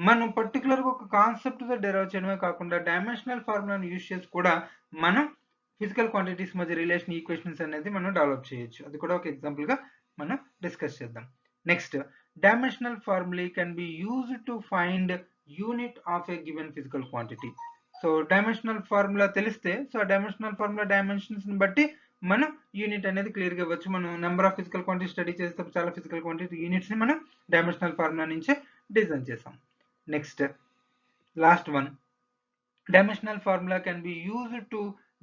A: మనం పర్టికులర్గా ఒక కాన్సెప్ట్తో డెరైవ్ చేయడమే కాకుండా డైమెన్షనల్ ఫార్ములాను యూజ్ చేసి కూడా మనం ఫిజికల్ క్వాంటిటీస్ మధ్య రిలేషన్ ఈక్వేషన్స్ అనేది మనం డెవలప్ చేయొచ్చు. అది కూడా ఒక ఎగ్జాంపుల్గా మనం డిస్కస్ చేద్దాం. Next dimensional formula can be used to find unit of a given physical quantity. So dimensional formula తెలిస్తే సో డైమెన్షనల్ ఫార్ములా డైమెన్షన్స్ని బట్టి మనం యూనిట్ అనేది క్లియర్గా ఇవ్వచ్చు. మనం number of physical quantity study చేస్తే చాలా ఫిజికల్ క్వాంటిటీ యూనిట్స్ని మనం డైమెన్షనల్ ఫార్ములా నుంచే డిజైన్ చేసాం. Next last one, dimensional formula can be used to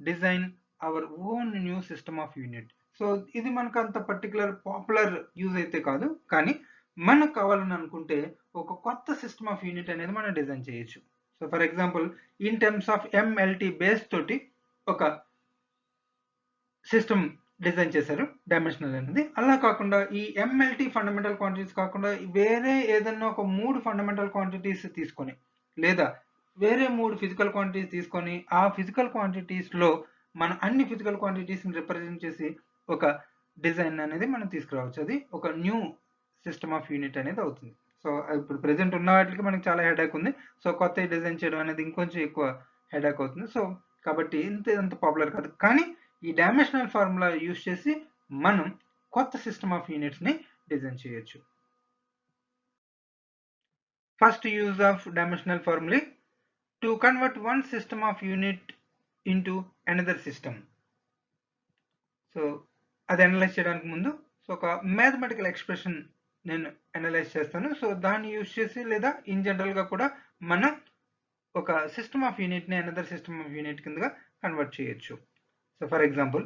A: design our own new system of unit. So ఇది మనకు అంత పర్టికులర్ పాపులర్ యూజ్ అయితే కాదు, కానీ మనకు కావాలని అనుకుంటే ఒక కొత్త సిస్టమ్ ఆఫ్ యూనిట్ అనేది మనం డిజైన్ చేయొచ్చు. So for example in terms of MLT base తోటి ఒక సిస్టమ్ డిజైన్ చేశారు డైమెన్షనల్ అనేది. అలా కాకుండా ఈ ఎంఎల్టీ ఫండమెంటల్ క్వాంటిటీస్ కాకుండా వేరే ఏదన్నా ఒక 3 ఫండమెంటల్ క్వాంటిటీస్ తీసుకొని, లేదా వేరే 3 ఫిజికల్ క్వాంటిటీస్ తీసుకొని ఆ ఫిజికల్ క్వాంటిటీస్లో మన అన్ని ఫిజికల్ క్వాంటిటీస్ని రిప్రజెంట్ చేసి ఒక డిజైన్ అనేది మనం తీసుకురావచ్చు. అది ఒక న్యూ సిస్టమ్ ఆఫ్ యూనిట్ అనేది అవుతుంది. సో ఇప్పుడు ప్రెజెంట్ ఉన్న వాటికి మనకి చాలా హెడేక్ ఉంది. సో కొత్త డిజైన్ చేయడం అనేది ఇంకొంచెం ఎక్కువ హెడేక్ అవుతుంది. సో కాబట్టి ఇంత పాపులర్ కాదు, కానీ ఈ డైమెన్షనల్ ఫార్ములా యూజ్ చేసి మనం కొత్త సిస్టమ్ ఆఫ్ యూనిట్స్ని డిజైన్ చేయొచ్చు. First use of dimensional formula to convert one system of unit into another system. So అది అనలైజ్ చేయడానికి ముందు సో ఒక మ్యాథమెటికల్ ఎక్స్ప్రెషన్ నేను అనలైజ్ చేస్తాను. సో దాన్ని యూజ్ చేసి లేదా ఇన్ జనరల్గా కూడా మనం ఒక సిస్టమ్ ఆఫ్ యూనిట్ని అనదర్ సిస్టమ్ ఆఫ్ యూనిట్ కిందగా కన్వర్ట్ చేయొచ్చు. సో ఫర్ ఎగ్జాంపుల్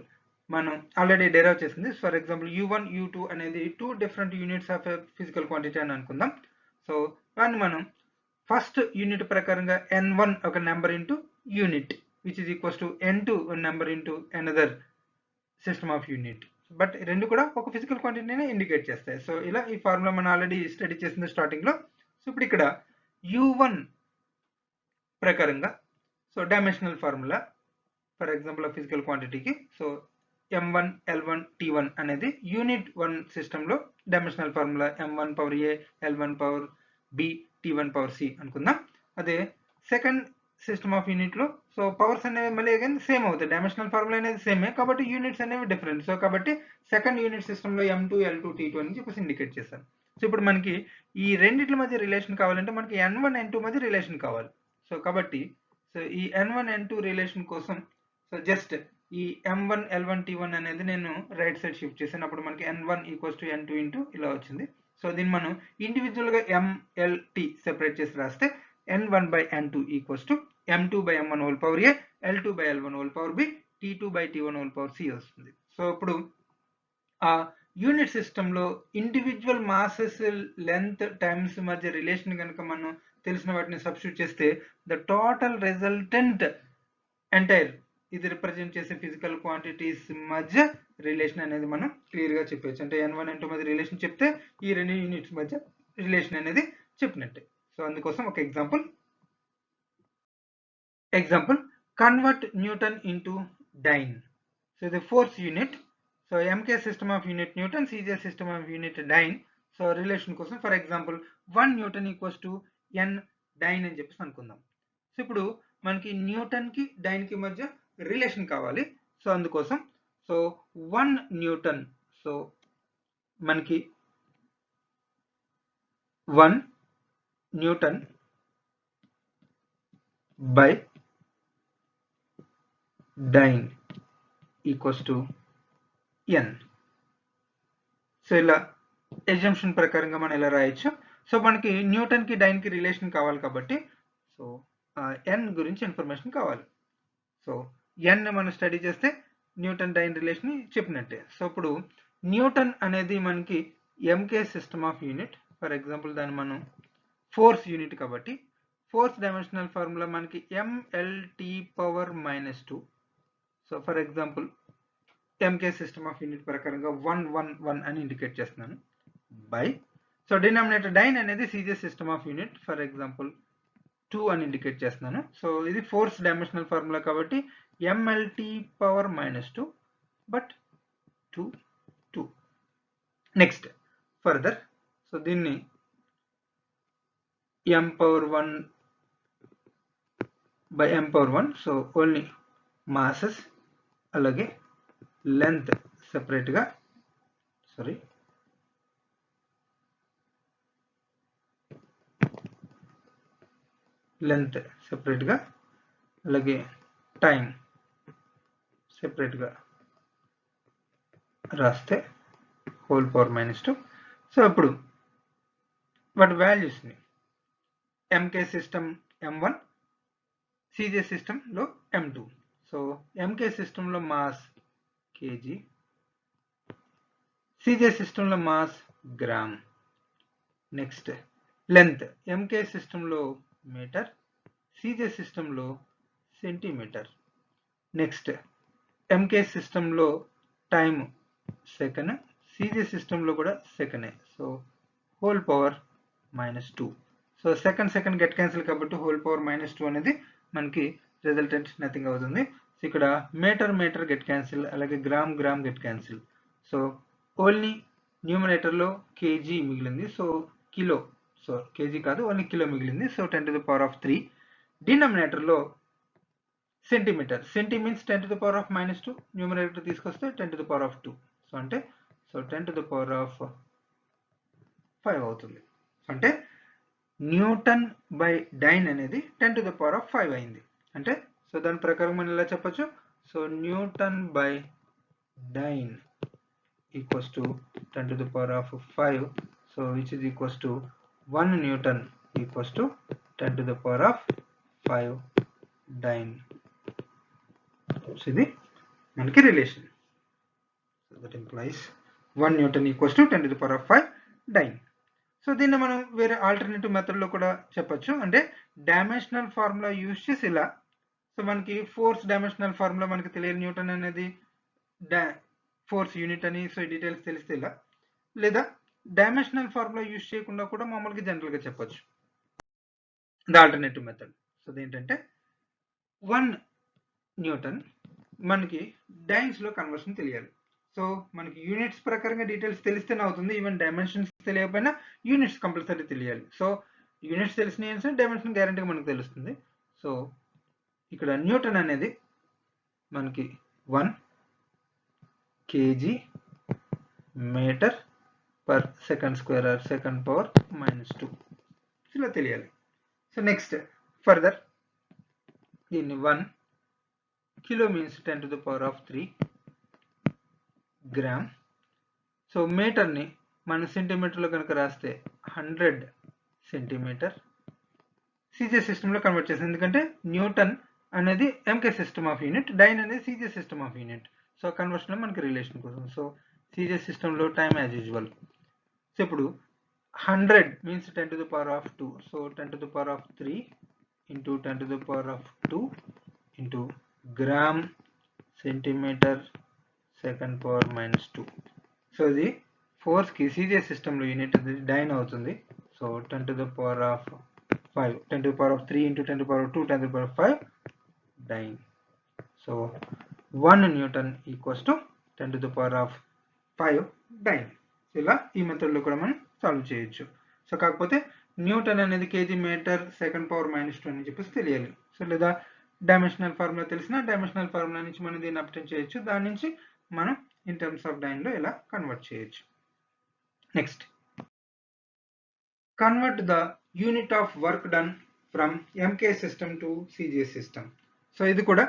A: మనం ఆల్రెడీ డెరైవ్ చేసింది. ఫర్ ఎగ్జాంపుల్ U1 U2 అనేది 2 different units of physical quantity అని అనుకుందాం. సో దాన్ని మనం ఫస్ట్ యూనిట్ ప్రకారంగా N1 ఒక number into unit which is equals to N2 number into another system of unit. But రెండు కూడా ఒక ఫిజికల్ క్వాంటిటీని ఇండికేట్ చేస్తాయి. సో ఇలా ఈ ఫార్ములా మనం ఆల్రెడీ స్టడీ చేసింది స్టార్టింగ్లో. సో ఇప్పుడు ఇక్కడ U1 ప్రకారంగా so dimensional formula for example physical క్వాంటిటీకి సో M1 L1 T1 అనేది యూనిట్ 1 సిస్టంలో dimensional formula M1 power A L1 power B T1 power C అనుకుందాం. అదే సెకండ్ సిస్టమ్ ఆఫ్ యూనిట్లో సో పవర్స్ అనేవి మళ్ళీ అగైన్ సేమ్ అవుతాయి. డైమెన్షనల్ ఫార్ములా అనేది సేమే, కాబట్టి యూనిట్స్ అనేవి డిఫరెంట్. సో కాబట్టి సెకండ్ యూనిట్ సిస్టంలో M2 L2 T2 అని చెప్పేసి ఇండికేట్ చేశాను. సో ఇప్పుడు మనకి ఈ రెండింటి మధ్య రిలేషన్ కావాలంటే మనకి N1 N2 మధ్య రిలేషన్ కావాలి. సో కాబట్టి సో ఈ N1 N2 రిలేషన్ కోసం సో జస్ట్ ఈ M1 L1 T1 అనేది నేను రైట్ సైడ్ షిఫ్ట్ చేశాను. అప్పుడు మనకి N1 equals to N2 into ఇలా వచ్చింది. సో దీన్ని మనం ఇండివిజువల్గా MLT సెపరేట్ చేసి రాస్తే N1 by N2 equals to M2 by M1 whole power A L2 by L1 whole power B T2 by T1 whole power C వస్తుంది. So ఇప్పుడు ఆ యూనిట్ సిస్టంలో ఇండివిజువల్ మాసెస్ లెంత్ టైమ్స్ మధ్య relation కనుక మనం తెలిసిన వాటిని సబ్స్టిట్యూట్ చేస్తే ద టోటల్ రిజల్టెంట్ ఎంటైర్ ఇది రిప్రజెంట్ చేసే ఫిజికల్ క్వాంటిటీస్ మధ్య రిలేషన్ అనేది మనం క్లియర్గా చెప్పవచ్చు. అంటే N1 N2 మధ్య రిలేషన్ చెప్తే ఈ రెండు యూనిట్స్ మధ్య రిలేషన్ అనేది చెప్పినట్టే. సో అందుకోసం ఒక example convert newton into dyne. So ఇది force unit. So MK system of unit newton, CJ system of unit dyne. So relation కోసం for example 1 newton equals to N dyne అని చెప్పేసి అనుకుందాం. సో ఇప్పుడు మనకి న్యూటన్ కి డైన్ కి మధ్య రిలేషన్ కావాలి. సో అందుకోసం సో 1 న్యూటన్, సో మనకి 1 newton by dyne equals to N. So ఇలా ఎగ్జంప్షన్ ప్రకారంగా మనం ఇలా రాయొచ్చు. సో మనకి న్యూటన్ కి డైన్ కి రిలేషన్ కావాలి కాబట్టి సో N గురించి ఇన్ఫర్మేషన్ కావాలి. సో N మనం స్టడీ చేస్తే న్యూటన్ డైన్ రిలేషన్ చెప్పినట్టే. సో ఇప్పుడు న్యూటన్ అనేది మనకి MK system of unit. For example దాన్ని మనం ఫోర్స్ యూనిట్ కాబట్టి ఫోర్స్ డైమెన్షనల్ ఫార్ములా మనకి MLT⁻². So for example MK system of unit ప్రకారంగా 111 అని ఇండికేట్ చేస్తున్నాను బై. సో డినామినేటర్ డైన్ అనేది CJ system of unit for example 2 అని ఇండికేట్ చేస్తున్నాను. సో ఇది ఫోర్స్ డైమెన్షనల్ ఫార్ములా కాబట్టి MLT⁻² but 2. Next further so దీన్ని M⁻1 by M⁻1. So only masses అలాగే లెంత్ సెపరేట్గా అలాగే టైం సెపరేట్గా రాస్తే (2). సో ఇప్పుడు వాటి వాల్యూస్ని MK సిస్టమ్ M1, CJ సిస్టంలో M2. సో MK సిస్టంలో మాస్ kg, CJ సిస్టంలో mass gram. Next length MK సిస్టంలో మీటర్, CJ సిస్టంలో సెంటీమీటర్. నెక్స్ట్ MK సిస్టంలో టైం సెకండ్, CJ సిస్టంలో కూడా సెకండే. So (2). So second get cancel కాబట్టి (2) అనేది మనకి రిజల్టెంట్ నథింగ్ అవుతుంది. సో ఇక్కడ మీటర్ గెట్ క్యాన్సిల్, అలాగే gram get cancel. So only న్యూమరేటర్లో kg మిగిలింది. సో కిలో, సో kg కాదు ఓన్లీ కిలో మిగిలింది. సో 10⁻³ డినామినేటర్లో సెంటీమీటర్. మీన్స్ 10⁻², న్యూమరేటర్ తీసుకొస్తే 10⁻². సో అంటే 10⁻5 అవుతుంది. అంటే న్యూటన్ బై డైన్ అనేది 10⁻5 అయింది. అంటే సో దాని ప్రకారం మనం ఇలా చెప్పొచ్చు. So newton by dyne equals to 10⁻5. So which is equals to 1 newton equals to 10⁻5 dyne. So ఇది మనకి relation. So that implies 1 newton equals to 10⁻5 dyne. So దీన్ని మనం వేరే ఆల్టర్నేటివ్ మెథడ్లో కూడా చెప్పొచ్చు. అంటే డైమెన్షనల్ ఫార్ములా యూజ్ చేసి ఇలా. సో మనకి ఫోర్స్ డైమెన్షనల్ ఫార్ములా మనకి తెలియదు, న్యూటన్ అనేది ఫోర్స్ యూనిట్ అని. సో ఈ డీటెయిల్స్ తెలిస్తే ఇలా, లేదా డైమెన్షనల్ ఫార్ములా యూజ్ చేయకుండా కూడా మామూలుగా జనరల్గా చెప్పొచ్చు. The alternative method. సో ఏంటంటే 1 న్యూటన్ మనకి డైన్స్లో కన్వర్షన్ తెలియాలి. సో మనకి యూనిట్స్ ప్రకారంగా డీటెయిల్స్ తెలిస్తేనే అవుతుంది. ఈవెన్ డైమెన్షన్స్ తెలియకపోయినా యూనిట్స్ కంపల్సరీ తెలియాలి. సో యూనిట్స్ తెలిసిన డైమెన్షన్ గ్యారంటీగా మనకు తెలుస్తుంది. సో ఇక్కడ న్యూటన్ అనేది మనకి 1 kg మీటర్ పర్ సెకండ్² ఆర్ (2) ఇలా తెలియాలి. సో నెక్స్ట్ ఫర్దర్ దీన్ని 1 కిలో మీన్స్ 10⁻³ గ్రామ్. సో మీటర్ని మన సెంటీమీటర్లో కనుక రాస్తే 100 సెంటీమీటర్. CJ సిస్టంలో కన్వర్ట్ చేస్తాం, ఎందుకంటే న్యూటన్ అనేది MK system of unit, dyne అనేది CJ system of unit. So కన్వర్షన్లో మనకి రిలేషన్ కోసం. సో సీరియస్ సిస్టంలో టైం యాజ్ యూజువల్. సో ఇప్పుడు 100 means 10 to the power of 2. So 10 to the power of 3 into 10 to the power of 2 into gram centimeter second power minus 2. So ఇది ఫోర్స్కి serious సిస్టంలో unit అది dyne అవుతుంది. So 10 to the power of 5, 10 to the power of 3 into 10 to the power of 2, 10 to the power of 5 dyne. So 1 Newton equals to 10 to the power of 5 dyne. ఇలా ఈ మెథడ్లో కూడా మనం solve చేయొచ్చు. So కాకపోతే newton అనేది KG metre second power minus 2 అని చెప్పేసి తెలియాలి. సో లేదా డైమెన్షనల్ ఫార్ములా తెలిసిన డైమెన్షనల్ ఫార్ములా నుంచి మనం దీన్ని అప్డేట్ చేయొచ్చు. దాని నుంచి మనం ఇన్ టర్మ్స్ ఆఫ్ డైన్లో ఇలా కన్వర్ట్ చేయొచ్చు. Next, convert the unit of work done from MK system to CGS system. So ఇది కూడా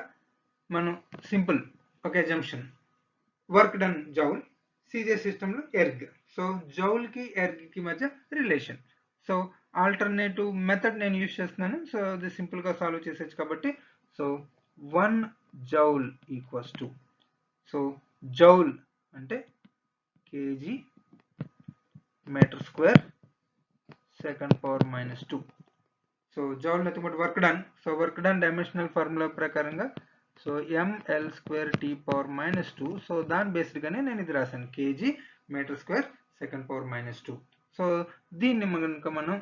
A: మనం సింపుల్ ఒక assumption. Work done joule, CGS సిస్టంలో ఎర్గ్. సో జౌల్కి ఎర్గ్కి మధ్య రిలేషన్. సో ఆల్టర్నేటివ్ మెథడ్ నేను యూజ్ చేస్తున్నాను. సో ఇది సింపుల్గా సాల్వ్ చేసేచ్చు కాబట్టి. So 1 joule equals to, so joule అంటే KG metre square second power minus 2. So joule nothing but work done. So work done dimensional formula ప్రకారంగా so ml square T power minus 2. So దాని బేస్డ్గానే నేను ఇది రాశాను, KG metre square second power minus 2. So దీన్ని కనుక మనం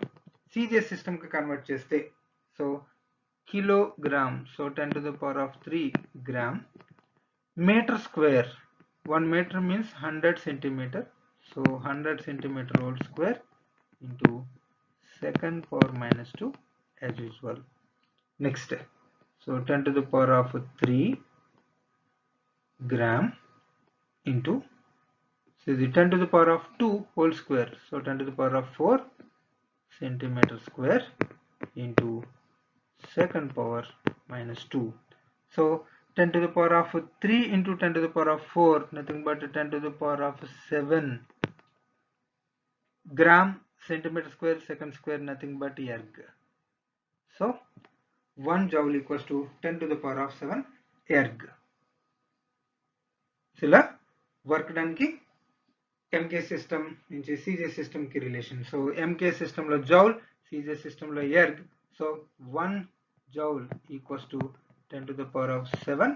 A: CGS సిస్టమ్కి కన్వర్ట్ చేస్తే so kilogram, so 10 to the power of 3 gram, metre square, 1 metre means 100 centimetre. So 100 centimetre whole square into second power minus 2 as usual. Next, so 10 to the power of 3 gram into, so the 10 to the power of 2 whole square, so 10 to the power of 4 centimeter square into second power minus 2. So 10 to the power of 3 into 10 to the power of 4, nothing but 10 to the power of 7 gram centimeter square second square, nothing but erg. So 1 joule equals to 10 to the power of 7 erg. So ఇలా work done కి MK system నుంచి CGS system కి relation. So MK system లో joule, CGS system లో erg. So 1 joule equals to 10 to the power of 7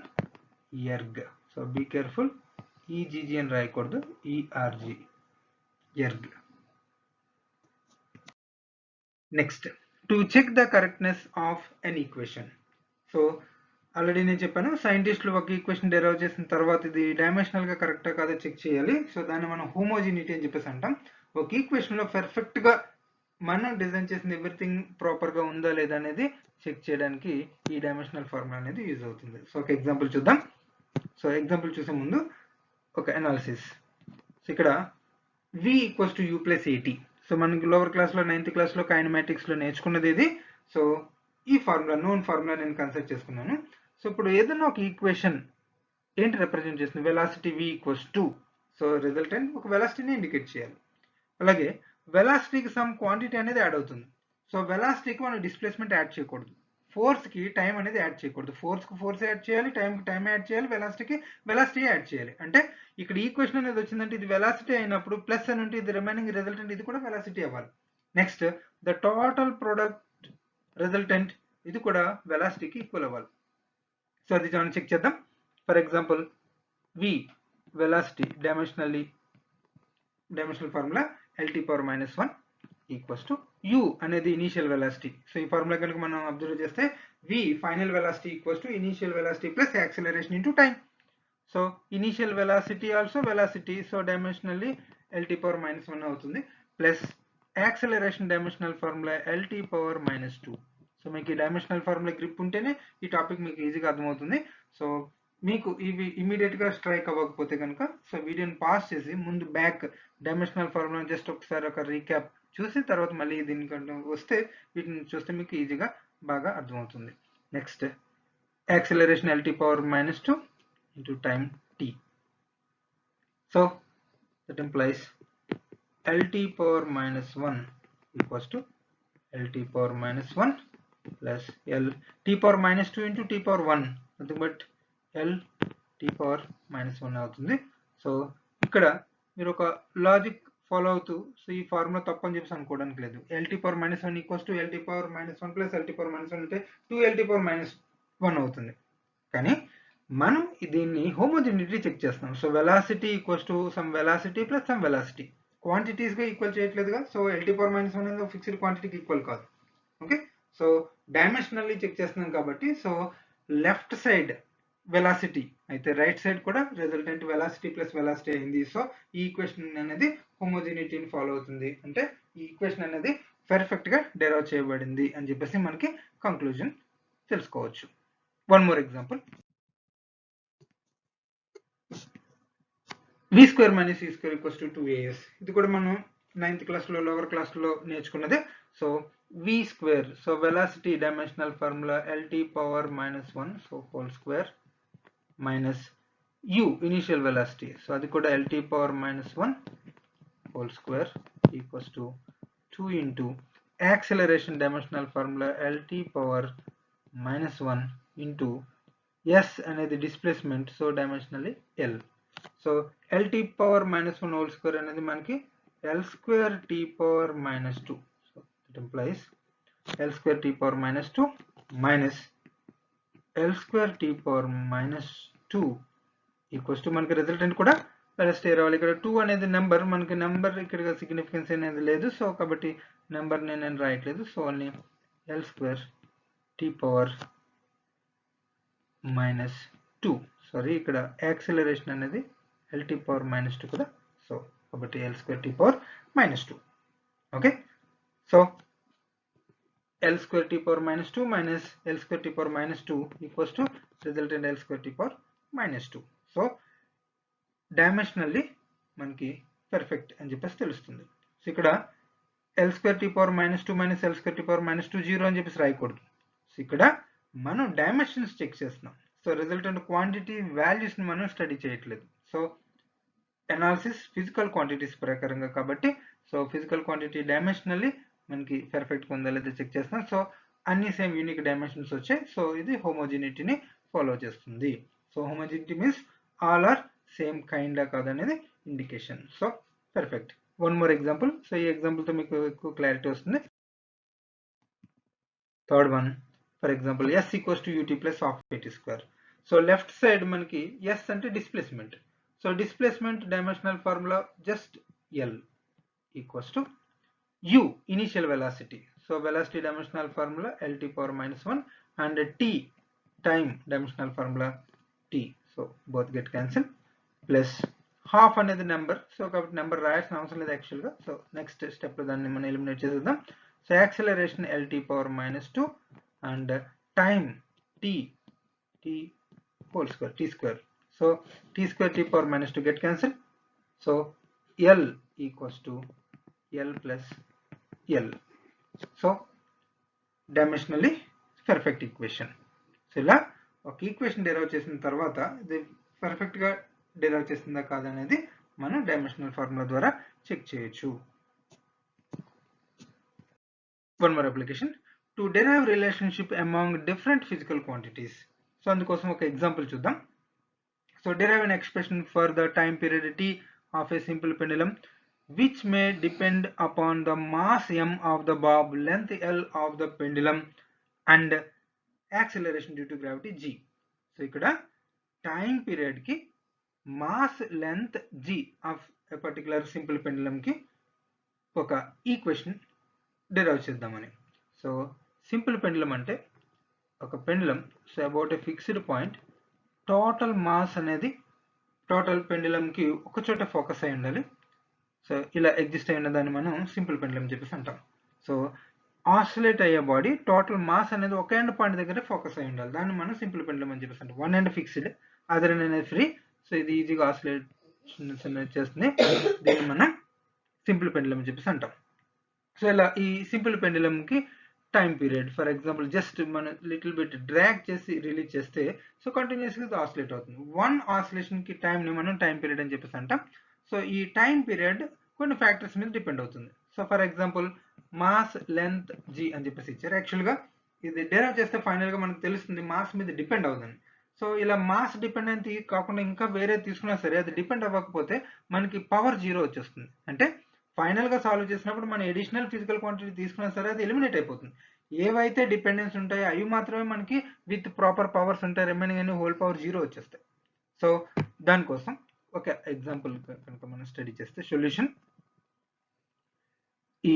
A: erg. So be careful, EGG అని రాయకూడదు, ERG, erg. Next, to check the correctness of an equation. So already నేను చెప్పాను, సైంటిస్టులు ఒక equation derive చేసిన తర్వాత ఇది డైమెన్షనల్గా కరెక్టా కాదో చెక్ చేయాలి. సో దాన్ని మనం హోమోజినిటీ అని చెప్పేసి అంటాం. ఒక ఈక్వేషన్లో పర్ఫెక్ట్గా మనం డిజైన్ చేసిన ఎవ్రీథింగ్ ప్రాపర్గా ఉందా లేదా అనేది చెక్ చేయడానికి ఈ డైమెన్షనల్ ఫార్ములా అనేది యూజ్ అవుతుంది. సో ఒక ఎగ్జాంపుల్ చూద్దాం. సో ఎగ్జాంపుల్ చూసే ముందు ఒక అనాలిసిస్. సో ఇక్కడ v equals to u plus ఏటీ. సో మనకి లోవర్ క్లాస్లో 9th క్లాస్లో కైనమాటిక్స్లో నేర్చుకున్నది ఇది. సో ఈ ఫార్ములా, నోన్ ఫార్ములా నేను కన్సిడర్ చేసుకున్నాను. సో ఇప్పుడు ఏదైనా ఒక ఈక్వేషన్ ఏంటి రిప్రజెంట్ చేస్తుంది, velocity v equals to, so resultant ఒక వెలాసిటీని ఇండికేట్ చేయాలి. అలాగే వెలాసిటీకి సమ్ క్వాంటిటీ అనేది యాడ్ అవుతుంది. సో వెలాసిటీకి మనం డిస్ప్లేస్మెంట్ యాడ్ చేయకూడదు, ఫోర్స్కి టైం అనేది యాడ్ చేయకూడదు. ఫోర్స్కి ఫోర్స్ యాడ్ చేయాలి, టైంకి టైం యాడ్ చేయాలి, వెలాసిటీకి వెలాసిటీ యాడ్ చేయాలి. అంటే ఇక్కడ ఈక్వేషన్ అనేది వచ్చిందంటే ఇది వెలాసిటీ అయినప్పుడు ప్లస్ అని ఉంటే ఇది రిమైనింగ్ రిజల్టెంట్ ఇది కూడా వెలాసిటీ అవ్వాలి. Next, the total product resultant ఇది కూడా వెలాసిటీకి ఈక్వల్ అవ్వాలి. సో అది మనం చెక్ చేద్దాం. For example v velocity dimensional formula lt power minus 1 equals to u అనేది ఇనీషియల్ వెలాసిటీ. సో ఈ ఫార్ములా కనుక మనం అబ్జర్వ్ చేస్తే v final velocity equals to initial velocity plus acceleration into time. So initial velocity also velocity, so dimensionally lt power minus 1 అవుతుంది, plus acceleration dimensional formula lt power minus 2. So మీకు ఈ dimensional formula grip ఉంటేనే ఈ topic మీకు ఈజీగా అర్థమవుతుంది. So మీకు ఇవి ఇమీడియట్గా స్ట్రైక్ అవ్వకపోతే కనుక సో వీడియోని పాస్ చేసి ముందు బ్యాక్ డైమెన్షనల్ ఫార్ములా జస్ట్ ఒకసారి ఒక రీక్యాప్ చూసి తర్వాత మళ్ళీ దీనికంటే వస్తే వీటిని చూస్తే మీకు ఈజీగా బాగా అర్థమవుతుంది. Next, acceleration lt power minus 2 into time t. So that implies lt power minus 1 equals to lt power minus 1 plus l t power minus 2 into t power 1, nothing but l t power minus 1 అవుతుంది. So ఇక్కడ మీరు ఒక logic follow అవుతూ so ఈ formula తప్పు అని చెప్పేసి అనుకోవడానికి లేదు. LT power minus 1 equals to LT power minus 1 plus LT power minus 1 అంటే 2LT పవర్ మైనస్ 1 అవుతుంది. కానీ మనం దీన్ని హోమోజెనిటీ చెక్ చేస్తాం. So velocity equals to some velocity plus some velocity quantities గా ఈక్వల్ చేయట్లేదుగా. సో LT పవర్ మైనస్ 1 అనేది fixed క్వాంటిటీకి ఈక్వల్ కాదు. ఓకే, సో డైమెన్షనల్లీ చెక్ చేస్తున్నాం కాబట్టి సో లెఫ్ట్ సైడ్ వెలాసిటీ అయితే రైట్ సైడ్ కూడా రిజల్టెంట్ వెలాసిటీ ప్లస్ వెలాసిటీ అయింది. సో ఈ ఈక్వేషన్ అనేది హోమోజెనిటీని ఫాలో అవుతుంది, అంటే ఈ ఈక్వేషన్ అనేది పర్ఫెక్ట్ గా డెరైవ్ చేయబడింది అని చెప్పేసి మనకి కంక్లూజన్ తెలుసుకోవచ్చు. One more example, v square minus c square equals to 2as. ఇది కూడా మనం 9th క్లాస్ లో లోవర్ క్లాస్ లో నేర్చుకున్నదే. So v square, so velocity dimensional formula LT power minus 1 so whole square minus u initial velocity, so అది కూడా LT power minus 1 whole square equals to 2 into acceleration dimensional formula LT power minus 1 into s అనేది displacement, so dimensionally L. So LT power minus 1 whole square అనేది మనకి L square T power minus 2. So it implies L square T power minus 2 minus L square T power minus 2 equals to మనకి resultant కూడా velocity రావాలి. ఇక్కడ 2 అనేది number, మనకి number ఇక్కడ significance అనేది లేదు, సో కాబట్టి నెంబర్ నేను రాయట్లేదు. So only L square T power minus 2, sorry ఇక్కడ యాక్సిలరేషన్ అనేది LT పవర్ మైనస్ 2 కదా, సో కాబట్టి L square T power minus 2. Okay, so L square T power minus 2 minus L square T power minus 2 equals to resultant L square T power minus 2. So dimensionally మనకి perfect అని చెప్పేసి తెలుస్తుంది. So ఇక్కడ L square T power minus 2 minus L square T power minus 2 0 అని చెప్పేసి రాయకూడదు. So ఇక్కడ మనం డైమెన్షన్స్ చెక్ చేస్తున్నాం. సో రిజల్టెంట్ క్వాంటిటీ వాల్యూస్ ని మనం స్టడీ చేయట్లేదు. సో అనాలిసిస్ ఫిజికల్ క్వాంటిటీస్ ప్రకారంగా కాబట్టి సో ఫిజికల్ క్వాంటిటీ డైమెన్షనల్లీ మనకి పర్ఫెక్ట్ గా ఉందా లేదా చెక్ చేస్తున్నాం. సో అన్ని సేమ్ యూనిక్ డైమెన్షన్స్ వచ్చాయి. సో ఇది హోమోజినిటీని ఫాలో చేస్తుంది. So homogeneity means all are same kind కాదనేది indication. So perfect. One more example. So ఈ ఎగ్జాంపుల్ తో మీకు ఎక్కువ క్లారిటీ వస్తుంది. Third one, for example s equals to ut plus half at square. So left side మనకి s అంటే displacement. So displacement dimensional formula just L equals to u initial velocity. So velocity dimensional formula LT power minus 1 and t time dimensional formula t. So both get cancel plus half అనేది number. So కాబట్టి number రాయాల్సిన అవసరం లేదు యాక్చువల్గా. So next step లో దాన్ని మనం eliminate చేసేద్దాం. So acceleration LT power minus 2 and time t whole square t square. So t square t power minus 2 get cancel. So L equals to L plus L. So dimensionally perfect equation. So ఇలా ఒక equation derive చేసిన తర్వాత ఇది perfect గా derive చేసిందా కాదనేది మనం dimensional formula ద్వారా చెక్ చేయొచ్చు. One more application, to derive relationship among different physical quantities. So అందుకోసం ఒక ఎగ్జాంపుల్ చూద్దాం. So derive an expression for the time period t of a simple pendulum which may depend upon the mass m of the bob, length L of the pendulum and acceleration due to gravity g. So ఇక్కడ time period కి mass length g of a particular simple pendulum కి ఒక equation derive చేద్దామని. So simple pendulum అంటే ఒక pendulum, so about a fixed point total mass అనేది total pendulum కి ఒక చోట ఫోకస్ అయి ఉండాలి. సో ఇలా ఎగ్జిస్ట్ అయిన దాన్ని మనం సింపుల్ పెండులం చెప్పేసి అంటాం. సో ఆసిలేట్ అయ్యే బాడీ టోటల్ మాస్ అనేది ఒక ఎండ్ పాయింట్ దగ్గర ఫోకస్ అయి ఉండాలి, దాన్ని మనం సింపుల్ పెండులం అని చెప్పేసి అంటాం. One end fixed, other end అనేది ఫ్రీ. సో ఇది ఈజీగా ఆసిలేషన్స్ అనేది చేస్తుంది, దీన్ని మనం సింపుల్ పెండులం అని చెప్పేసి అంటాం. సో ఇలా ఈ సింపుల్ పెండులం కి time period, for example just మనం లిటిల్ బిట్ డ్రాగ్ చేసి రిలీజ్ చేస్తే సో కంటిన్యూస్ గా ఆసిలేట్ అవుతుంది. వన్ ఆసిలేషన్ కి టైం ని మనం టైం పీరియడ్ అని చెప్పేసి అంటాం. సో ఈ టైం పీరియడ్ కొన్ని ఫ్యాక్టర్స్ మీద డిపెండ్ అవుతుంది. So for example mass length g అని చెప్పేసి ఇచ్చారు. యాక్చువల్ గా ఇది డెరైవ్ చేస్తే ఫైనల్ గా మనకు తెలుస్తుంది మాస్ మీద డిపెండ్ అవుతుంది. సో ఇలా మాస్ డిపెండెంట్ కాకుండా ఇంకా వేరే తీసుకున్నా సరే అది డిపెండ్ అవ్వకపోతే మనకి పవర్ 0 వచ్చేస్తుంది. అంటే ఫైనల్గా సాల్వ్ చేసినప్పుడు మన ఎడిషనల్ ఫిజికల్ క్వాంటిటీ తీసుకున్నా సరే అది ఎలిమినేట్ అయిపోతుంది. ఏవైతే డిపెండెన్స్ ఉంటాయో అవి మాత్రమే మనకి విత్ ప్రాపర్ పవర్స్ ఉంటాయి, రిమైనింగ్ అన్ని హోల్ పవర్ 0 వచ్చేస్తాయి. సో దానికోసం ఒక ఎగ్జాంపుల్ కనుక మనం స్టడీ చేస్తే సొల్యూషన్ ఈ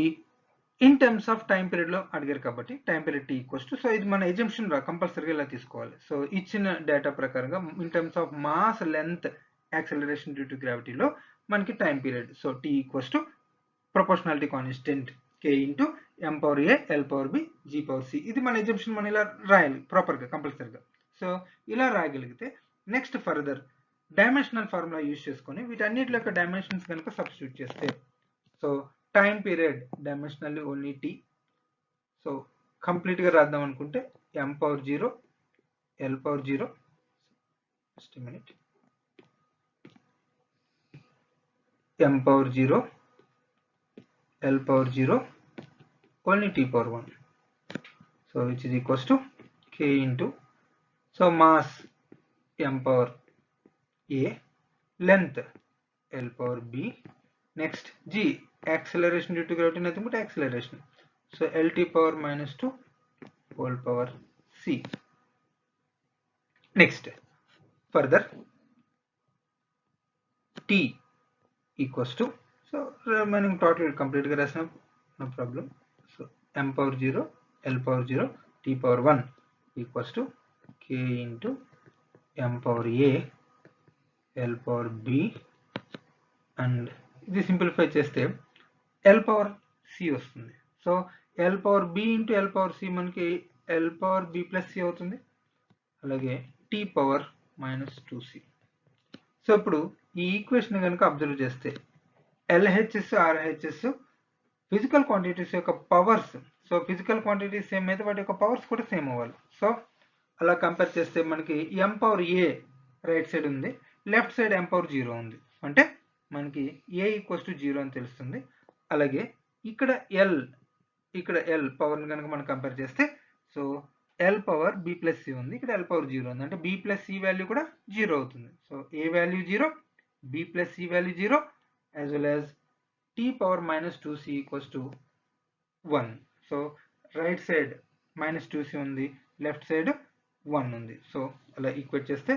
A: in terms of time period లో అడిగారు కాబట్టి time period T equals to, so ఇది మన ఎజంప్షన్ రా కంపల్సరీగా ఇలా తీసుకోవాలి. సో ఇచ్చిన డేటా ప్రకారంగా in terms of mass length acceleration due to గ్రావిటీలో మనకి time period, so T equals to proportionality constant k into m power a l power b g power c. ఇది మన ఎజంప్షన్ మనం ఇలా రాయాలి ప్రాపర్గా కంపల్సరీగా. సో ఇలా రాయగలిగితే next further dimensional formula use చేసుకొని వీటన్నిటి యొక్క డైమెన్షన్స్ కనుక సబ్స్టిట్యూట్ చేస్తే, so time period dimensionally only t. So కంప్లీట్గా రాద్దాం అనుకుంటే m power 0 l power 0, just minute, m power 0 l power 0 only t power 1, so which is equals to k into, so mass m power a, length l power b, next g acceleration due to gravity nothing but acceleration, so lt power minus 2 whole power c. Next further t equals to, so remaining total complete గా రాసిన no problem, so m power 0 l power 0 t power 1 equals to k into m power a l power b, and ఇది simplify చేస్తే l power c వస్తుంది. So l power b into l power c మనకి l power b plus c అవుతుంది, అలాగే t power minus 2c. So ఇప్పుడు ఈ equation కనుక observe చేస్తే LHS RHS ఫిజికల్ క్వాంటిటీస్ యొక్క powers, so physical quantities same అయితే వాటి యొక్క పవర్స్ కూడా సేమ్ అవ్వాలి. సో అలా కంపేర్ చేస్తే మనకి m power a right side ఉంది, లెఫ్ట్ సైడ్ m పవర్ 0 ఉంది, అంటే మనకి a ఈక్వల్స్ టు 0 అని తెలుస్తుంది. అలాగే ఇక్కడ l పవర్ కనుక మనం కంపేర్ చేస్తే, so l power b plus c ఉంది, ఇక్కడ l పవర్ 0 ఉంది, అంటే b ప్లస్ c వాల్యూ కూడా 0 అవుతుంది. So a value 0, b plus c value 0, as well as t power minus 2c equals to 1. So right side minus 2c ఉంది, left side 1 ఉంది. So అలా equate చేస్తే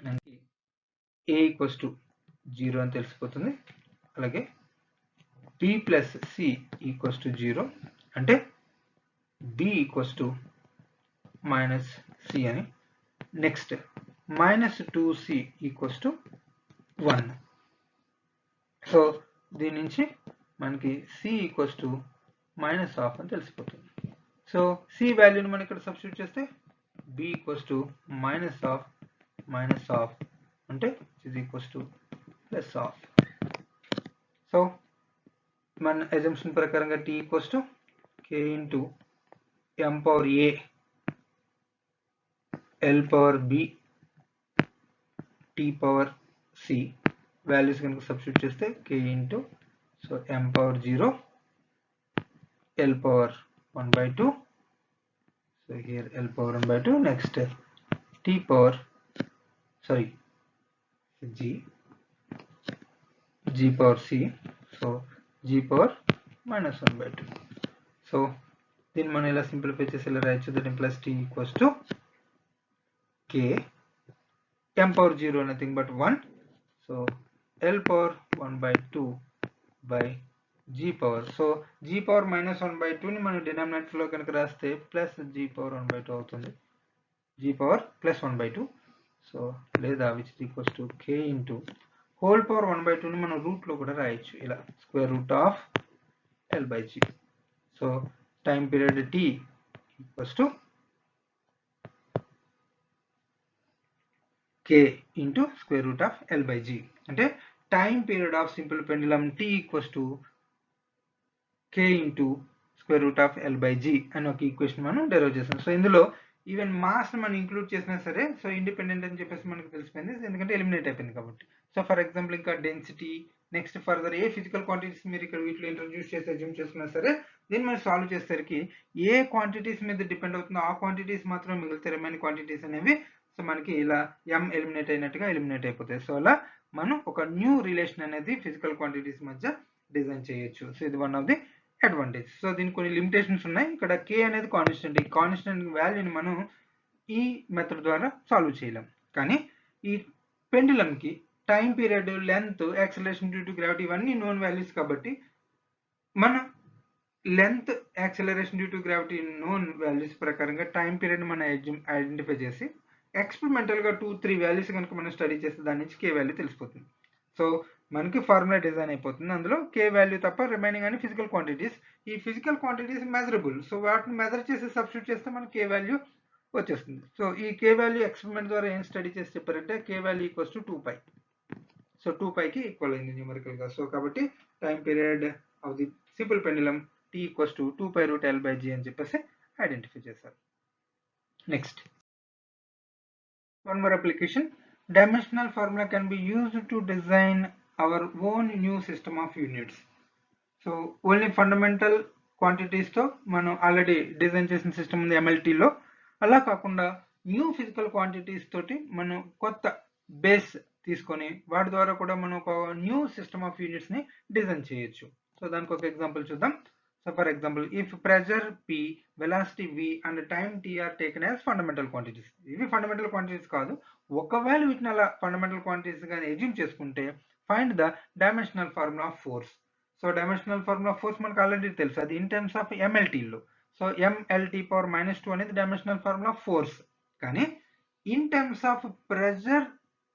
A: మనకి a equals to 0 అని తెలిసిపోతుంది, అలాగే b plus c equals to 0, అంటే b equals to minus c అని. Next minus 2c equals to 1. So దీని నుంచి మనకి c equals to minus half అని తెలిసిపోతుంది. సో c వాల్యూని మనం ఇక్కడ సబ్స్టిట్యూట్ చేస్తే b equals to minus half అంటే is equals to plus half. So మన అజంప్షన్ ప్రకారంగా t equals to k into m power a l power b t power c values కనుక సబ్స్టిట్యూట్ చేస్తే k into, so m power 0 l power 1/2, so here l power 1/2, next t power g power c, so g power minus 1/2. So దీన్ని మనం ఇలా simplify చేసి ఇలా రాయొచ్చు, that implies t equals to k m power 0 nothing but 1, so l power 1/2 by g power, so g power minus 1/2 ని మనం denominator లో కనుక రాస్తే ప్లస్ g పవర్ 1/2 అవుతుంది, g పవర్ ప్లస్ 1/2. సో లేదా which equals to k into whole power 1/2 ని మనం route లో కూడా రాయొచ్చు, ఇలా square root of l by g. So time period t equals to k into square root of l by g, అంటే time period of simple pendulum t equals to k into square root of l by g అని ఒక equation మనం derive చేస్తాం. So ఇందులో even mass మనం include చేసినా సరే, so independent అని చెప్పేసి మనకు తెలిసిపోయింది, ఎందుకంటే ఎలిమినేట్ అయిపోయింది కాబట్టి. సో ఫర్ ఎగ్జాంపుల్ ఇంకా డెన్సిటీ, నెక్స్ట్ ఫర్దర్ ఏ ఫిజికల్ క్వాంటిటీస్ మీరు ఇక్కడ వీటిలో ఇంట్రొడ్యూస్ చేసి అజ్యూమ్ చేసుకున్నా సరే దీన్ని మనం సాల్వ్ చేసేసరికి ఏ క్వాంటిటీస్ మీద డిపెండ్ అవుతుందో ఆ క్వాంటిటీస్ మాత్రం మిగిలితే రిమైనింగ్ క్వాంటిటీస్ అనేవి సో మనకి ఇలా m ఎలిమినేట్ అయినట్టుగా ఎలిమినేట్ అయిపోతాయి. సో అలా మనం ఒక న్యూ రిలేషన్ అనేది ఫిజికల్ క్వాంటిటీస్ మధ్య డిజైన్ చేయొచ్చు. సో ఇది one of the advantage. So దీనికి కొన్ని లిమిటేషన్స్ ఉన్నాయి. ఇక్కడ k అనేది కాన్స్టెంట్. ఈ కాన్స్టెంట్ వాల్యూని మనం ఈ మెథడ్ ద్వారా సాల్వ్ చేయలేం. కానీ ఈ పెండులంకి time period, length, acceleration due to gravity ఇవన్నీ నోన్ వాల్యూస్ కాబట్టి మనం length, acceleration due to gravity known values ప్రకారంగా టైం పీరియడ్ మనం ఐడెంటిఫై చేసి ఎక్స్పెరిమెంటల్గా 2-3 వాల్యూస్ కనుక మనం స్టడీ చేస్తే దాని నుంచి k వాల్యూ తెలిసిపోతుంది. సో మనకి ఫార్ములా డిజైన్ అయిపోతుంది. అందులో k వాల్యూ తప్ప రిమైనింగ్ అని ఫిజికల్ క్వాంటిటీస్. ఈ ఫిజికల్ క్వాంటిటీస్ మెజరబుల్. సో వాటిని మెజర్ చేసి సబ్స్టిట్యూట్ చేస్తే మనకి k వాల్యూ వచ్చేస్తుంది. సో ఈ k వాల్యూ ఎక్స్పెరిమెంట్ ద్వారా ఏం స్టడీ చేసి చెప్పారంటే k value equals to 2π. So 2πకి ఈక్వల్ అయింది న్యూమరికల్గా. సో కాబట్టి time period of the simple pendulum t equals to 2π√L/g అని చెప్పేసి ఐడెంటిఫై చేశారు. Next one more application. Dimensional formula can be used to design our own new system of units. So only fundamental quantities తో మనం already design చేసిన system ఉంది MLT లో. అలా కాకుండా న్యూ ఫిజికల్ క్వాంటిటీస్ తోటి మనం కొత్త బేస్ తీసుకొని వాటి ద్వారా కూడా మనం ఒక న్యూ సిస్టమ్ ఆఫ్ యూనిట్స్ ని డిజైన్ చేయొచ్చు. సో దానికి ఒక ఎగ్జాంపుల్ చూద్దాం. So for example, if pressure P, velocity V and time T are taken as fundamental quantities. ఇవి fundamental quantities కాదు. ఒకవేళ వీటిని అలా fundamental quantities గాని assume చేసుకుంటే find the dimensional formula of force. So dimensional formula of force మనకు already తెలుసు. అది in terms of MLT లో. సో mLT⁻⁻2 అనేది dimensional formula of force. కానీ in terms of pressure,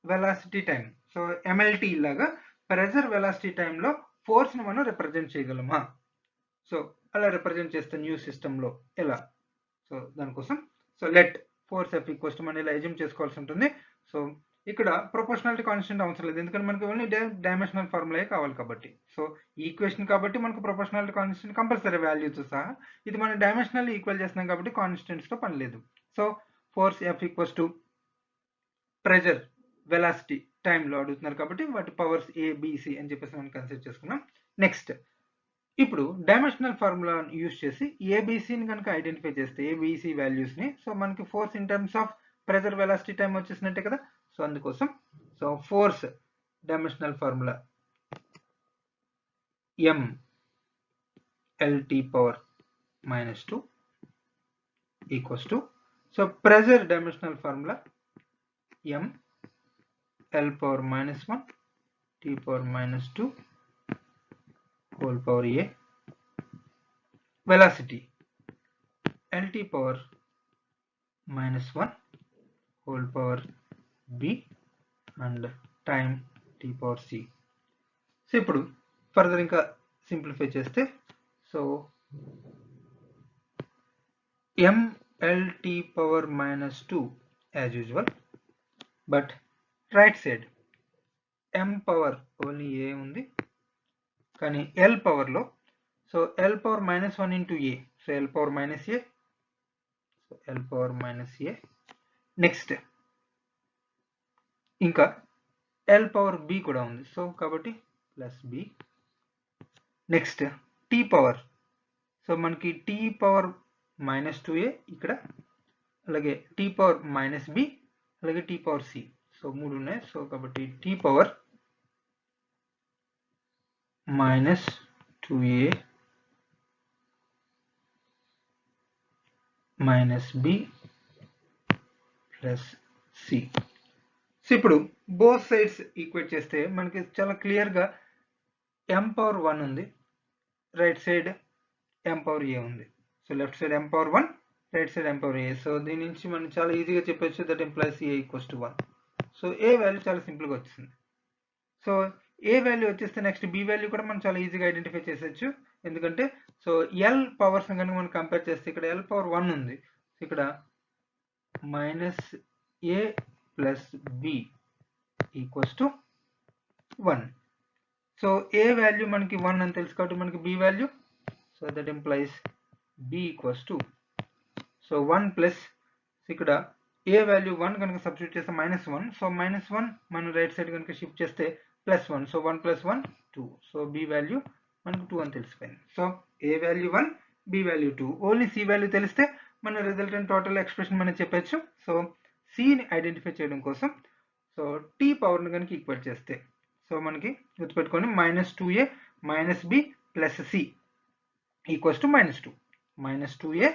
A: velocity, time. So MLT లాగా pressure, velocity, time లో force ని మనం రిప్రజెంట్ చేయగలమా? సో అలా రిప్రజెంట్ చేస్తే న్యూ సిస్టంలో ఎలా? సో దానికోసం so let force F equals to మనం ఇలా ఎజ్యూమ్ చేసుకోవాల్సి ఉంటుంది. సో ఇక్కడ ప్రొపోర్షనాలిటీ కాన్స్టెంట్ అవసరం లేదు, ఎందుకంటే మనకి ఓన్లీ డైమెన్షనల్ ఫార్ములా కావాలి కాబట్టి. సో ఈక్వేషన్ కాబట్టి మనకు ప్రొపోర్షనాలిటీ కాన్స్టెంట్ కంపల్సరీ వాల్యూతో సహా. ఇది మనం డైమెన్షనల్ ఈక్వల్ చేస్తున్నాం కాబట్టి కాన్స్టెంట్స్తో పని లేదు. So force F equals to pressure, velocity, టైంలో అడుగుతున్నారు కాబట్టి వాటి పవర్స్ ఏబిసి అని చెప్పేసి మనం కన్సిడర్ చేసుకున్నాం. నెక్స్ట్ ఇప్పుడు డైమెన్షనల్ ఫార్ములా యూజ్ చేసి ఏబిసిని కనుక ఐడెంటిఫై చేస్తే ఏబిసి వాల్యూస్ని, సో మనకి force in terms of pressure, velocity, time వచ్చేసినట్టే కదా. సో అందుకోసం so force dimensional formula mLT⁻⁻2 equals to so pressure dimensional formula mL⁻⁻1 T⁻⁻2 whole power a, velocity LT⁻⁻1 whole power b and time T⁻c. So ఇప్పుడు further ఇంకా simplify చేస్తే so mLT⁻⁻2 as usual, but right side m power only a ఉంది, కానీ L పవర్లో so L⁻⁻1 into A, so L⁻⁻a, so L⁻⁻a. Next ఇంకా L⁻b కూడా ఉంది, so కాబట్టి plus b. Next T power, so మనకి T⁻⁻2a ఇక్కడ, అలాగే T⁻⁻b, అలాగే T⁻c, సో మూడు ఉన్నాయి. సో కాబట్టి T⁻⁻2a - b plus c. So ఇప్పుడు బోత్ సైడ్స్ ఈక్వేట్ చేస్తే మనకి చాలా క్లియర్గా m⁻1 ఉంది, రైట్ సైడ్ m⁻a ఉంది. So left side m⁻1, right side m⁻a. So దీని నుంచి మనం చాలా ఈజీగా చెప్పొచ్చు that implies a equals to 1. So A value చాలా సింపుల్గా వచ్చింది. సో ఏ వాల్యూ వచ్చేస్తే నెక్స్ట్ బి వాల్యూ కూడా మనం చాలా ఈజీగా ఐడెంటిఫై చేసేయచ్చు, ఎందుకంటే సో ఎల్ పవర్స్ కనుక మనం కంపేర్ చేస్తే ఇక్కడ L⁻1 ఉంది, ఇక్కడ -a plus b equals to 1. So A value మనకి 1 అని తెలుసు కాబట్టి మనకి B value, so that implies b equals to so 1 plus ఇక్కడ ఏ వాల్యూ 1 కనుక సబ్స్టిట్యూట్ చేస్తే -1, సో -1 మనం రైట్ సైడ్ కనుక షిఫ్ట్ చేస్తే +1, సో 1 + 1 2, సో b వాల్యూ మనకు 2 అని తెలిసిపోయింది. So A value 1, B value 2. Only C value తెలిస్తే మన రిజల్టెంట్ టోటల్ ఎక్స్ప్రెషన్ మనం చెప్పచ్చు. సో Cని ఐడెంటిఫై చేయడం కోసం సో T పవర్ని కనుక ఈక్వల్ చేస్తే సో మనకి గుర్తుపెట్టుకోండి -2a - b plus C equals to -2. -2a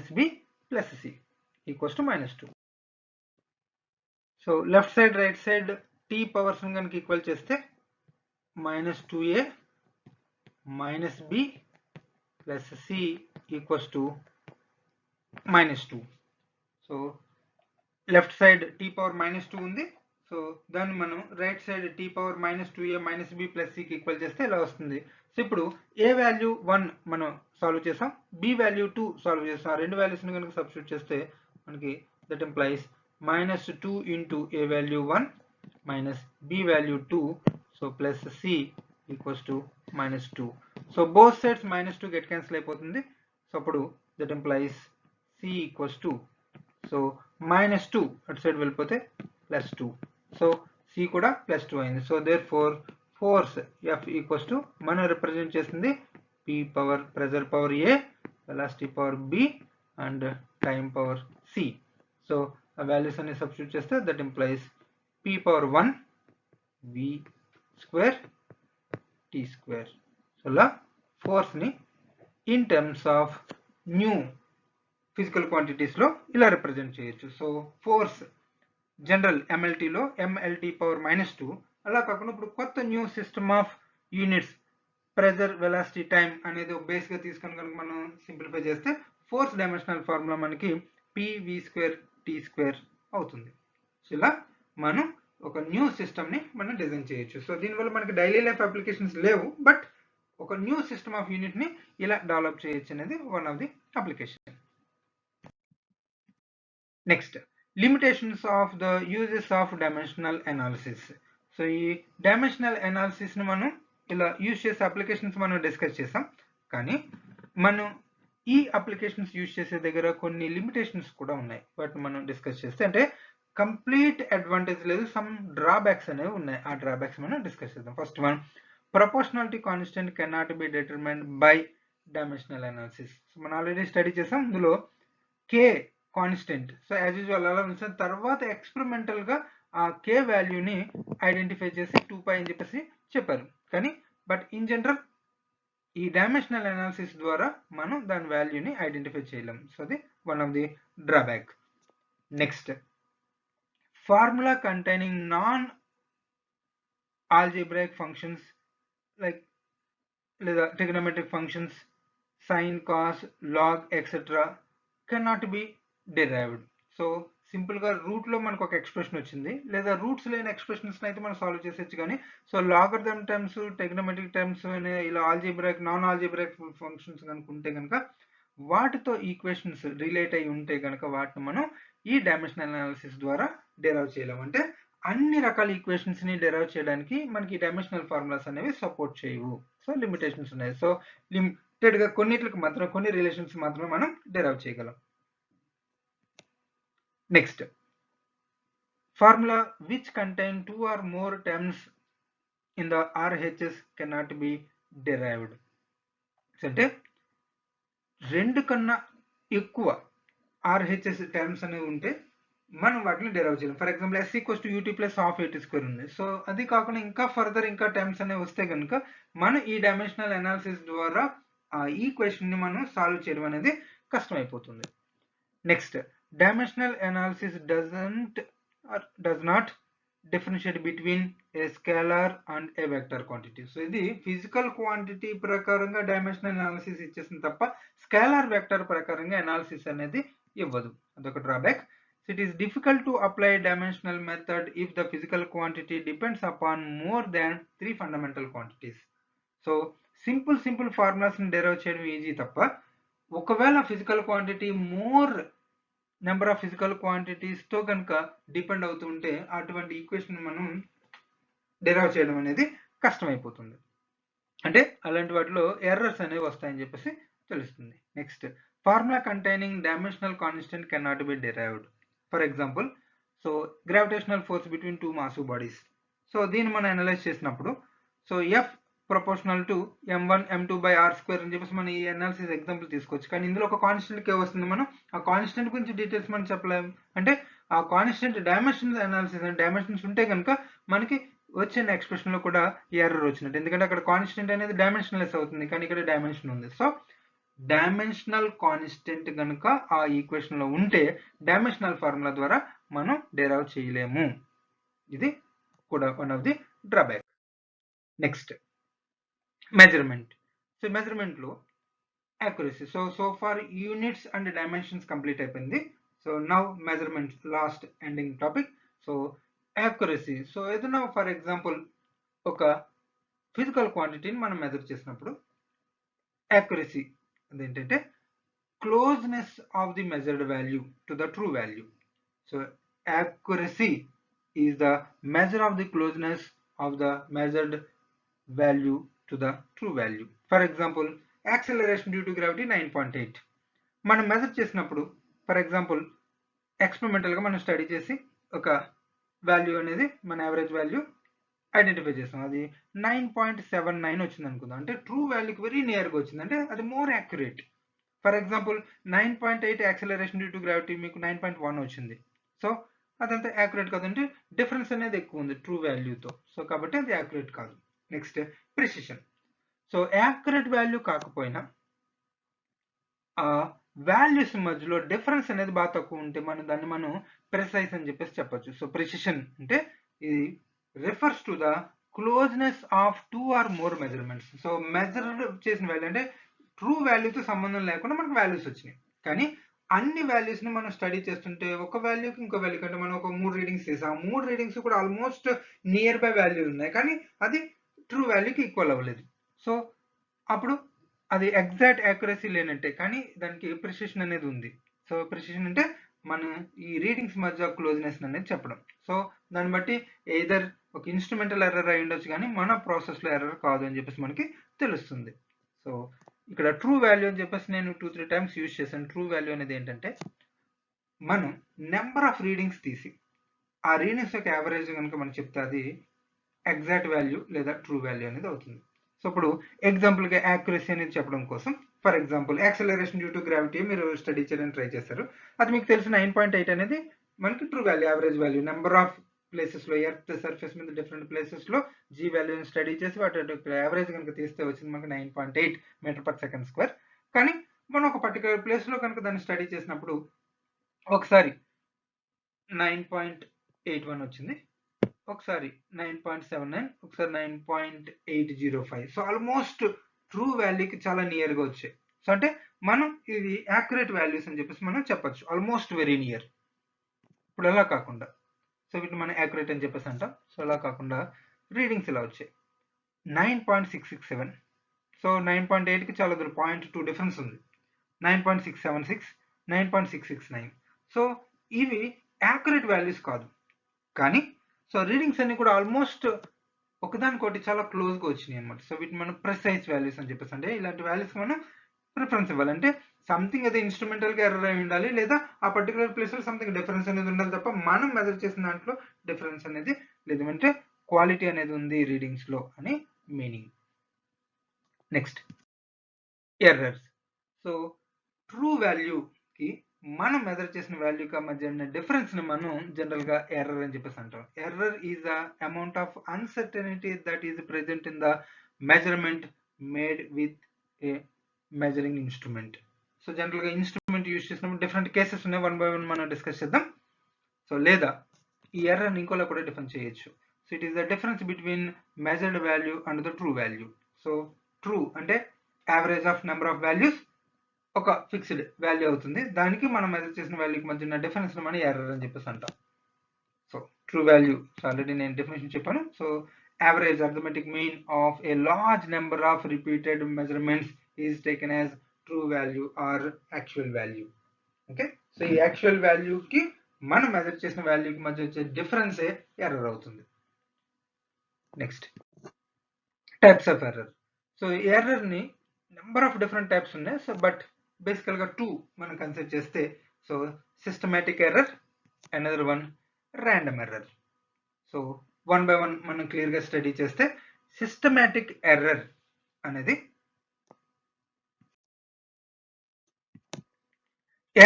A: - b plus C equals to -2. So left side right side T powers కనుక ఈక్వల్ చేస్తే -2a - b plus C equals to -2. So left side T power -2 ఉంది. So దాన్ని మనం right side T power -2a - b plus Cకి equal చేస్తే ఇలా వస్తుంది. So ఇప్పుడు A వాల్యూ 1 మనం సాల్వ్ చేసాం, B వాల్యూ 2 సాల్వ్ చేసాం. ఆ రెండు వాల్యూస్ని కనుక సబ్స్టిట్యూట్ చేస్తే మనకి that implies -2 into A value 1 B value 2 so plus C equals to -2. So both sides -2 get cancel అయిపోతుంది. సో అప్పుడు that implies C equals to so -2 అటు సైడ్ వెళ్ళిపోతే +2. సో C కూడా +2 అయింది. So therefore force F equals to మనం represent చేస్తుంది P power pressure power A, velocity power B and time power C. So ఆ values అన్ని substitute చేస్తే that implies P power 1 V square T square. So ఇలా ఫోర్స్ని in terms of new physical క్వాంటిటీస్లో ఇలా represent చేయొచ్చు. So force general MLTలో MLT power -2 అలా కాకుండా ఇప్పుడు కొత్త new system of units pressure velocity time అనేది బేస్గా తీసుకొని కనుక మనం సింప్లిఫై చేస్తే ఫోర్స్ డైమెన్షనల్ ఫార్ములా మనకి PV స్క్వేర్ T స్క్వేర్ అవుతుంది. సో ఇలా మనం ఒక న్యూ సిస్టమ్ని మనం డిజైన్ చేయొచ్చు. సో దీనివల్ల మనకి డైలీ లైఫ్ అప్లికేషన్స్ లేవు, బట్ ఒక న్యూ సిస్టమ్ ఆఫ్ యూనిట్ని ఇలా డెవలప్ చేయొచ్చు అనేది one of the application. Next limitations of the uses of dimensional analysis. So ఈ డైమెన్షనల్ అనాలిసిస్ని మనం ఇలా యూజ్ చేసే అప్లికేషన్స్ మనం డిస్కస్ చేసాం, కానీ మనం ఈ అప్లికేషన్స్ యూజ్ చేసే దగ్గర కొన్ని లిమిటేషన్స్ కూడా ఉన్నాయి. వాటిని మనం డిస్కస్ చేస్తే అంటే కంప్లీట్ అడ్వాంటేజ్ లేదు, సమ్ డ్రాబ్యాక్స్ అనేవి ఉన్నాయి. ఆ డ్రాబ్యాక్స్ మనం డిస్కస్ చేద్దాం. First one, proportionality constant cannot be determined by dimensional analysis. So మనం ఆల్రెడీ స్టడీ చేసాం. ఇందులో K constant, so as usual అలా ఉంచిన తర్వాత ఎక్స్పెరిమెంటల్ గా ఆ K వాల్యూని ఐడెంటిఫై చేసి 2π అని చెప్పేసి చెప్పారు. కానీ బట్ ఇన్ జనరల్ ఈ డైమెన్షనల్ అనాలిసిస్ ద్వారా మనం దాని వాల్యూని ఐడెంటిఫై చేయలేం. సో అది one of the drawback. Next, formula containing non algebraic functions like లేదా trigonometric functions sine, cos, log etcetera cannot be derived. So సింపుల్గా రూట్లో మనకు ఒక ఎక్స్ప్రెషన్ వచ్చింది, లేదా రూట్స్ లేని ఎక్స్ప్రెషన్స్ అయితే మనం సాల్వ్ చేసేచ్చు. కానీ so logarithm terms, trigonometric terms ఇలా ఆల్జీబ్రాయిక్, నాన్ ఆల్జీబ్రాయిక్ ఫంక్షన్స్ కనుక ఉంటే కనుక వాటితో ఈక్వేషన్స్ రిలేట్ అయి ఉంటే కనుక వాటిని మనం ఈ డైమెన్షనల్ అనాలిసిస్ ద్వారా డెరైవ్ చేయలేం. అంటే అన్ని రకాల ఈక్వేషన్స్ని డెరైవ్ చేయడానికి మనకి డైమెన్షనల్ ఫార్ములాస్ అనేవి సపోర్ట్ చేయవు. సో లిమిటేషన్స్ ఉన్నాయి. సో లిమిటెడ్గా కొన్నిటికి మాత్రం, కొన్ని రిలేషన్స్ మాత్రమే మనం డెరైవ్ చేయగలం. Next, formula which contain 2 or more terms in the RHS cannot be derived. అంటే రెండు కన్నా ఎక్కువ RHS టర్మ్స్ అనేవి ఉంటే మనం వాటిని డెరైవ్ చేయలేం. For example S = UT + ½ AT² ఉంది. సో అది కాకుండా ఇంకా ఫర్దర్ ఇంకా టర్మ్స్ అనేవి వస్తే కనుక మనం ఈ డైమెన్షనల్ అనాలిసిస్ ద్వారా ఆ ఈక్వేషన్ ని మనం సాల్వ్ చేయడం అనేది కష్టమైపోతుంది. Next, dimensional analysis does not differentiate between a scalar and a vector quantity. So ఇది ఫిజికల్ క్వాంటిటీ ప్రకారంగా డైమెన్షనల్ అనాలిసిస్ ఇచ్చేసింది తప్ప స్కేలార్ వెక్టర్ ప్రకారంగా అనాలిసిస్ అనేది ఇవ్వదు. అదొక drawback. It is difficult to apply dimensional method if the physical quantity depends upon more than 3 fundamental quantities. So simple formulas ని derive చేయడం ఈజీ తప్ప ఒకవేళ physical quantity more number of physical quantities తో కనుక depend అవుతుంటే అటువంటి equation మనం derive చేయడం అనేది కష్టమైపోతుంది. అంటే అలాంటి వాటిలో ఎర్రర్స్ అనేవి వస్తాయని చెప్పేసి తెలుస్తుంది. Next, formula containing dimensional constant cannot be derived. For example, so gravitational force between 2 massive bodies. So దీన్ని మనం అనలైజ్ చేసినప్పుడు so F proportional to m1 m2 by r square అని చెప్పేసి మనం ఈ అనాలిసిస్ ఎగ్జాంపుల్ తీసుకోవచ్చు. కానీ ఇందులో ఒక కాన్స్టెంట్ కే వస్తుంది. మనం ఆ కాన్స్టెంట్ గురించి డీటెయిల్స్ మనం చెప్పలేము. అంటే ఆ కాన్స్టెంట్ డైమెన్షన్స్ అనాలిసిస్ అంటే డైమెన్షన్స్ ఉంటే కనుక మనకి వచ్చిన ఎక్స్ప్రెషన్ లో కూడా ఎర్రర్ వచ్చినట్టు. ఎందుకంటే అక్కడ కాన్స్టెంట్ అనేది డైమెన్షన్లెస్ అవుతుంది, కానీ ఇక్కడ డైమెన్షన్ ఉంది. సో డైమెన్షనల్ కాన్స్టెంట్ కనుక ఆ ఈక్వేషన్ లో ఉంటే డైమెన్షనల్ ఫార్ములా ద్వారా మనం డెరైవ్ చేయలేము. ఇది కూడా one of the drawback. Next measurement. So measurement లో accuracy. So far units and dimensions complete అయిపోయింది. So now measurement last ending topic. So accuracy. So ఏదైనా ఫర్ ఎగ్జాంపుల్ ఒక ఫిజికల్ క్వాంటిటీని మనం మెజర్ చేసినప్పుడు accuracy అదేంటంటే closeness of the measured value to the true value. So accuracy is the measure of the closeness of the measured value to the true value. For example, acceleration due to gravity 9.8 మనం measure చేసినప్పుడు for example experimental గా మనం study చేసి ఒక value అనేది మన average value identify చేస్తాం. అది 9.79 వచ్చింది అనుకుందాం. అంటే ట్రూ వాల్యూకి వెరీ నియర్ గా వచ్చింది, అంటే అది more accurate. For example 9.8 acceleration due to gravity మీకు 9.1 వచ్చింది. సో అదంతా యాక్యురేట్ కాదంటే డిఫరెన్స్ అనేది ఎక్కువ ఉంది ట్రూ వాల్యూతో. సో కాబట్టి అది యాక్యురేట్ కాదు. Next precision. So accurate value కాకపోయినా ఆ వాల్యూస్ మధ్యలో డిఫరెన్స్ అనేది బాగా తక్కువ ఉంటే దాన్ని మనం ప్రిసైజ్ అని చెప్పేసి చెప్పొచ్చు. సో ప్రిసిషన్ అంటే ఇది refers to the closeness of 2 or more measurements. So measure చేసిన వాల్యూ అంటే ట్రూ వాల్యూతో సంబంధం లేకుండా మనకు వాల్యూస్ వచ్చినాయి, కానీ అన్ని వాల్యూస్ ని మనం స్టడీ చేస్తుంటే ఒక వాల్యూకి ఇంకో వాల్యూ కంటే మనం ఒక 3 రీడింగ్స్ చేసాం. 3 రీడింగ్స్ కూడా ఆల్మోస్ట్ నియర్ బై వాల్యూ ఉన్నాయి, కానీ అది ట్రూ వాల్యూకి ఈక్వల్ అవ్వలేదు. సో అప్పుడు అది ఎగ్జాక్ట్ యాక్యురసీ లేనట్టే, కానీ దానికి ప్రిసిషన్ అనేది ఉంది. సో ప్రిసిషన్ అంటే మన ఈ రీడింగ్స్ మధ్య క్లోజ్నెస్ అనేది చెప్పడం. సో దాన్ని బట్టి ఎయిదర్ ఒక ఇన్స్ట్రుమెంటల్ ఎర్రర్ అయి ఉండొచ్చు, కానీ మన ప్రాసెస్ లో ఎర్రర్ కాదు అని చెప్పేసి మనకి తెలుస్తుంది. సో ఇక్కడ ట్రూ వాల్యూ అని చెప్పేసి నేను 2-3 టైమ్స్ యూజ్ చేశాను. ట్రూ వాల్యూ అనేది ఏంటంటే మనం నెంబర్ ఆఫ్ రీడింగ్స్ తీసి ఆ రీడింగ్స్ యొక్క యావరేజ్ కనుక మనం చెప్తే అది ఎగ్జాక్ట్ వాల్యూ లేదా ట్రూ వాల్యూ అనేది అవుతుంది. సో ఇప్పుడు ఎగ్జాంపుల్ గా యాక్యురసీ అనేది చెప్పడం కోసం for example acceleration due to gravity మీరు స్టడీ చేయడానికి ట్రై చేస్తారు. అది మీకు తెలిసిన 9.8 అనేది మనకి true value average value. Number of places లో ఎర్త్ సర్ఫేస్ మీద డిఫరెంట్ ప్లేసెస్ లో జీ వాల్యూని స్టడీ చేసి వాటి యావరేజ్ కనుక తీస్తే వచ్చింది మనకి 9.8 మీటర్ పర్ సెకండ్ స్క్వేర్. కానీ మనం ఒక పర్టికులర్ ప్లేస్ లో కనుక దాన్ని స్టడీ చేసినప్పుడు ఒకసారి 9.81 వచ్చింది, ఒకసారి 9.79, ఒకసారి 9.805. సో ఆల్మోస్ట్ ట్రూ వాల్యూకి చాలా నియర్ గా వచ్చాయి. సో అంటే మనం ఇది యాక్యురేట్ వాల్యూస్ అని చెప్పేసి మనం చెప్పొచ్చు, ఆల్మోస్ట్ వెరీ నియర్. ఇప్పుడు అలా కాకుండా సో వీటిని మనం యాక్యురేట్ అని చెప్పేసి అంటాం. సో అలా కాకుండా రీడింగ్స్ ఇలా వచ్చాయి 9.667. సో 9.8 కి చాలా 0.2 డిఫరెన్స్ ఉంది. 9.676, 9.669. సో ఇవి యాక్యురేట్ వాల్యూస్ కాదు, కానీ సో రీడింగ్స్ అన్ని కూడా ఆల్మోస్ట్ ఒకదానికొకటి చాలా క్లోజ్ గా వచ్చినాయి అనమాట. సో వీటిని మనం ప్రిసైజ్ వాల్యూస్ అని చెప్పేసి, అంటే ఇలాంటి వాల్యూస్ మనం ప్రిఫరెన్స్ ఇవ్వాలంటే సంథింగ్ అయితే ఇన్స్ట్రుమెంటల్ గా ఎర్రర్ అయి ఉండాలి, లేదా ఆ పర్టికులర్ ప్లేస్ లో సంథింగ్ డిఫరెన్స్ అనేది ఉండాలి తప్ప మనం మెజర్ చేసిన దాంట్లో డిఫరెన్స్ అనేది లేదు, అంటే క్వాలిటీ అనేది ఉంది రీడింగ్స్ లో అని meaning. Next errors. So true వాల్యూకి మనం మెజర్ చేసిన వాల్యూకి మధ్య ఉన్న డిఫరెన్స్ ని మనం జనరల్ గా ఎర్రర్ అని చెప్పేసి అంటాం. Error is the amount of uncertainty that is present in the measurement made with a measuring instrument. So general గా ఇన్స్ట్రుమెంట్ యూజ్ చేసినప్పుడు డిఫరెంట్ కేసెస్ ఉన్నాయి, 1 by 1 మనం డిస్కస్ చేద్దాం. సో లేదా ఈ ఎర్రర్ ని ఇంకోలా కూడా డిఫైన్ చేయొచ్చు. So it is the difference between measured value and the true value. So true అంటే average of number of values ఒక ఫిక్స్డ్ వాల్యూ అవుతుంది, దానికి మనం మెజర్ చేసిన వాల్యూకి మధ్య ఉన్న డిఫరెన్స్ ని మనం ఎర్రర్ అని చెప్పేసి అంటాం. సో ట్రూ వాల్యూ ఆల్రెడీ నేను డెఫినేషన్ చెప్పాను. So average arithmetic mean of a large number of repeated measurements is taken as true value or actual value. Okay, so ఈ యాక్చువల్ వాల్యూకి మనం మెజర్ చేసిన వాల్యూకి మధ్య వచ్చే డిఫరెన్సే ఎర్రర్ అవుతుంది. Next types of error. So error ని నెంబర్ ఆఫ్ డిఫరెంట్ టైప్స్ ఉన్నాయి. సో బట్ బేసికల్ గా 2 మనం కన్సిడర్ చేస్తే, so systematic error, another one random error. So 1 by 1 మనం క్లియర్ గా స్టడీ చేస్తే సిస్టమాటిక్ ఎర్రర్ అనేది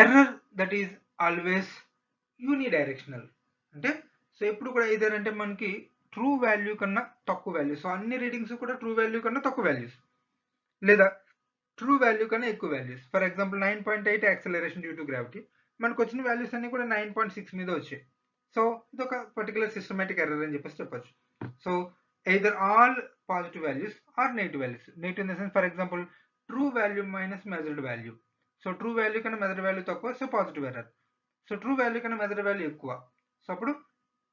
A: error that is always unidirectional. అంటే సో ఎప్పుడు కూడా ఇదర్ అంటే మనకి ట్రూ వాల్యూ కన్నా తక్కువ వాల్యూ, సో అన్ని రీడింగ్స్ కూడా ట్రూ వాల్యూ కన్నా తక్కువ వాల్యూస్, లేదా ట్రూ వాల్యూ కన్నా ఎక్కువ values. For example 9.8 acceleration due to gravity, మనకు వచ్చిన వాల్యూస్ అన్ని కూడా 9.6 మీద వచ్చాయి. సో ఇది ఒక పర్టికులర్ సిస్టమాటిక్ ఎర్రర్ అని చెప్పేసి చెప్పొచ్చు. So either all positive values or negative values. Negative in the sense for example true value minus measured value. So true value కన్నా మెజర్డ్ వాల్యూ తక్కువ, so positive error. So true value కన్నా measured value ఎక్కువ, so అప్పుడు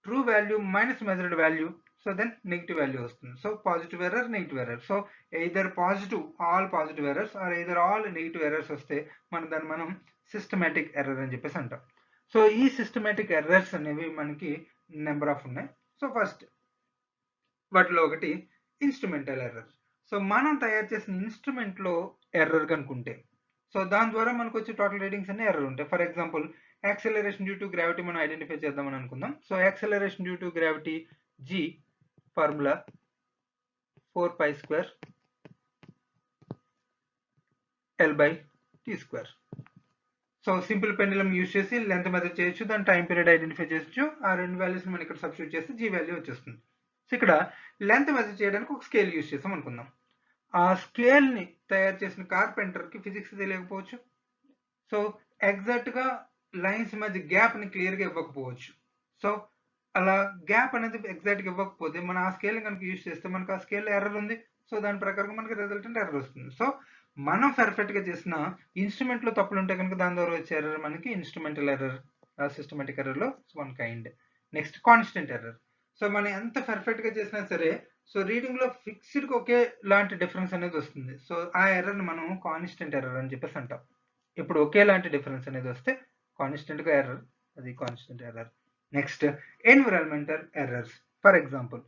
A: true value minus measured value, so then negative value వస్తుంది. So positive error, negative error. So either positive all positive errors or either all negative errors వస్తే దాన్ని మనం systematic error అని చెప్పేసి అంటాం. సో ఈ సిస్టమాటిక్ ఎర్రర్స్ అనేవి మనకి నెంబర్ ఆఫ్ ఉన్నాయి. సో ఫస్ట్ వాటిలో ఒకటి ఇన్స్ట్రుమెంటల్ ఎర్రర్. సో మనం తయారు చేసిన ఇన్స్ట్రుమెంట్లో ఎర్రర్ కనుకుంటే, సో దాని ద్వారా మనకు వచ్చే టోటల్ రీడింగ్స్ అన్ని ఎర్రర్ ఉంటాయి. For example acceleration due to gravity మనం ఐడెంటిఫై చేద్దామని అనుకుందాం. So acceleration due to gravity G formula 4π² L/t². So simple pendulum use చేసి లెంత్ మెజర్ చేయొచ్చు, దాని టైం పీరియడ్ ఐడెంటిఫై చేయొచ్చు. ఆ రెండు వాల్యూస్ మనం ఇక్కడ సబ్స్టిట్యూట్ చేస్తే G వాల్యూ వచ్చేస్తుంది. సో ఇక్కడ లెంత్ మెజర్ చేయడానికి ఒక స్కేల్ యూజ్ చేసాం అనుకుందాం. ఆ స్కేల్ ని తయారు చేసిన కార్పెంటర్ కి ఫిజిక్స్ తెలియకపోవచ్చు. సో ఎగ్జాక్ట్ గా లైన్స్ మధ్య గ్యాప్ ని క్లియర్ గా ఇవ్వకపోవచ్చు. సో అలా గ్యాప్ అనేది ఎగ్జాక్ట్ గా ఇవ్వకపోతే మనం ఆ స్కేల్ కనుక యూజ్ చేస్తే మనకు ఆ స్కేల్ ఎర్రర్ ఉంది. సో దాని ప్రకారం మనకి రిజల్టెంట్ ఎర్రర్ వస్తుంది. సో మనం పర్ఫెక్ట్ గా చేసిన ఇన్స్ట్రుమెంట్ లో తప్పులు ఉంటే కనుక దాని ద్వారా వచ్చే ఎర్రర్ మనకి ఇన్స్ట్రుమెంటల్ ఎర్రర్, సిస్టమాటిక్ ఎర్రర్ లో one kind. Next constant error. So మనం ఎంత పర్ఫెక్ట్ గా చేసినా సరే సో రీడింగ్ లో ఫిక్స్డ్ కి ఒకే లాంటి డిఫరెన్స్ అనేది వస్తుంది. సో ఆ ఎర్రర్ ని మనం కాన్స్టెంట్ ఎర్రర్ అని చెప్పేసి అంటాం. ఇప్పుడు ఒకేలాంటి డిఫరెన్స్ అనేది వస్తే కాన్స్టెంట్ గా ఎర్రర్, అది constant error. Next environmental errors. For example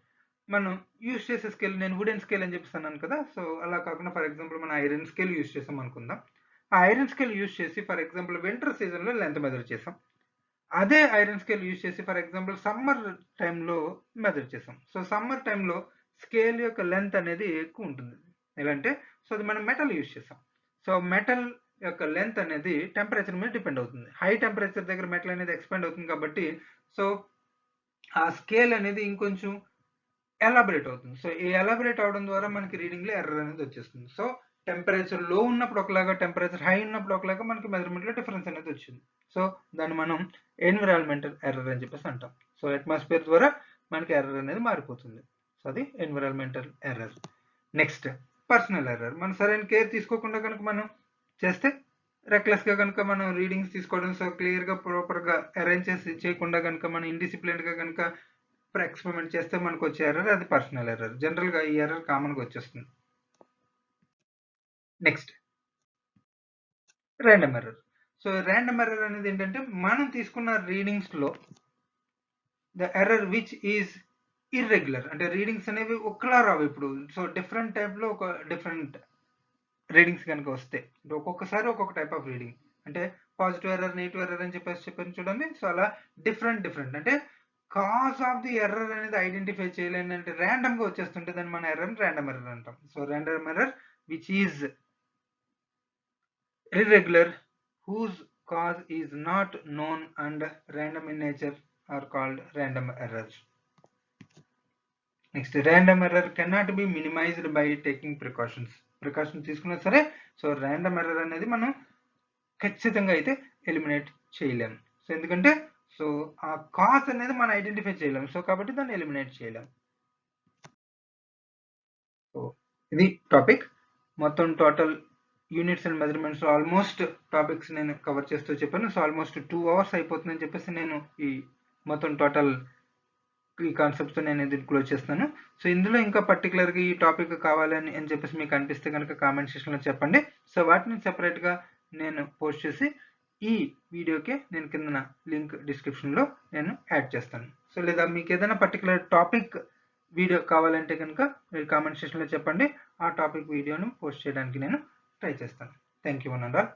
A: మనం యూజ్ చేసే స్కేల్, నేను వుడెన్ స్కేల్ అని చెప్పిస్తున్నాను కదా. సో అలా కాకుండా ఫర్ ఎగ్జాంపుల్ మనం ఐరన్ స్కేల్ యూజ్ చేసాం అనుకుందాం. ఆ ఐరన్ స్కేల్ యూజ్ చేసి ఫర్ ఎగ్జాంపుల్ వింటర్ సీజన్ లో లెంత్ మెజర్ చేసాం. అదే ఐరన్ స్కేల్ యూజ్ చేసి ఫర్ ఎగ్జాంపుల్ సమ్మర్ టైంలో మెజర్ చేసాం. సో సమ్మర్ టైంలో స్కేల్ యొక్క లెంత్ అనేది ఎక్కువ ఉంటుంది. ఎలాంటే సో అది మనం మెటల్ యూజ్ చేసాం. సో మెటల్ యొక్క లెంత్ అనేది టెంపరేచర్ మీద డిపెండ్ అవుతుంది. హై టెంపరేచర్ దగ్గర మెటల్ అనేది ఎక్స్పాండ్ అవుతుంది కాబట్టి సో ఆ స్కేల్ అనేది ఇంకొంచెం ఎలాబరేట్ అవుతుంది. సో ఈ ఎలాబరేట్ అవడం ద్వారా మనకి రీడింగ్ లో ఎర్రర్ అనేది వచ్చేస్తుంది. సో టెంపరేచర్ లో ఉన్నప్పుడు ఒకలాగా, టెంపరేచర్ హై ఉన్నప్పుడు ఒకలాగా మనకి మెజర్మెంట్ లో డిఫరెన్స్ అనేది వచ్చింది. సో దాన్ని మనం ఎన్విరాన్మెంటల్ ఎర్రర్ అని చెప్పేసి అంటాం. సో అట్మాస్ఫియర్ ద్వారా మనకి ఎర్రర్ అనేది మారిపోతుంది. సో అది environmental error. Next personal error. మనం సరైన కేర్ తీసుకోకుండా కనుక మనం చేస్తే, రెక్లెస్ గా కనుక మనం రీడింగ్స్ తీసుకోవడం, సో క్లియర్ గా ప్రాపర్ గా అరేంజ్ చేసి చేయకుండా కనుక మనం ఇండిసిప్లిన్ గా కనుక ఎక్స్పెరిమెంట్ చేస్తే మనకు వచ్చే ఎర్రర్ అది పర్సనల్ ఎర్రర్. జనరల్ గా ఈ ఎర్రర్ కామన్ గా వచ్చేస్తుంది. Next random error. So random error అనేది ఏంటంటే మనం తీసుకున్న రీడింగ్స్ లో the error which is irregular, అంటే రీడింగ్స్ అనేవి ఒకలా రావు. ఇప్పుడు సో డిఫరెంట్ టైప్ లో ఒక డిఫరెంట్ రీడింగ్స్ కనుక వస్తే ఒక్కొక్కసారి ఒక్కొక్క టైప్ ఆఫ్ రీడింగ్, అంటే పాజిటివ్ ఎర్రర్, నెగిటివ్ ఎర్రర్ అని చెప్పేసి చెప్పాను చూడండి. సో అలా డిఫరెంట్ అంటే కాజ్ ఆఫ్ ది ఎర్రర్ అనేది ఐడెంటిఫై చేయలేని, అంటే ర్యాండమ్ గా వచ్చేస్తుంటే దాన్ని మన ఎర్రర్ ర్యాండమ్ ఎర్రర్ అంటాం. So random error which is irregular whose cause is not known and random in nature are called random errors. Next, random error cannot be minimized by taking precautions. Precautions తీసుకున్నా సరే so random error అనేది మనం ఖచ్చితంగా అయితే eliminate చేయలేం. So ఎందుకంటే so ఆ cause అనేది మనం ఐడెంటిఫై చేయలేం. సో కాబట్టి దాన్ని ఎలిమినేట్ చేయలేం. సో ఇది టాపిక్. మొత్తం total units and measurements almost topics నేను కవర్ చేస్తూ చెప్పాను. సో ఆల్మోస్ట్ 2 hours అయిపోతుందని చెప్పేసి నేను ఈ మొత్తం టోటల్ ఈ కాన్సెప్ట్స్ నేను ఇది క్లోజ్ చేస్తాను. సో ఇందులో ఇంకా పర్టికులర్గా ఈ టాపిక్ కావాలని అని చెప్పేసి మీకు అనిపిస్తే కనుక కామెంట్ సెక్షన్లో చెప్పండి. సో వాటిని సెపరేట్గా నేను పోస్ట్ చేసి ఈ వీడియోకి నేను కింద లింక్ డిస్క్రిప్షన్లో నేను యాడ్ చేస్తాను. సో లేదా మీకు ఏదైనా పర్టికులర్ టాపిక్ వీడియో కావాలంటే కనుక మీరు కామెంట్ సెక్షన్లో చెప్పండి. ఆ టాపిక్ వీడియోను పోస్ట్ చేయడానికి నేను ట్రై చేస్తాను. Thank you one and all.